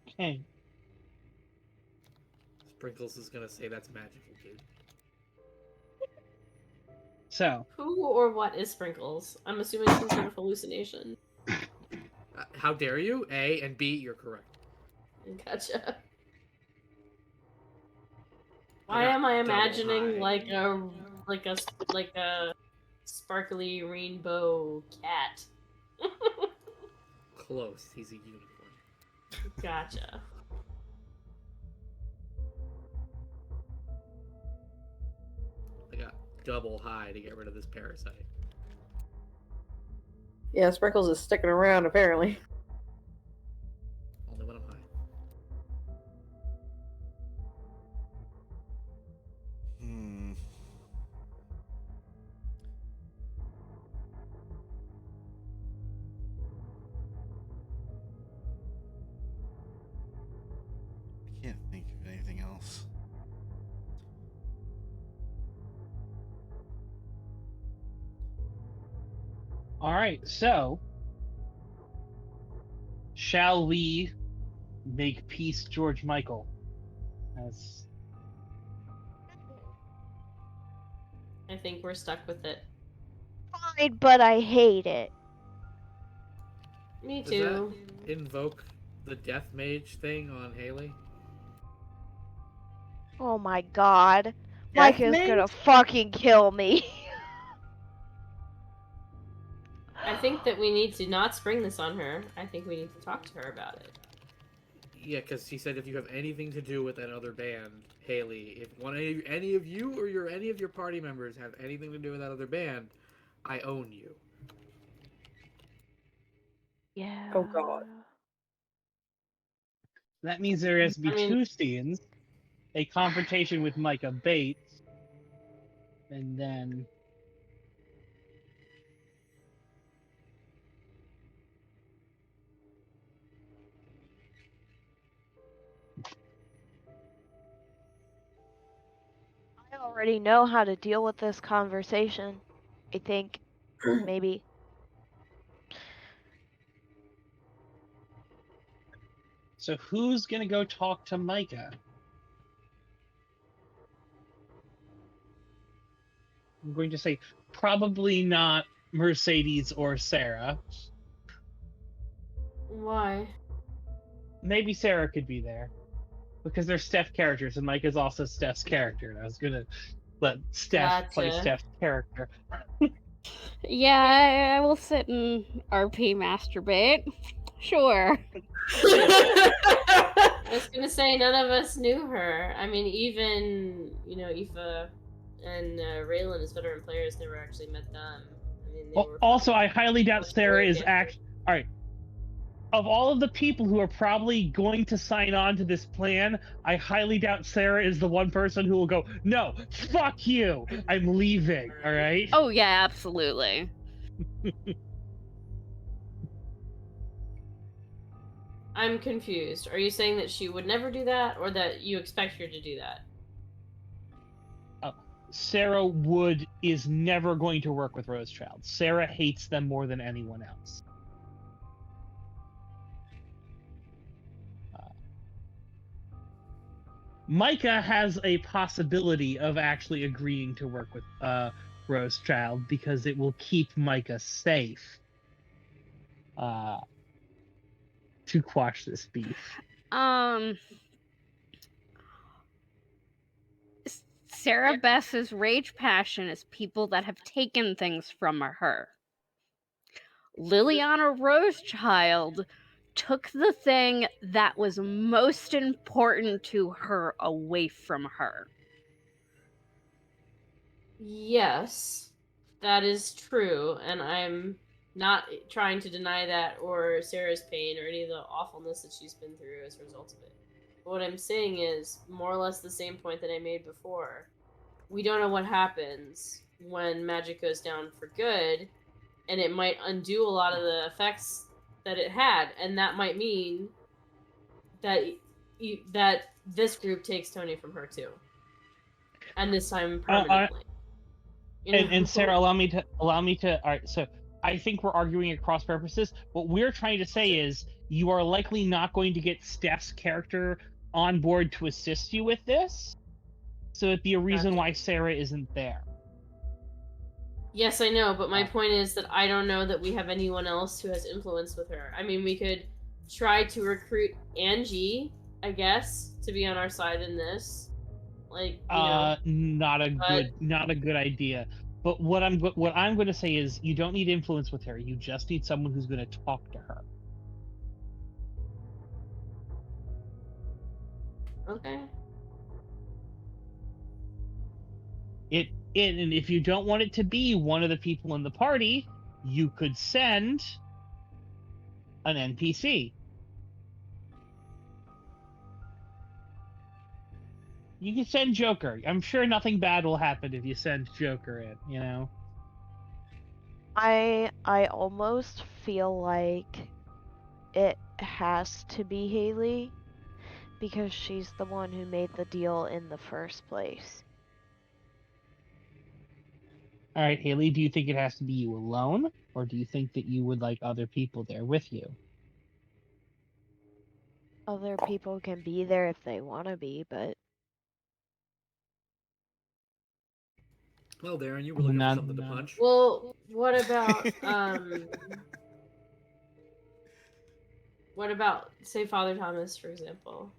Okay. Sprinkles is gonna say that's magical, dude. So. Who or what is Sprinkles? I'm assuming some sort of hallucination. How dare you? A and B, you're correct. Gotcha. Why am I imagining like a sparkly rainbow cat? Close. He's a unicorn. Gotcha. I got double high to get rid of this parasite. Yeah, Sprinkles is sticking around apparently. Only when I'm high. I can't think of anything else. All right, so shall we make peace, George Michael? As I think we're stuck with it. Fine, but I hate it. Me Does too. that invoke the death mage thing on Haley? Oh my god. Death Micah's mage? gonna fucking kill me. I think that we need to not spring this on her. I think we need to talk to her about it. Yeah, because he said if you have anything to do with that other band, Haley, if any of you or any of your party members have anything to do with that other band, I own you. Yeah. Oh god. that means there has to be I mean- two scenes: a confrontation with Micah Bates, and then I already know how to deal with this conversation. I think. Maybe. so who's gonna go talk to Micah? I'm going to say probably not Mercedes or Sarah. Why? Maybe Sarah could be there because they're Steph characters, and Micah's also Steph's character. And I was gonna let Steph play Gotcha. Steph's character. Yeah, I will sit and RP masturbate. Sure. I was gonna say none of us knew her. I mean, even Aoife and Reylen as veteran players never actually met them. I mean, they were Also, I highly doubt much Sarah more is advanced. all right. Of all of the people who are probably going to sign on to this plan, I highly doubt Sarah is the one person who will go, no, fuck you, I'm leaving, all right? Oh yeah, absolutely. I'm confused. Are you saying that she would never do that, or that you expect her to do that? Sarah Wood is never going to work with Rosechild. Sarah hates them more than anyone else. Micah has a possibility of actually agreeing to work with Rosechild because it will keep Micah safe to quash this beef. Sara Bess's rage passion is people that have taken things from her. Liliana Rosechild took the thing that was most important to her away from her. Yes, that is true, and I'm not trying to deny that or Sarah's pain or any of the awfulness that she's been through as a result of it. But what I'm saying is more or less the same point that I made before. We don't know what happens when magic goes down for good, and it might undo a lot of the effects that it had, and that might mean that that this group takes Tony from her too, and this time permanently. And Sarah, allow me to. All right, so I think we're arguing at cross purposes. What we're trying to say is you are likely not going to get Steph's character on board to assist you with this, so it'd be a reason why Sarah isn't there. Yes, I know, but my point is that I don't know that we have anyone else who has influence with her. I mean, we could try to recruit Angie, I guess, to be on our side in this. Like, not a good idea. But what I'm going to say is you don't need influence with her. You just need someone who's going to talk to her. Okay. And if you don't want it to be one of the people in the party, you could send an NPC. You can send Joker. I'm sure nothing bad will happen if you send Joker in, you know? I almost feel like it has to be Haley because she's the one who made the deal in the first place. All right, Haley, do you think it has to be you alone? Or do you think that you would like other people there with you? Other people can be there if they want to be, but Well, Darren, you were looking for something to No. punch. Well, what about what about, say, Father Thomas, for example?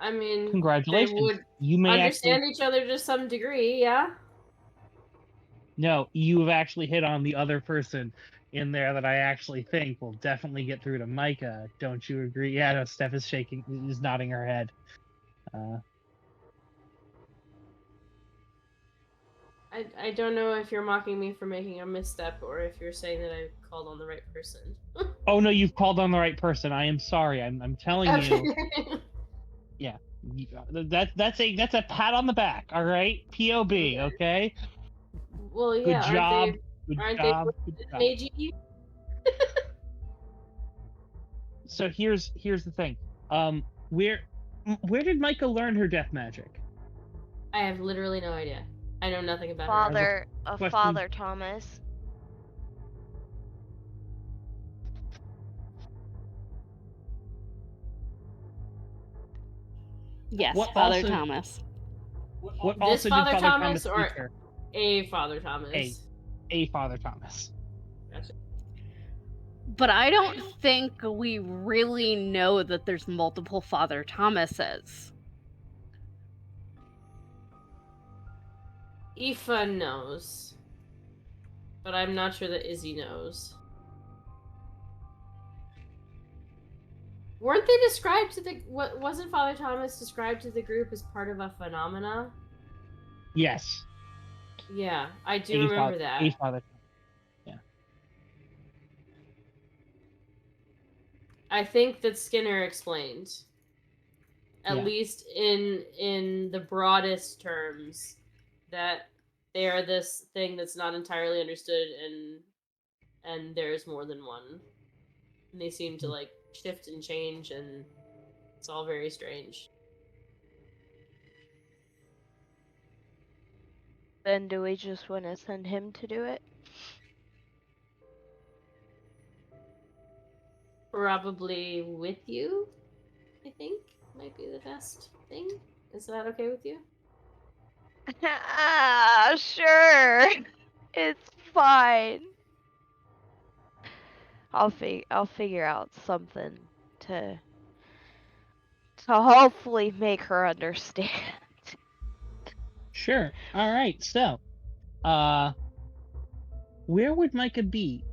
I mean, Congratulations. they would You may understand actually... each other to some degree, yeah? No, you have actually hit on the other person in there that I actually think will definitely get through to Micah. Don't you agree? Yeah, no, Steph is nodding her head. I don't know if you're mocking me for making a misstep or if you're saying that I called on the right person. Oh no, you've called on the right person. I am sorry. I'm telling you. Yeah, that's a pat on the back. All right, POB. Okay. Well, yeah. Good job. Aren't Good job. they Meiji? So here's the thing. Where did Micah learn her death magic? I have literally no idea. I know nothing about Father Question. Thomas. Yes, What Father also- Thomas. What her. This also Father did Father Thomas or teach her? a Father Thomas? A Father Thomas. Gotcha. But I don't think we really know that there's multiple Father Thomases. Aoife knows, but I'm not sure that Izzy knows. Weren't they described to the... Wasn't Father Thomas described to the group as part of a phenomena? Yes. Yeah, I do remember that. A Father. Yeah. I think that Skinner explained, at Yeah. least in the broadest terms, that they are this thing that's not entirely understood, and there's more than one, and they seem to like shift and change, and it's all very strange. Then do we just want to send him to do it? Probably with you, I think, might be the best thing. Is that okay with you? Sure. It's fine. I'll figure out something to hopefully make her understand. Sure. All right. So, where would Micah be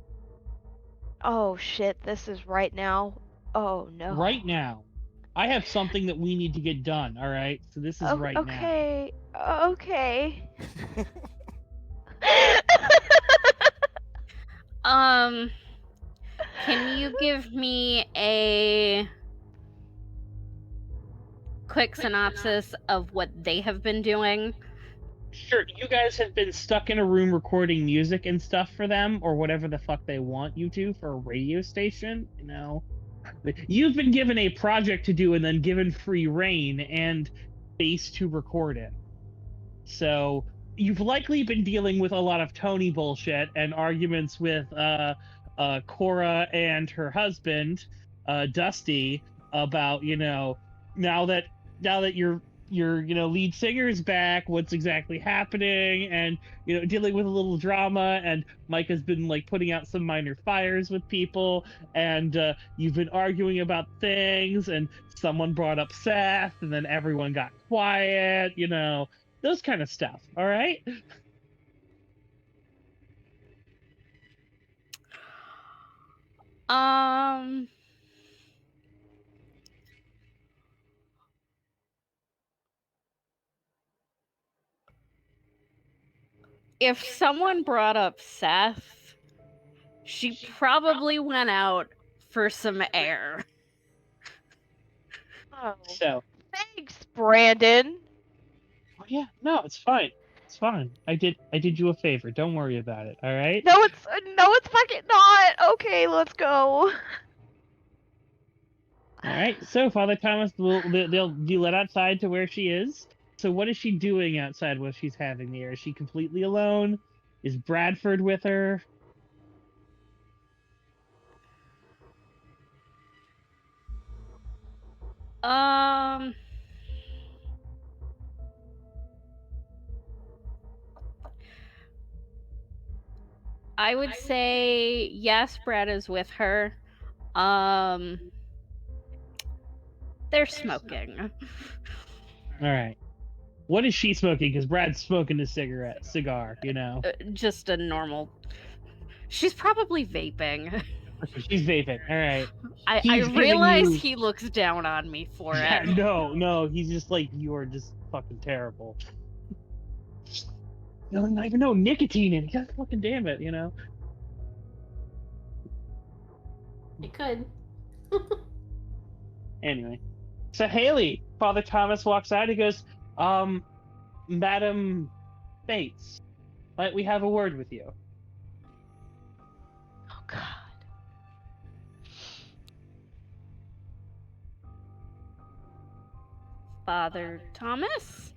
Oh shit, this is right now. Oh no. right now? I have something that we need to get done. All right. So this is right now. Okay. Okay. Can you give me a quick synopsis of what they have been doing? Sure. You guys have been stuck in a room recording music and stuff for them, or whatever the fuck they want you to for a radio station. You know, you've been given a project to do and then given free reign and space to record it. So you've likely been dealing with a lot of Tony bullshit and arguments with Cora and her husband, Dusty, about, you know, now that your lead singer's back, what's exactly happening, and, you know, dealing with a little drama, and Mike has been like putting out some minor fires with people, and you've been arguing about things, and someone brought up Seth, and then everyone got quiet, you know, those kind of stuff. All right. If someone brought up Seth, she probably went out for some air. Oh, So, thanks, Brandon. oh yeah, no, it's fine. It's fine. I did you a favor. Don't worry about it. All right. No, it's fucking not. Okay, let's go. All right. So Father Thomas will they'll be let outside to where she is. So what is she doing outside while she's having the air? Is she completely alone? Is Bradford with her? I would say yes, Brad is with her. They're smoking. All right. What is she smoking? Because Brad's smoking a cigar, you know. Just a normal. She's probably vaping. Okay, she's vaping. All right. I He's giving realize you- he looks down on me for Yeah, it. no. He's just like, you are just fucking terrible. You don't even know nicotine in it. God fucking damn it, you know. I could. Anyway, so Haley, Father Thomas walks out. He goes, Madam Bates, might we have a word with you? Oh God. Father Thomas?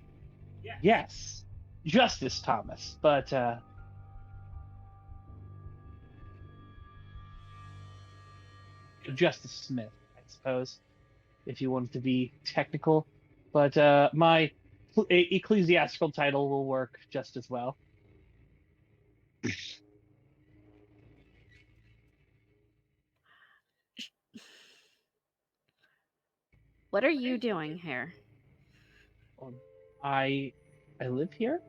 Yes, Justice Thomas, but Justice Smith, I suppose, if you wanted to be technical. But my ecclesiastical title will work just as well. What are you doing here? I live here.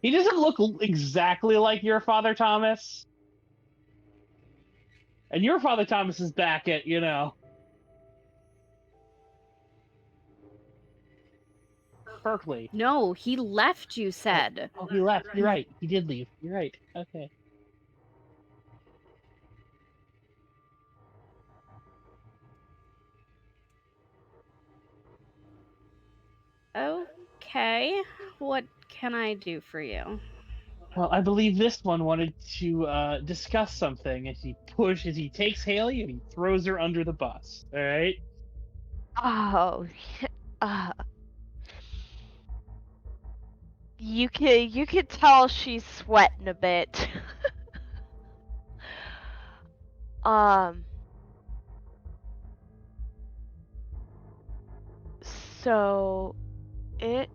He doesn't look exactly like your Father Thomas. And your Father Thomas is back at, you know, Berkeley. No, he left, you said. Oh, he left. You're right. He did leave. You're right. Okay. Okay. What can I do for you? Well, I believe this one wanted to discuss something as he takes Haley and he throws her under the bus. All right. Oh, you could tell she's sweating a bit. So it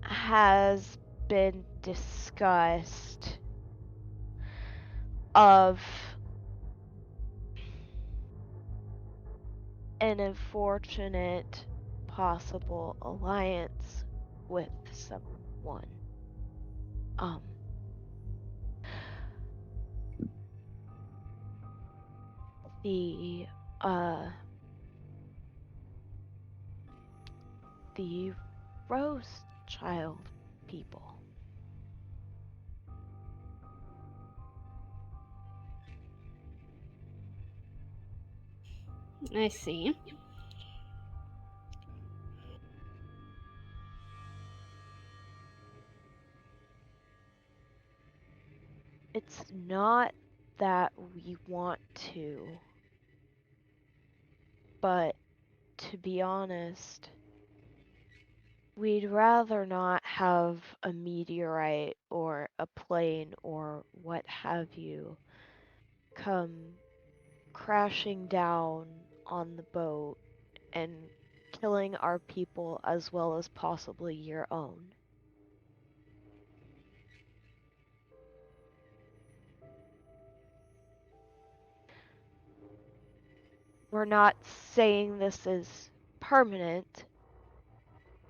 has been discussed of an unfortunate possible alliance with someone. The the Rose Child people. I see. It's not that we want to, but to be honest, we'd rather not have a meteorite or a plane or what have you come crashing down on the boat and killing our people as well as possibly your own. We're not saying this is permanent.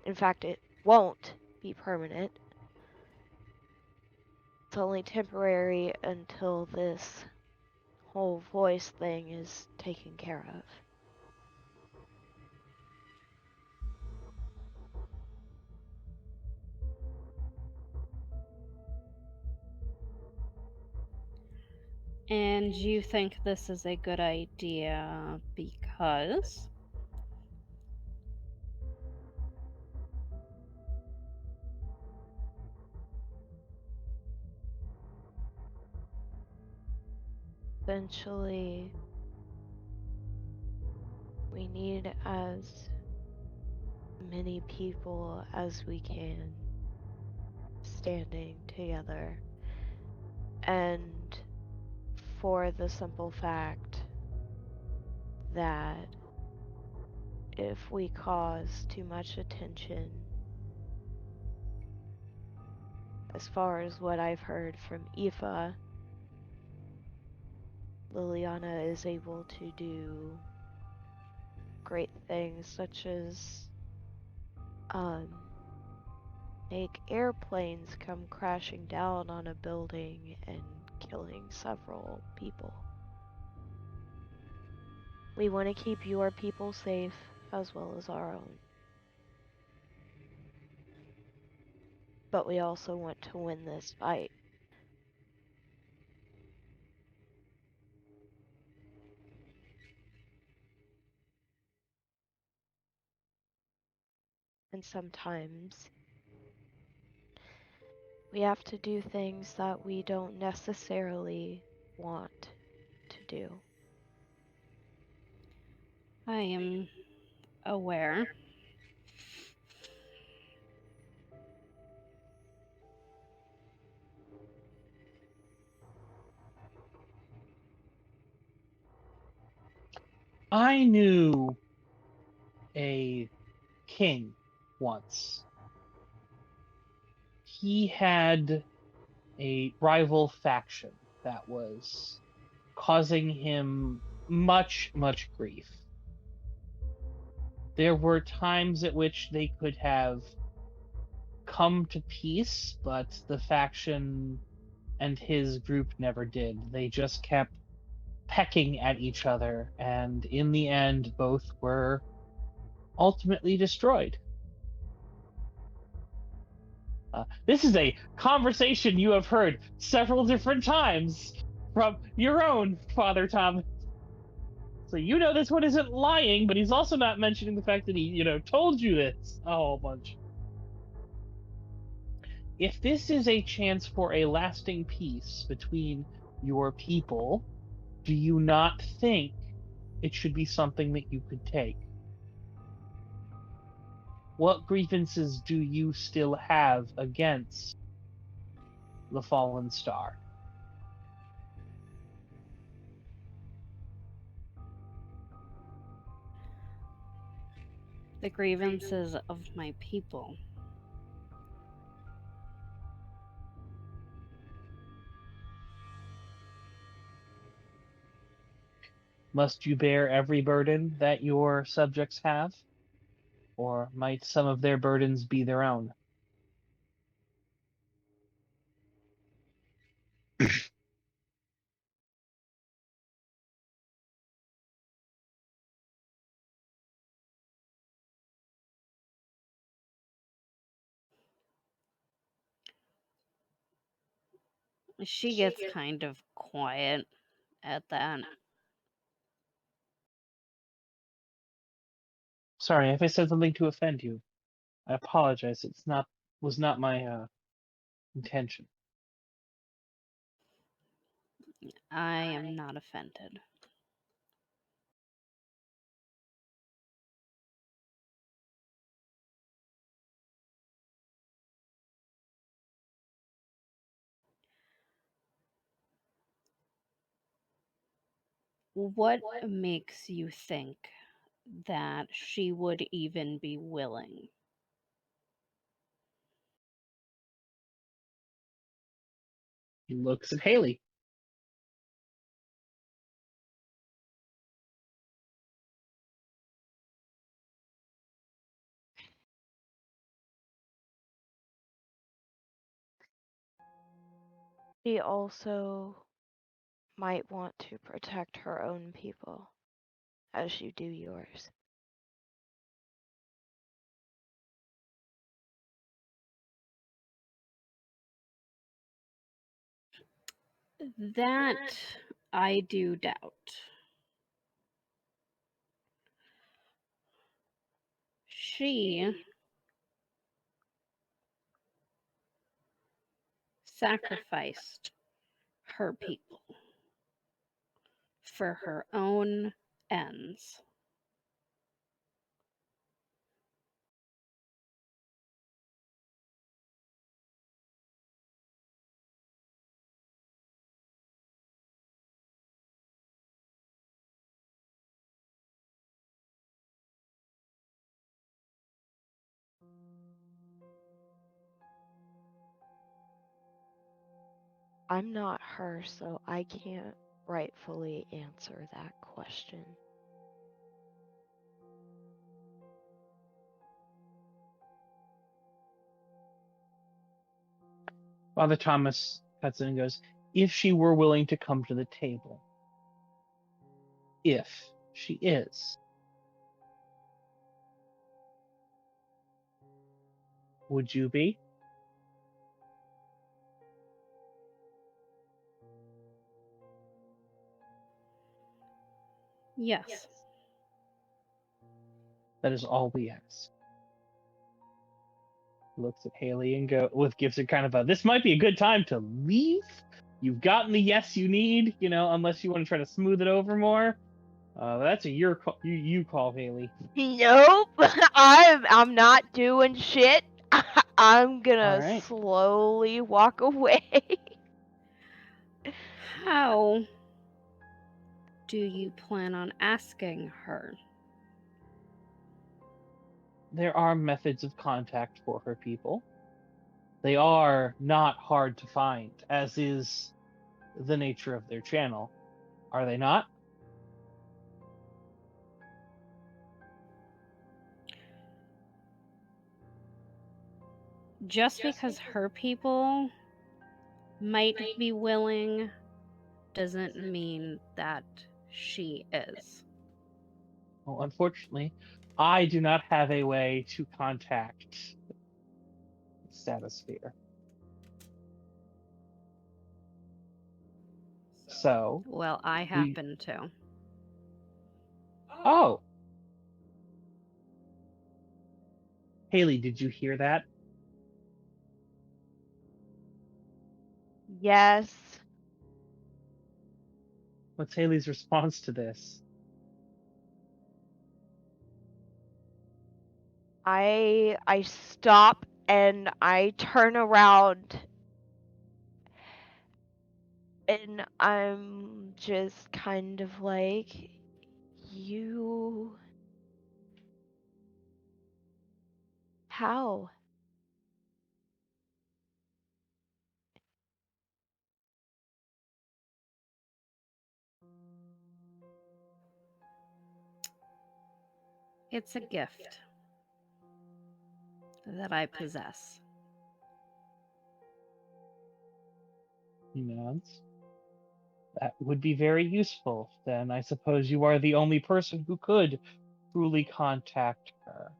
In fact, it won't be permanent. It's only temporary until this whole voice thing is taken care of. And you think this is a good idea because? Eventually, we need as many people as we can standing together. And for the simple fact that if we cause too much attention, as far as what I've heard from Aoife, Liliana is able to do great things such as make airplanes come crashing down on a building and killing several people. We want to keep your people safe as well as our own. But we also want to win this fight. And sometimes we have to do things that we don't necessarily want to do. I am aware. I knew a king once. He had a rival faction that was causing him much, much grief. There were times at which they could have come to peace, but the faction and his group never did. They just kept pecking at each other, and in the end, both were ultimately destroyed. This is a conversation you have heard several different times from your own Father Tom. So you know this one isn't lying, but he's also not mentioning the fact that he, told you this a whole bunch. If this is a chance for a lasting peace between your people, do you not think it should be something that you could take? What grievances do you still have against the fallen star? The grievances of my people. Must you bear every burden that your subjects have? Or might some of their burdens be their own? She gets kind of quiet at that. Sorry if I said something to offend you. I apologize. Was not my intention. I am not offended. What makes you think that she would even be willing? He looks at Haley. She also might want to protect her own people as you do yours. That I do doubt. She sacrificed her people for her own ends. I'm not her, so I can't rightfully answer that question. Father Thomas cuts in and goes, if she were willing to come to the table. If she is. Would you be? Yes. That is all we ask. Looks at Haley and gives her kind of a, this might be a good time to leave. You've gotten the yes you need, unless you want to try to smooth it over more. That's a you call, Haley. Nope, I'm not doing shit. I'm gonna Alright. slowly walk away. How do you plan on asking her? There are methods of contact for her people. They are not hard to find, as is the nature of their channel. Are they not? Just because her people might be willing doesn't mean that she is. Well, unfortunately, I do not have a way to contact Stratosphere. So. Well, I happen to. Oh! Haley, did you hear that? Yes. What's Haley's response to this? I stop and I turn around and I'm just kind of like, you... How? It's a gift that I possess. He nods. That would be very useful. Then I suppose you are the only person who could truly contact her.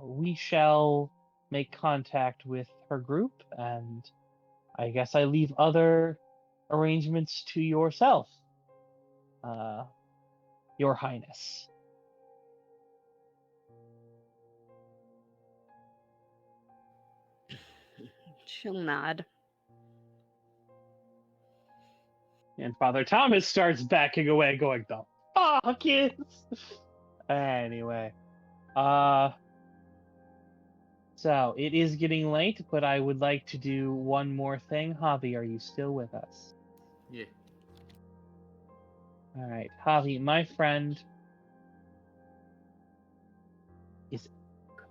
We shall make contact with her group, and I guess I leave other arrangements to yourself, Your Highness. She'll nod. And Father Thomas starts backing away, going, the fuck is... Anyway. So, it is getting late, but I would like to do one more thing. Javi, are you still with us? Yeah. Alright, Javi, my friend...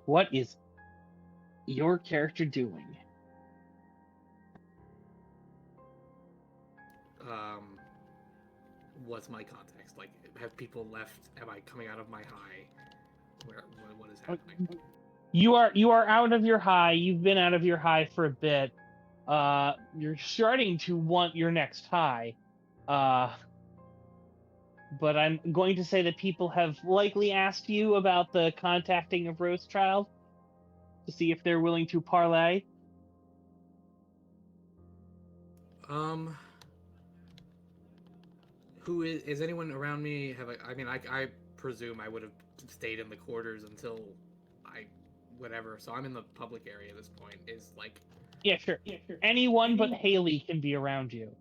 What is your character doing? What's my context? Like, have people left? Am I coming out of my high? What is happening? You are out of your high. You've been out of your high for a bit. You're starting to want your next high. But I'm going to say that people have likely asked you about the contacting of Rosechild to see if they're willing to parlay. Who is anyone around me? I presume I would have stayed in the quarters until whatever. So I'm in the public area at this point. Is like. Yeah, sure. Anyone but Haley can be around you.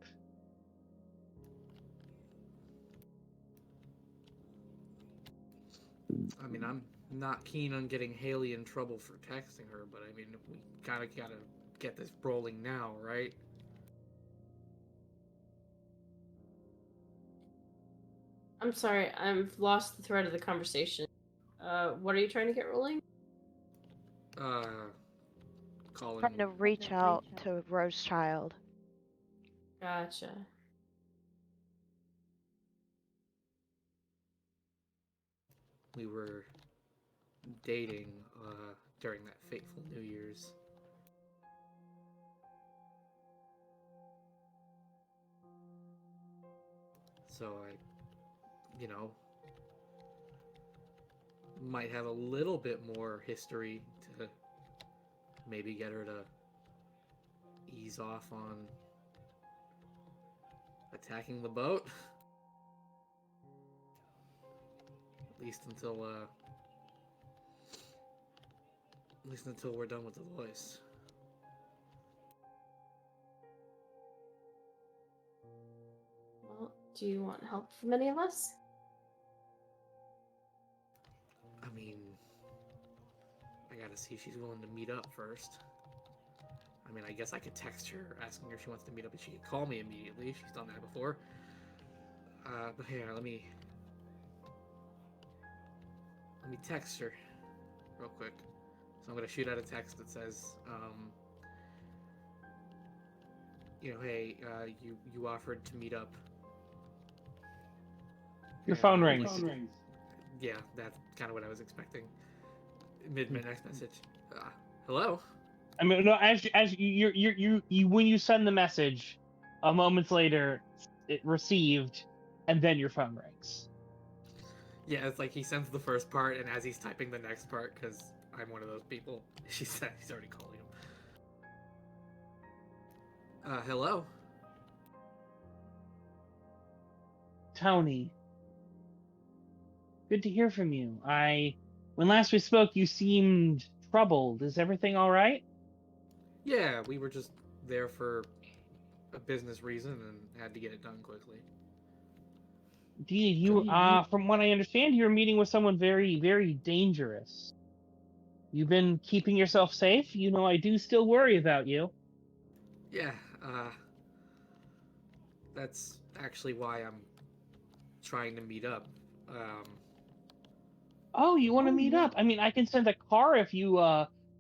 I mean, I'm not keen on getting Haley in trouble for texting her, but I mean, we gotta get this rolling now, right? I'm sorry, I've lost the thread of the conversation. What are you trying to get rolling? calling. Trying to reach out to Rose Child. Gotcha. We were dating during that fateful New Year's. So I, might have a little bit more history to maybe get her to ease off on attacking the boat. At least until we're done with the voice. Well, do you want help from any of us? I mean, I gotta see if she's willing to meet up first. I mean, I guess I could text her asking her if she wants to meet up, and she could call me immediately. She's done that before. But here, let me text her real quick. So I'm gonna shoot out a text that says, hey, you offered to meet up. Your phone rings. Yeah, that's kind of what I was expecting. Mid next message. Hello. I mean, no, as you when you send the message, a moment later, it received, and then your phone rings. Yeah, it's like he sends the first part, and as he's typing the next part, because I'm one of those people, he's already calling him. Hello? Tony. Good to hear from you. When last we spoke, you seemed troubled. Is everything all right? Yeah, we were just there for a business reason and had to get it done quickly. Indeed, from what I understand, you're meeting with someone very, very dangerous. You've been keeping yourself safe? I do still worry about you. Yeah, that's actually why I'm trying to meet up. Oh, you want to meet up? I mean, I can send a car if you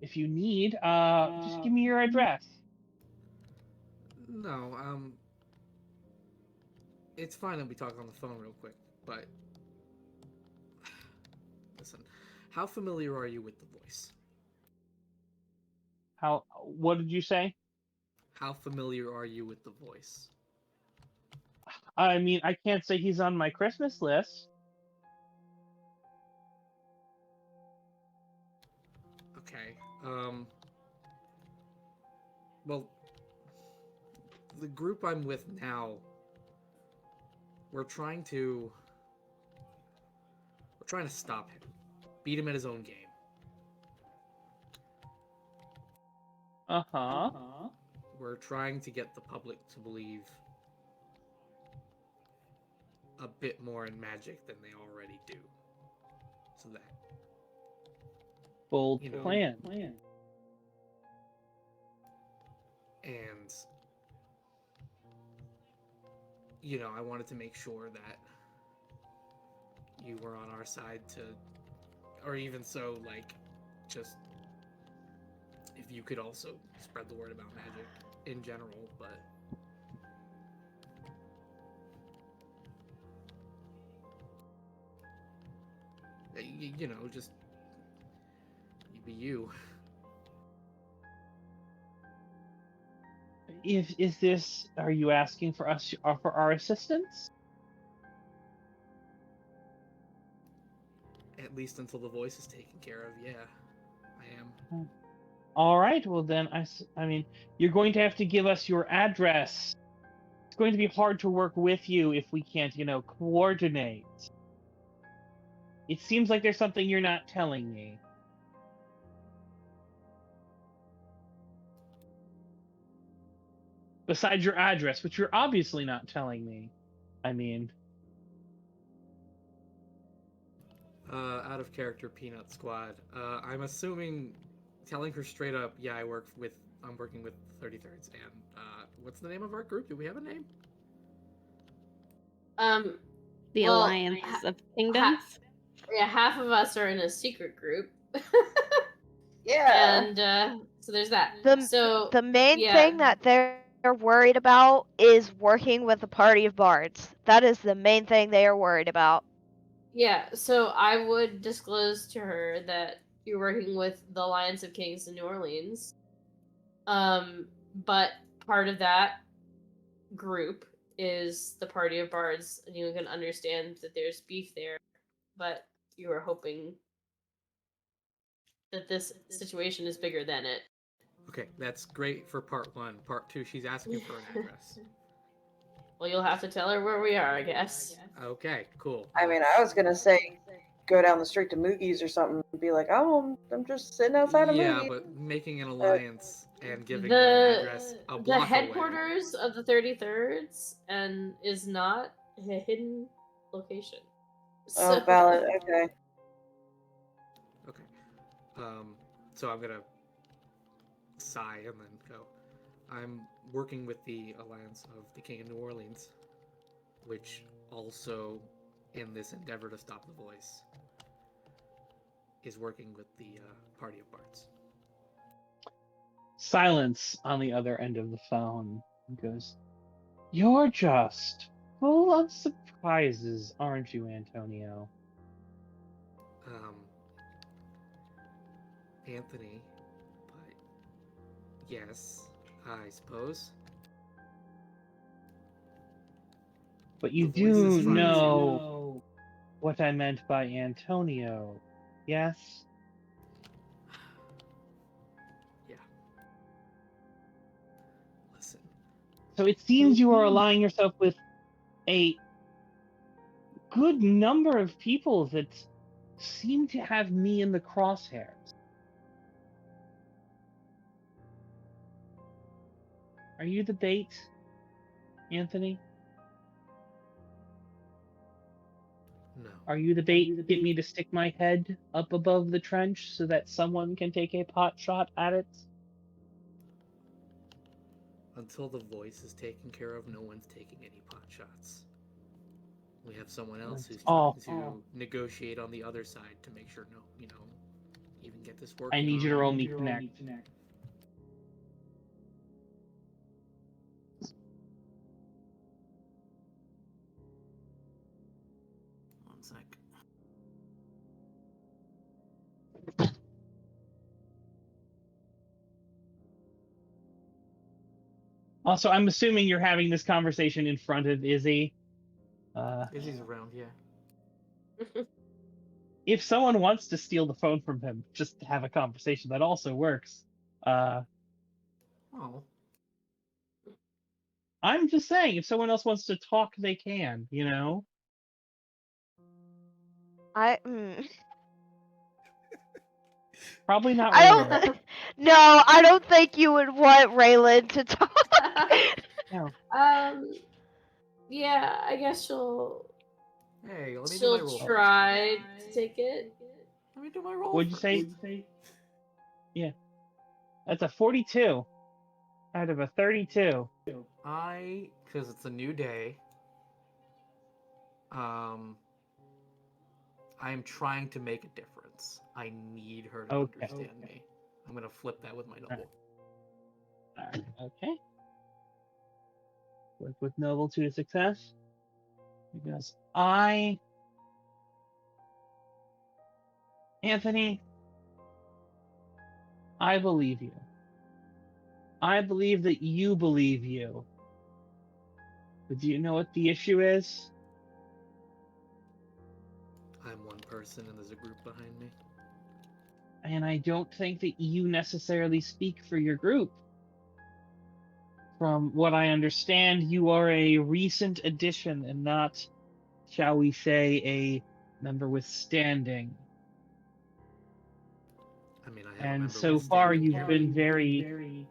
need. Just give me your address. No, it's fine that we talk on the phone real quick, but listen, how familiar are you with the voice? What did you say? How familiar are you with the voice? I mean, I can't say he's on my Christmas list. Okay, well, the group I'm with now, we're trying to stop him, beat him at his own game. Uh-huh. We're trying to get the public to believe a bit more in magic than they already do. So that Bold plan. And I wanted to make sure that you were on our side or even so, just if you could also spread the word about magic in general, but just you be you. Are you asking for us for our assistance? At least until the voice is taken care of, yeah, I am. All right, well then, I mean, you're going to have to give us your address. It's going to be hard to work with you if we can't, coordinate. It seems like there's something you're not telling me. Besides your address, which you're obviously not telling me. I mean... Out of character Peanut Squad. I'm assuming, telling her straight up, yeah, I'm working with 33rds, and what's the name of our group? Do we have a name? The Alliance of Kingdoms. Half of us are in a secret group. Yeah. And So there's that. The main yeah. thing that they're worried about is working with a party of bards. That is the main thing they are worried about. Yeah, so I would disclose to her that you're working with the Alliance of Kings in New Orleans. But part of that group is the Party of Bards, and you can understand that there's beef there, but you are hoping that this situation is bigger than it. Okay, that's great for part 1. Part 2, she's asking for an address. Well, you'll have to tell her where we are, I guess. Okay, cool. I mean, I was gonna say, go down the street to Moogie's or something and be like, oh, I'm just sitting outside of Yeah, Moogie's. but making an alliance and giving them an address a block the headquarters of the 33rds and is not a hidden location. Oh, valid. Okay. Okay. So I'm gonna sigh and then go. I'm working with the Alliance of the King of New Orleans, which also, in this endeavor to stop the voice, is working with the Party of Bards. Silence on the other end of the phone. He goes, "You're just full of surprises, aren't you, Antonio?" Anthony, but yes, I suppose. But you The voice is do trying to- know what I meant by Antonio, yes? Yeah. Listen. So it seems you are aligning yourself with a good number of people that seem to have me in the crosshairs. Are you the bait, Anthony? No. Are you the bait to get me to stick my head up above the trench so that someone can take a pot shot at it? Until the voice is taken care of, no one's taking any pot shots. We have someone else who's trying to negotiate on the other side to make sure even get this working. I need you to roll me connect. One sec. Also, I'm assuming you're having this conversation in front of Izzy. Izzy's around, yeah. If someone wants to steal the phone from him just to have a conversation, that also works. Oh. I'm just saying, if someone else wants to talk, they can, Probably not Reylen. I don't think you would want Reylen to talk. No. Yeah, I guess she'll Hey, let me do my roll. she'll try to take it. Let me do my roll. What'd you say? Yeah. That's a 42 out of a 32. Because it's a new day, I'm trying to make a difference. I need her to understand me. I'm going to flip that with my noble. Okay. Work with noble to success. Because Anthony, I believe you. I believe that you believe you. But do you know what the issue is? I'm one person and there's a group behind me. And I don't think that you necessarily speak for your group. From what I understand, you are a recent addition and not, shall we say, a member with standing. I mean, I have and so far you've been very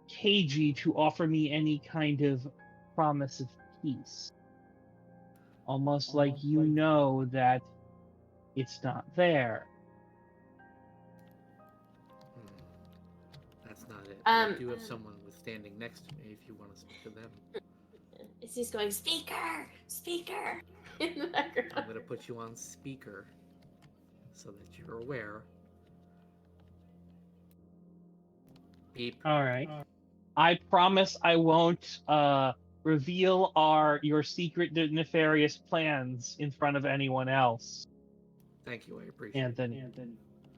cagey to offer me any kind of promise of peace. Almost like you know that it's not there. That's not it. I do have someone with standing next to me if you want to speak to them. He's going, speaker! Speaker! In the background. I'm going to put you on speaker so that you're aware. Beep. All right. I promise I won't reveal your secret nefarious plans in front of anyone else. Thank you, I appreciate Anthony. it.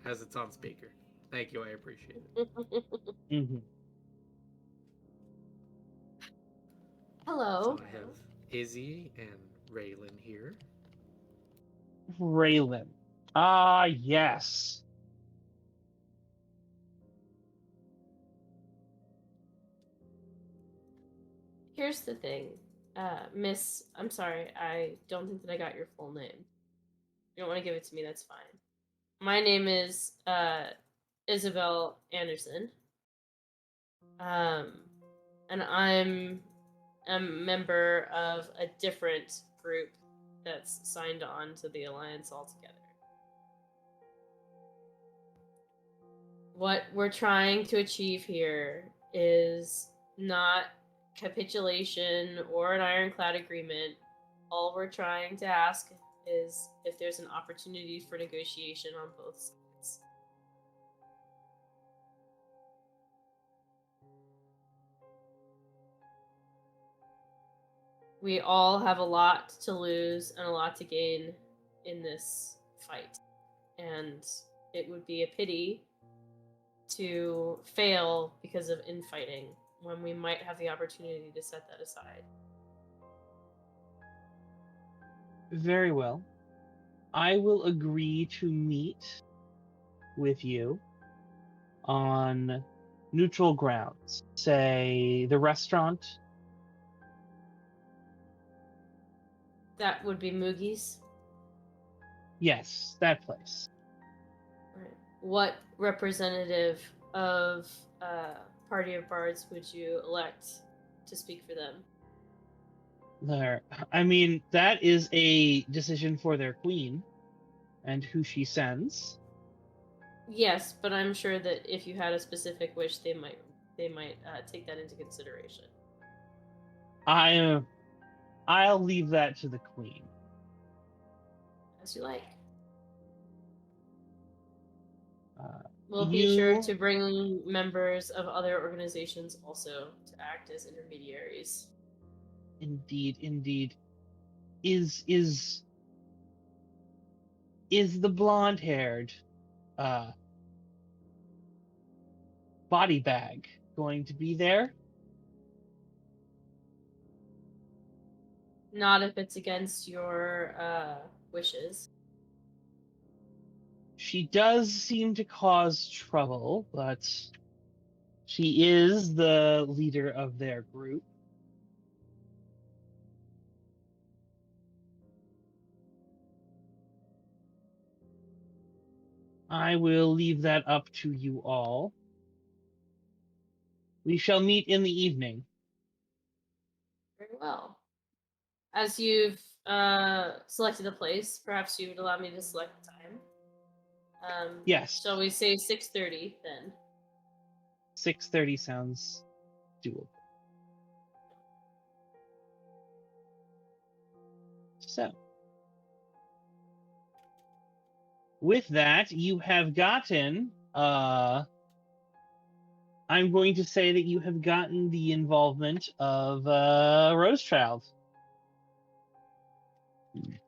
As it's on speaker. Thank you, I appreciate it. Mm-hmm. Hello. So I have Izzy and Reylen here. Reylen. Ah, yes. Here's the thing. Miss, I'm sorry, I don't think that I got your full name. If you don't want to give it to me, that's fine. My name is Isobel Anderson. And I'm a member of a different group that's signed on to the Alliance altogether. What we're trying to achieve here is not capitulation or an ironclad agreement. All we're trying to ask is if there's an opportunity for negotiation on both sides. We all have a lot to lose and a lot to gain in this fight. And it would be a pity to fail because of infighting when we might have the opportunity to set that aside. Very well. I will agree to meet with you on neutral grounds. Say the restaurant. That would be Moogie's. Yes, that place. Right. What representative of Party of Bards would you elect to speak for them? There. I mean, that is a decision for their queen and who she sends. Yes, but I'm sure that if you had a specific wish, they might take that into consideration. I'll leave that to the queen. As you like. Uh, We'll be sure to bring members of other organizations also to act as intermediaries. Indeed. Is the blonde-haired body bag going to be there? Not if it's against your wishes. She does seem to cause trouble, but she is the leader of their group. I will leave that up to you all. We shall meet in the evening. Very well. As you've selected a place, perhaps you would allow me to select the time. Yes. Shall we say 6:30 then? 6:30 sounds doable. So, with that, you have gotten, I'm going to say that you have gotten the involvement of Rosechild. Yeah.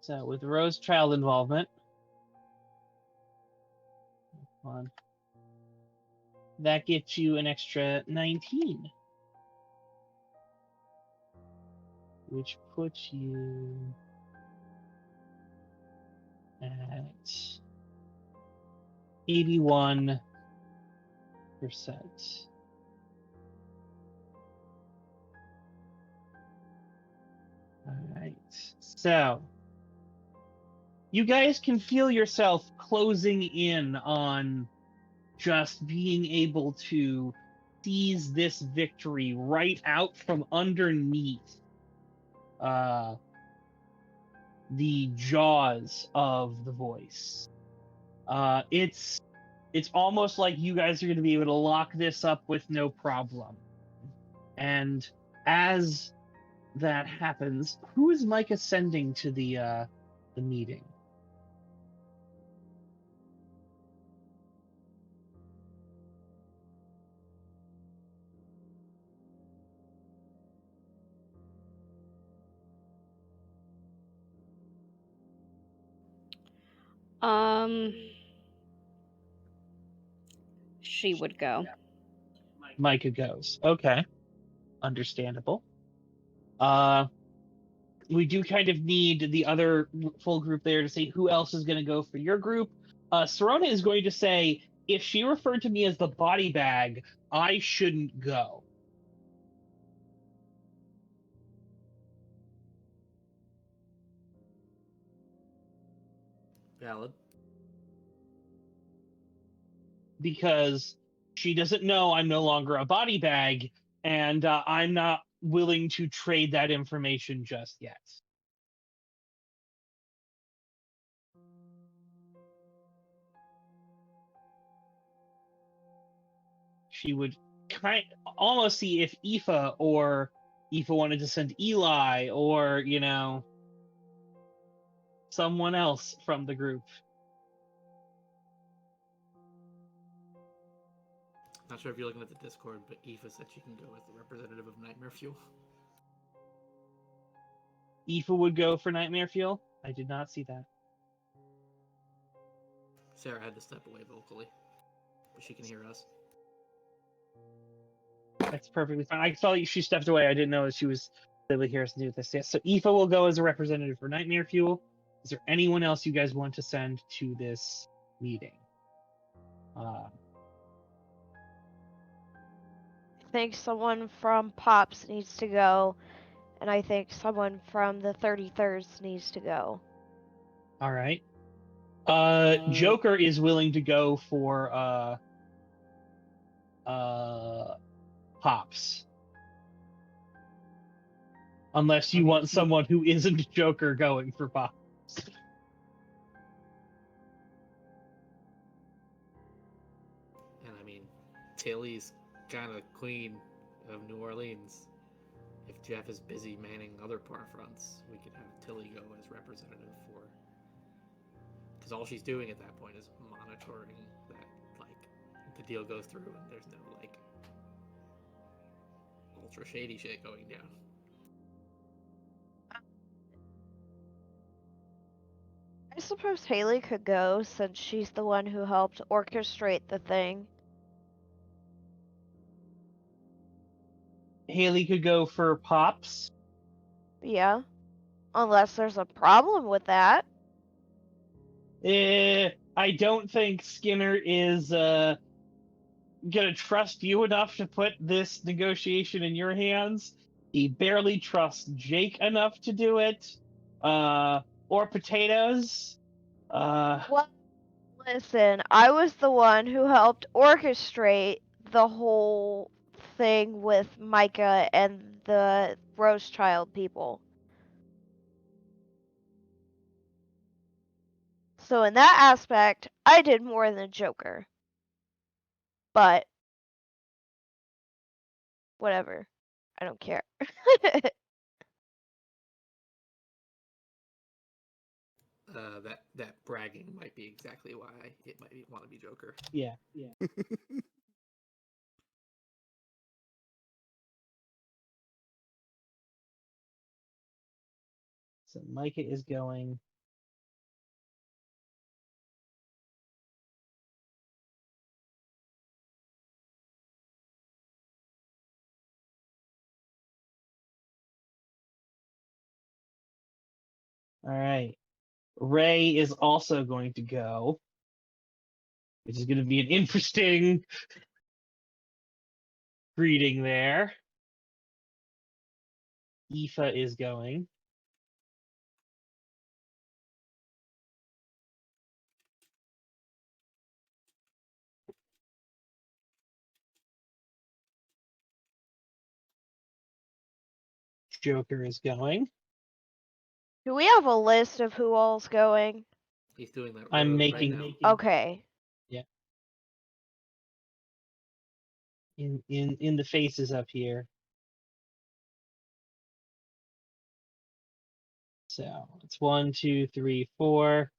So, with Rosechild involvement, that gets you an extra 19. Which puts you at 81%. Alright, so you guys can feel yourself closing in on just being able to seize this victory right out from underneath the jaws of the voice. It's almost like you guys are going to be able to lock this up with no problem. And as that happens, who is Micah sending to the meeting? She would go. Micah goes. Okay. Understandable. We do kind of need the other full group there to say who else is going to go for your group. Serona is going to say, if she referred to me as the body bag, I shouldn't go. Valid. Because she doesn't know I'm no longer a body bag, and I'm not willing to trade that information just yet. She would almost see if Aoife wanted to send Eli or, someone else from the group. Not sure if you're looking at the Discord, but Aoife said she can go as the representative of Nightmare Fuel. Aoife would go for Nightmare Fuel? I did not see that. Sarah had to step away vocally, but she can hear us. That's perfectly fine. I saw she stepped away. I didn't know she was able to hear us do this. Yes, so Aoife will go as a representative for Nightmare Fuel. Is there anyone else you guys want to send to this meeting? I think someone from Pops needs to go, and I think someone from the 33rds needs to go. All right. Joker is willing to go for Pops. Unless you want someone who isn't Joker going for Pops. And I mean, Tilly's kind of queen of New Orleans. If Jeff is busy manning other par fronts, we could have Tilly go as representative for. Because all she's doing at that point is monitoring that, like, the deal goes through and there's no, like, ultra shady shit going down. I suppose Haley could go since she's the one who helped orchestrate the thing. Haley could go for Pops. Yeah. Unless there's a problem with that. I don't think Skinner is gonna trust you enough to put this negotiation in your hands. He barely trusts Jake enough to do it. Or Potatoes. Well, listen, I was the one who helped orchestrate the whole thing with Micah and the Rosechild people. So in that aspect, I did more than Joker. But whatever. I don't care. That bragging might be exactly why it might want to be Joker. Yeah. So Micah is going. All right. Ray is also going to go, which is going to be an interesting greeting there. Aoife is going. Joker is going. Do we have a list of who all's going? He's doing that. I'm right making. now. Okay. Yeah. In the faces up here. So it's 1, 2, 3, 4.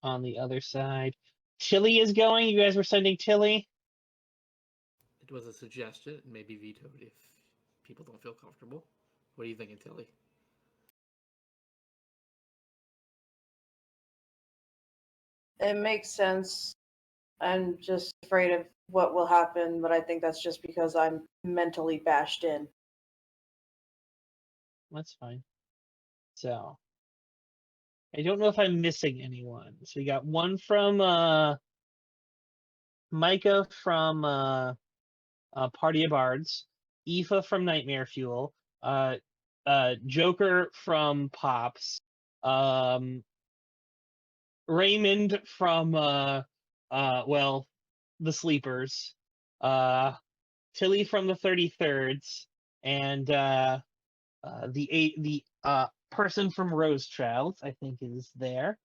On the other side, Tilly is going. You guys were sending Tilly. It was a suggestion, maybe vetoed if people don't feel comfortable. What are you thinking, Tilly? It makes sense. I'm just afraid of what will happen, but I think that's just because I'm mentally bashed in. That's fine. So I don't know if I'm missing anyone. So we got one from Micah from Party of Bards, Aoife from Nightmare Fuel, Joker from Pops, Raymond from well, the Sleepers, Tilly from the 33rds, and the person from Rose Child, I think, is there.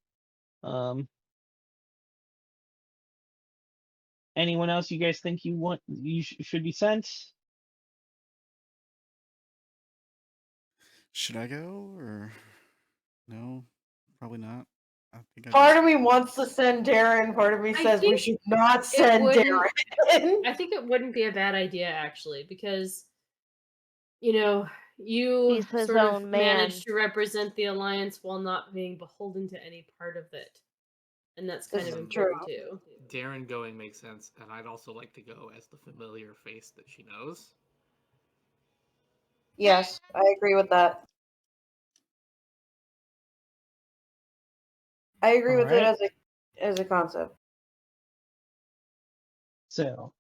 Anyone else you guys think should be sent? Should I go or no? Probably not. I think Part of me wants to send Darren. Part of me says we should not send Darren. I think it wouldn't be a bad idea, actually, because, you know, you He's his sort of own man. managed to represent the Alliance while not being beholden to any part of it. And that's kind of important, too. Darren going makes sense, and I'd also like to go as the familiar face that she knows. Yes, I agree with that. I agree with Alright. it as a concept. So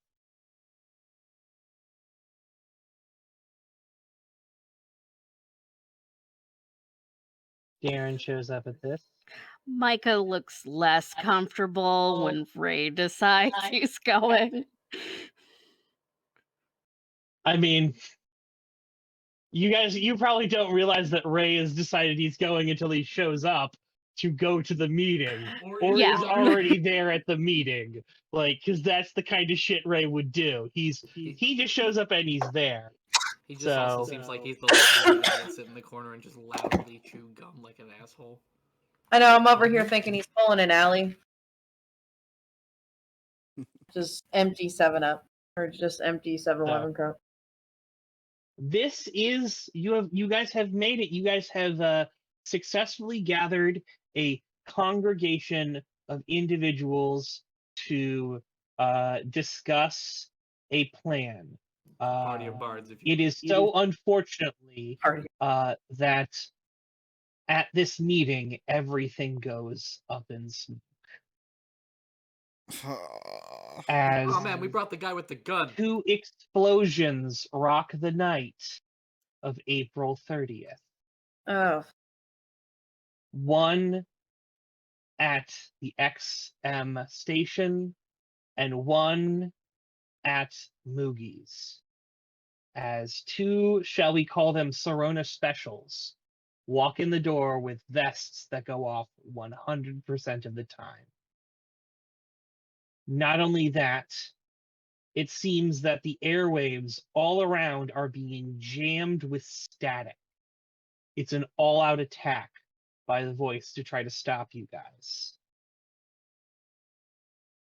Darren shows up at this. Micah looks less comfortable when Ray decides he's going. I mean, you probably don't realize that Ray has decided he's going until he shows up to go to the meeting, or Yeah. is already there at the meeting. Like, because that's the kind of shit Ray would do. He just shows up and he's there. He just also seems like he's the guy that sit in the corner and just loudly chew gum like an asshole. I know, I'm over here thinking he's pulling an alley. Just empty 7-Up. Or just empty 7-Eleven cup. This is you guys have made it. You guys have successfully gathered a congregation of individuals to discuss a plan. Party of Bards. If you It is so unfortunately that at this meeting everything goes up in smoke. As oh man, we brought the guy with the gun. 2 explosions rock the night of April 30th. Oh. One at the XM station and one at Moogie's. As 2, shall we call them Sorona specials, walk in the door with vests that go off 100% of the time. Not only that, it seems that the airwaves all around are being jammed with static. It's an all-out attack by the voice to try to stop you guys.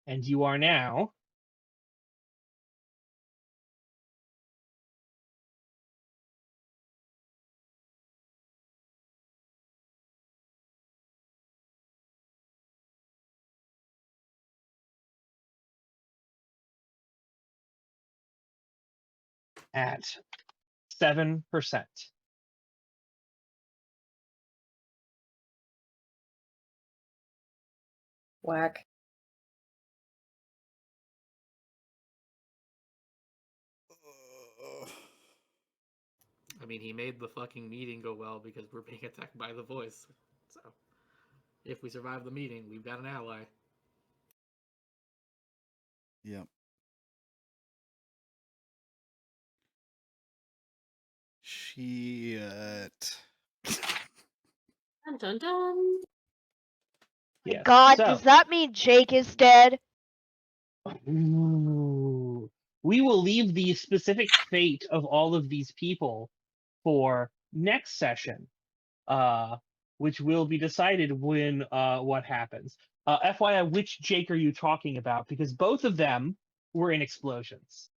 And you are now at 7%. Whack. I mean, he made the fucking meeting go well because we're being attacked by the voice. So, if we survive the meeting, we've got an ally. Yep. Shit. Dun dun dun. Yeah. God, does that mean Jake is dead? Ooh. We will leave the specific fate of all of these people for next session, which will be decided when what happens. FYI, which Jake are you talking about? Because both of them were in explosions.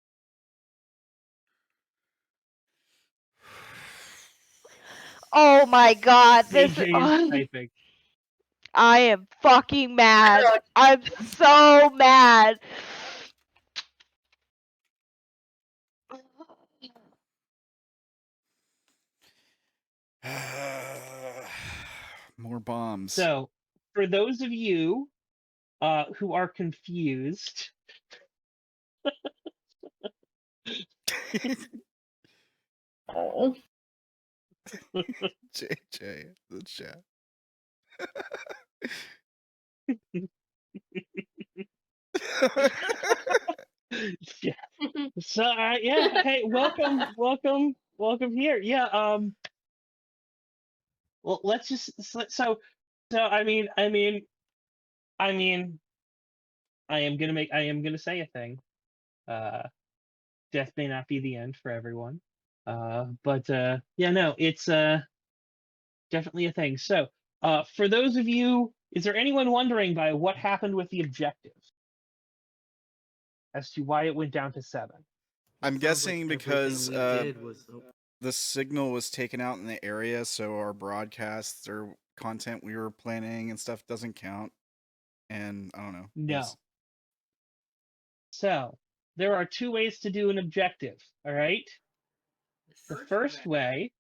Oh my god, this AJ is typing. I am fucking mad. I'm so mad. More bombs. So, for those of you who are confused, Oh. JJ, the chat. yeah. So yeah, hey, welcome here. Yeah. Well, let's just so I mean, I am gonna say a thing. Death may not be the end for everyone. But yeah, no, it's definitely a thing. So, for those of you, is there anyone wondering by what happened with the objective as to why it went down to 7? I'm guessing because the was signal was taken out in the area, so our broadcasts or content we were planning and stuff doesn't count. And I don't know. No. So, there are 2 ways to do an objective, all right? The first way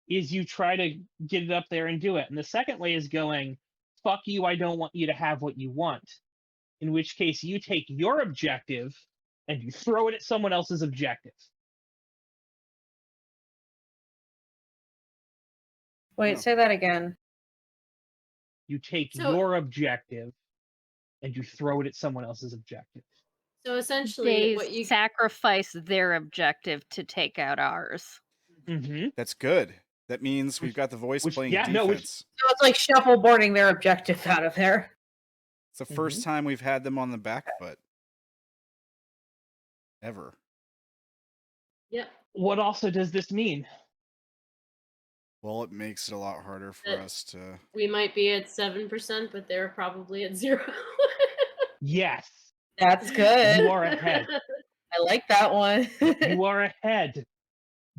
is you try to get it up there and do it. And the second way is going, fuck you, I don't want you to have what you want. In which case you take your objective and you throw it at someone else's objective. Wait, say that again. You take So- your objective and you throw it at someone else's objective. So essentially, They what you sacrifice their objective to take out ours. Mm-hmm. That's good. That means we've got the voice playing defense. So it's like shuffleboarding their objective out of there. It's the first time we've had them on the back foot. Ever. Yep. What also does this mean? Well, it makes it a lot harder for us to... We might be at 7%, but they're probably at 0. Yes. That's good. You are ahead. I like that one. You are ahead.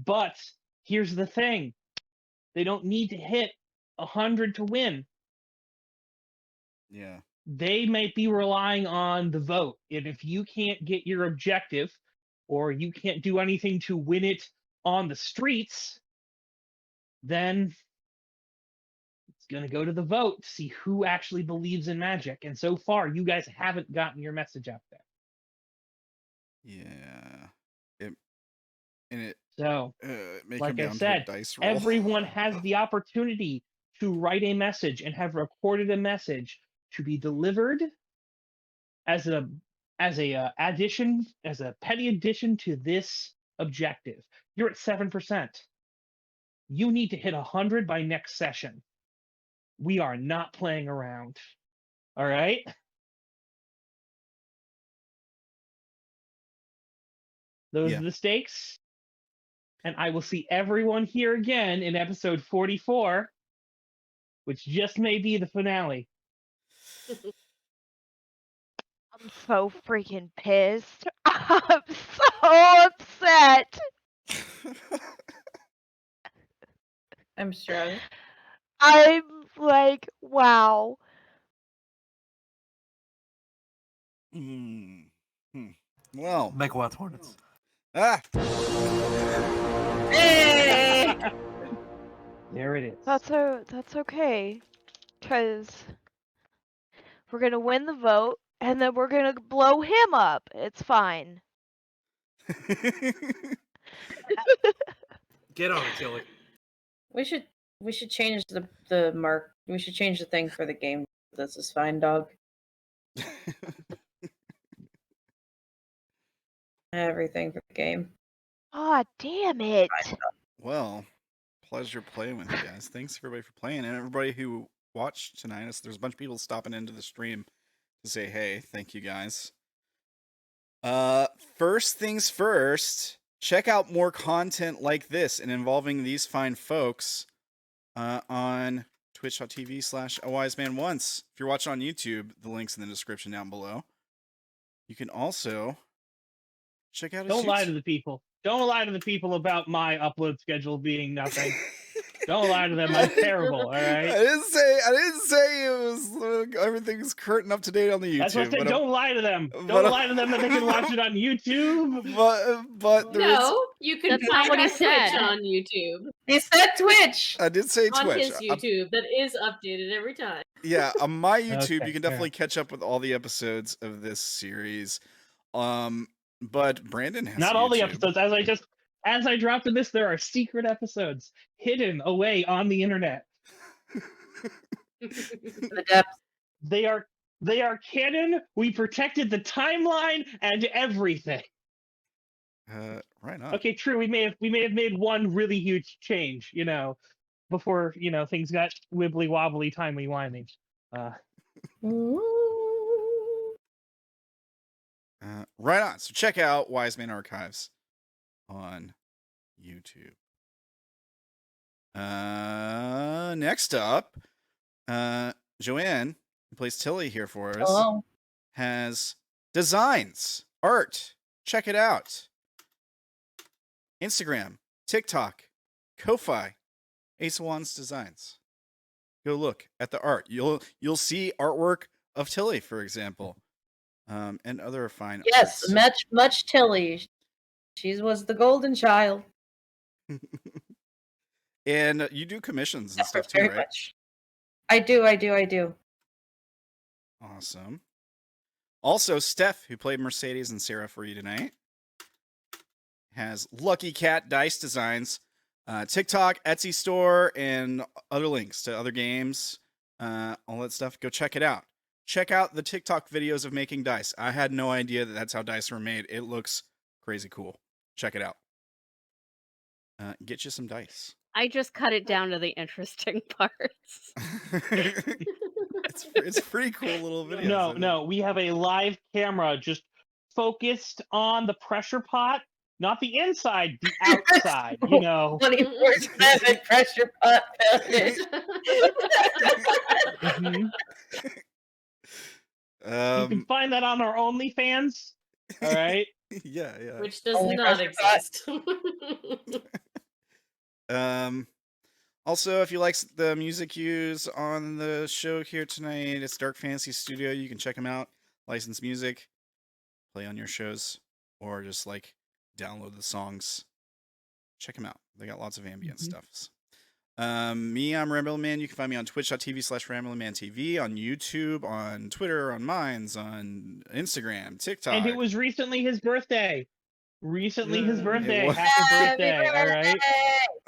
But here's the thing. They don't need to hit 100 to win. Yeah. They may be relying on the vote. And if you can't get your objective, or you can't do anything to win it on the streets, then it's going to go to the vote to see who actually believes in magic. And so far, you guys haven't gotten your message out there. Yeah. So, may like come I down to a said, dice roll. everyone has the opportunity to write a message and have recorded a message to be delivered as a petty addition to this objective. You're at 7%. You need to hit 100 by next session. We are not playing around. All right? Those are the stakes. And I will see everyone here again in episode 44, which just may be the finale. I'm so freaking pissed. I'm so upset. I'm struggling. I'm like, wow. Well, Megawatts Hornets. Ah. Hey! There it is. That's okay, cause we're gonna win the vote, and then we're gonna blow him up. It's fine. Get on it, Tilly. We should change the mark. We should change the thing for the game. This is fine, dog. Everything for the game. Ah, damn it. Well, pleasure playing with you guys. Thanks everybody for playing, and everybody who watched tonight. There's a bunch of people stopping into the stream to say hey. Thank you guys. First things first. check out more content like this and involving these fine folks on twitch.tv/AWiseManOnce. If you're watching on YouTube, the link's in the description down below. You can also check out his Don't lie to the people. Don't lie to the people about my upload schedule being nothing. Don't lie to them. I'm terrible. All right. I didn't say it was everything's current and up to date on the YouTube. That's what I said. Don't lie to them. but Don't lie to them that they can watch it on YouTube. But there is, No, you can That's not find what he our Twitch said. on YouTube. He said Twitch. I did say On Twitch. his YouTube, that is updated every time. Yeah, on my YouTube, Okay, you can fair. definitely catch up with all the episodes of this series. But Brandon has Not all the YouTube. episodes. As I dropped in this, there are secret episodes hidden away on the internet. The depths. They are canon. We protected the timeline and everything. Right on. Okay, true. We may have made one really huge change, before things got wibbly wobbly, timely wimey. Right on. So check out Wise Man Archives on YouTube. Next up, Joanne, who plays Tilly here for us, Hello. has designs, art. Check it out. Instagram, TikTok, Ko-Fi, AceofWandsDesigns. Go look at the art. You'll see artwork of Tilly, for example, and other fine Yes, arts. much Tilly. She was the golden child. And you do commissions and stuff too, Very right? much. I do. Awesome. Also, Steph, who played Mercedes and Sarah for you tonight, has Lucky Cat Dice Designs, TikTok, Etsy store, and other links to other games, all that stuff. Go check it out. Check out the TikTok videos of making dice. I had no idea that that's how dice were made. It looks crazy cool. Check it out. Get you some dice. I just cut it down to the interesting parts. It's pretty cool little videos. No, we have a live camera just focused on the pressure pot, not the inside, the outside. 24/7 pressure pot. Mhm. You can find that on our OnlyFans. All right. Yeah. Which does Only not pressure pot. exist. Also, if you like the music used on the show here tonight, it's Dark Fantasy Studio. You can check them out. Licensed music, play on your shows, or just download the songs. Check them out. They got lots of ambient stuffs. Me, I'm RamblinMan. You can find me on twitch.tv/RamblinManTV, on YouTube, on Twitter, on Minds, on Instagram, TikTok. And it was recently his birthday. It was. Happy birthday.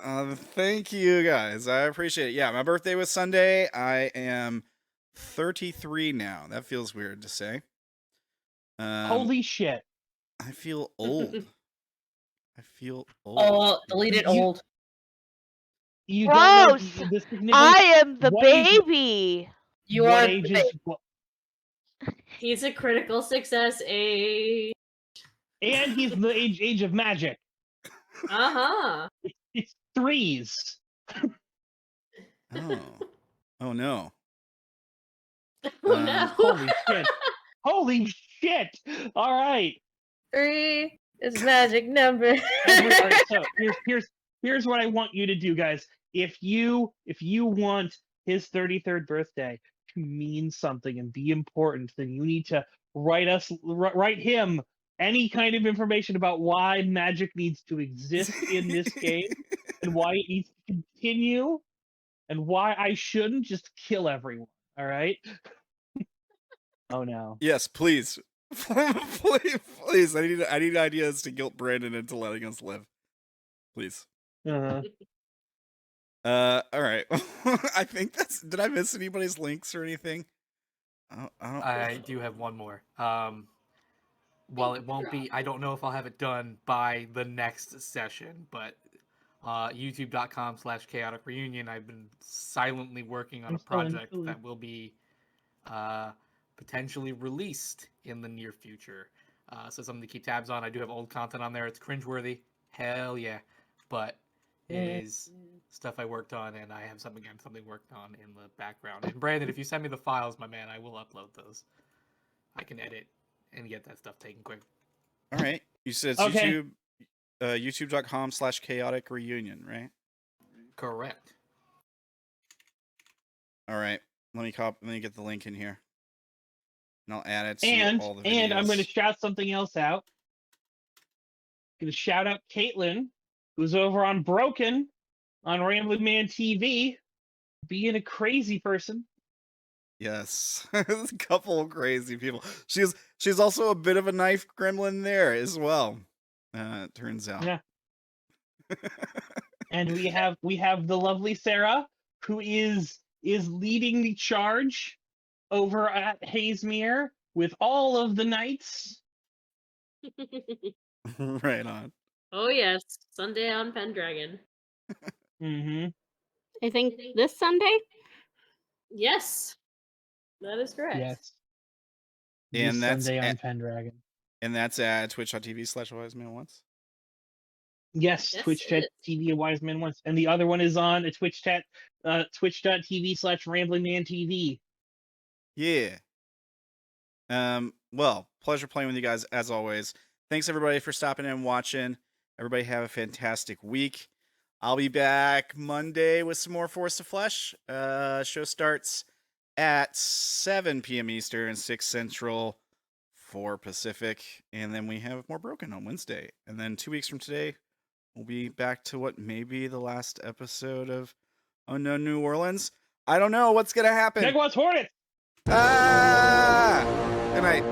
All right. Thank you guys. I appreciate it. Yeah, my birthday was Sunday. I am 33 now. That feels weird to say. Holy shit. I feel old. Oh, deleted old. You don't know Gross! the significance. I am the What age- baby. You what are age the is what? He's a critical success age. And he's the age of magic. Uh-huh. It's threes. Oh no. Oh no. Holy shit. Holy shit. All right. 3 is magic number. So here's what I want you to do, guys. If you want his 33rd birthday to mean something and be important, then you need to write him any kind of information about why magic needs to exist in this game and why it needs to continue and why I shouldn't just kill everyone. All right? Oh no. Yes, please. please. I need ideas to guilt Brandon into letting us live. Please. Uh-huh. All right. I think that's. Did I miss anybody's links or anything? I do have one more. While it won't be, I don't know if I'll have it done by the next session, but youtube.com/ChaoticReunion, I've been silently working on a project that will be potentially released in the near future. So something to keep tabs on. I do have old content on there. It's cringeworthy. Hell yeah. But it is stuff I worked on, and I have something worked on in the background. And Brandon, if you send me the files, my man, I will upload those. I can edit and get that stuff taken quick. All right. You said it's Okay. YouTube, youtube.com/ChaoticReunion, right? Correct. All right. Let me get the link in here. And I'll add it to And all the videos. and I'm going to shout something else out. Going to shout out Caitlin, who's over on Broken on RamblinManTV, being a crazy person. Yes. A couple of crazy people. She's also a bit of a knife gremlin there as well. It turns out. Yeah. And we have the lovely Sarah, who is leading the charge over at Hazemere with all of the knights. Right on. Oh yes, Sunday on Pendragon. Mm-hmm. I think this Sunday? Yes, that is correct. Yes. And This that's Sunday on at, Pendragon. and that's at twitch.tv/AWiseManOnce. Yes, Yes, Twitch.tv AWiseManOnce. And the other one is on twitch.tv/RamblinManTV. Yeah. Well, pleasure playing with you guys as always. Thanks everybody for stopping in and watching. Everybody have a fantastic week. I'll be back Monday with some more Force of Flesh. Show starts at 7 p.m. Eastern, 6 Central, 4 Pacific, and then we have more Broken on Wednesday. And then 2 weeks from today, we'll be back to what may be the last episode of Unknown New Orleans. I don't know what's gonna happen. Megawatts Hornets! Ah! Good night.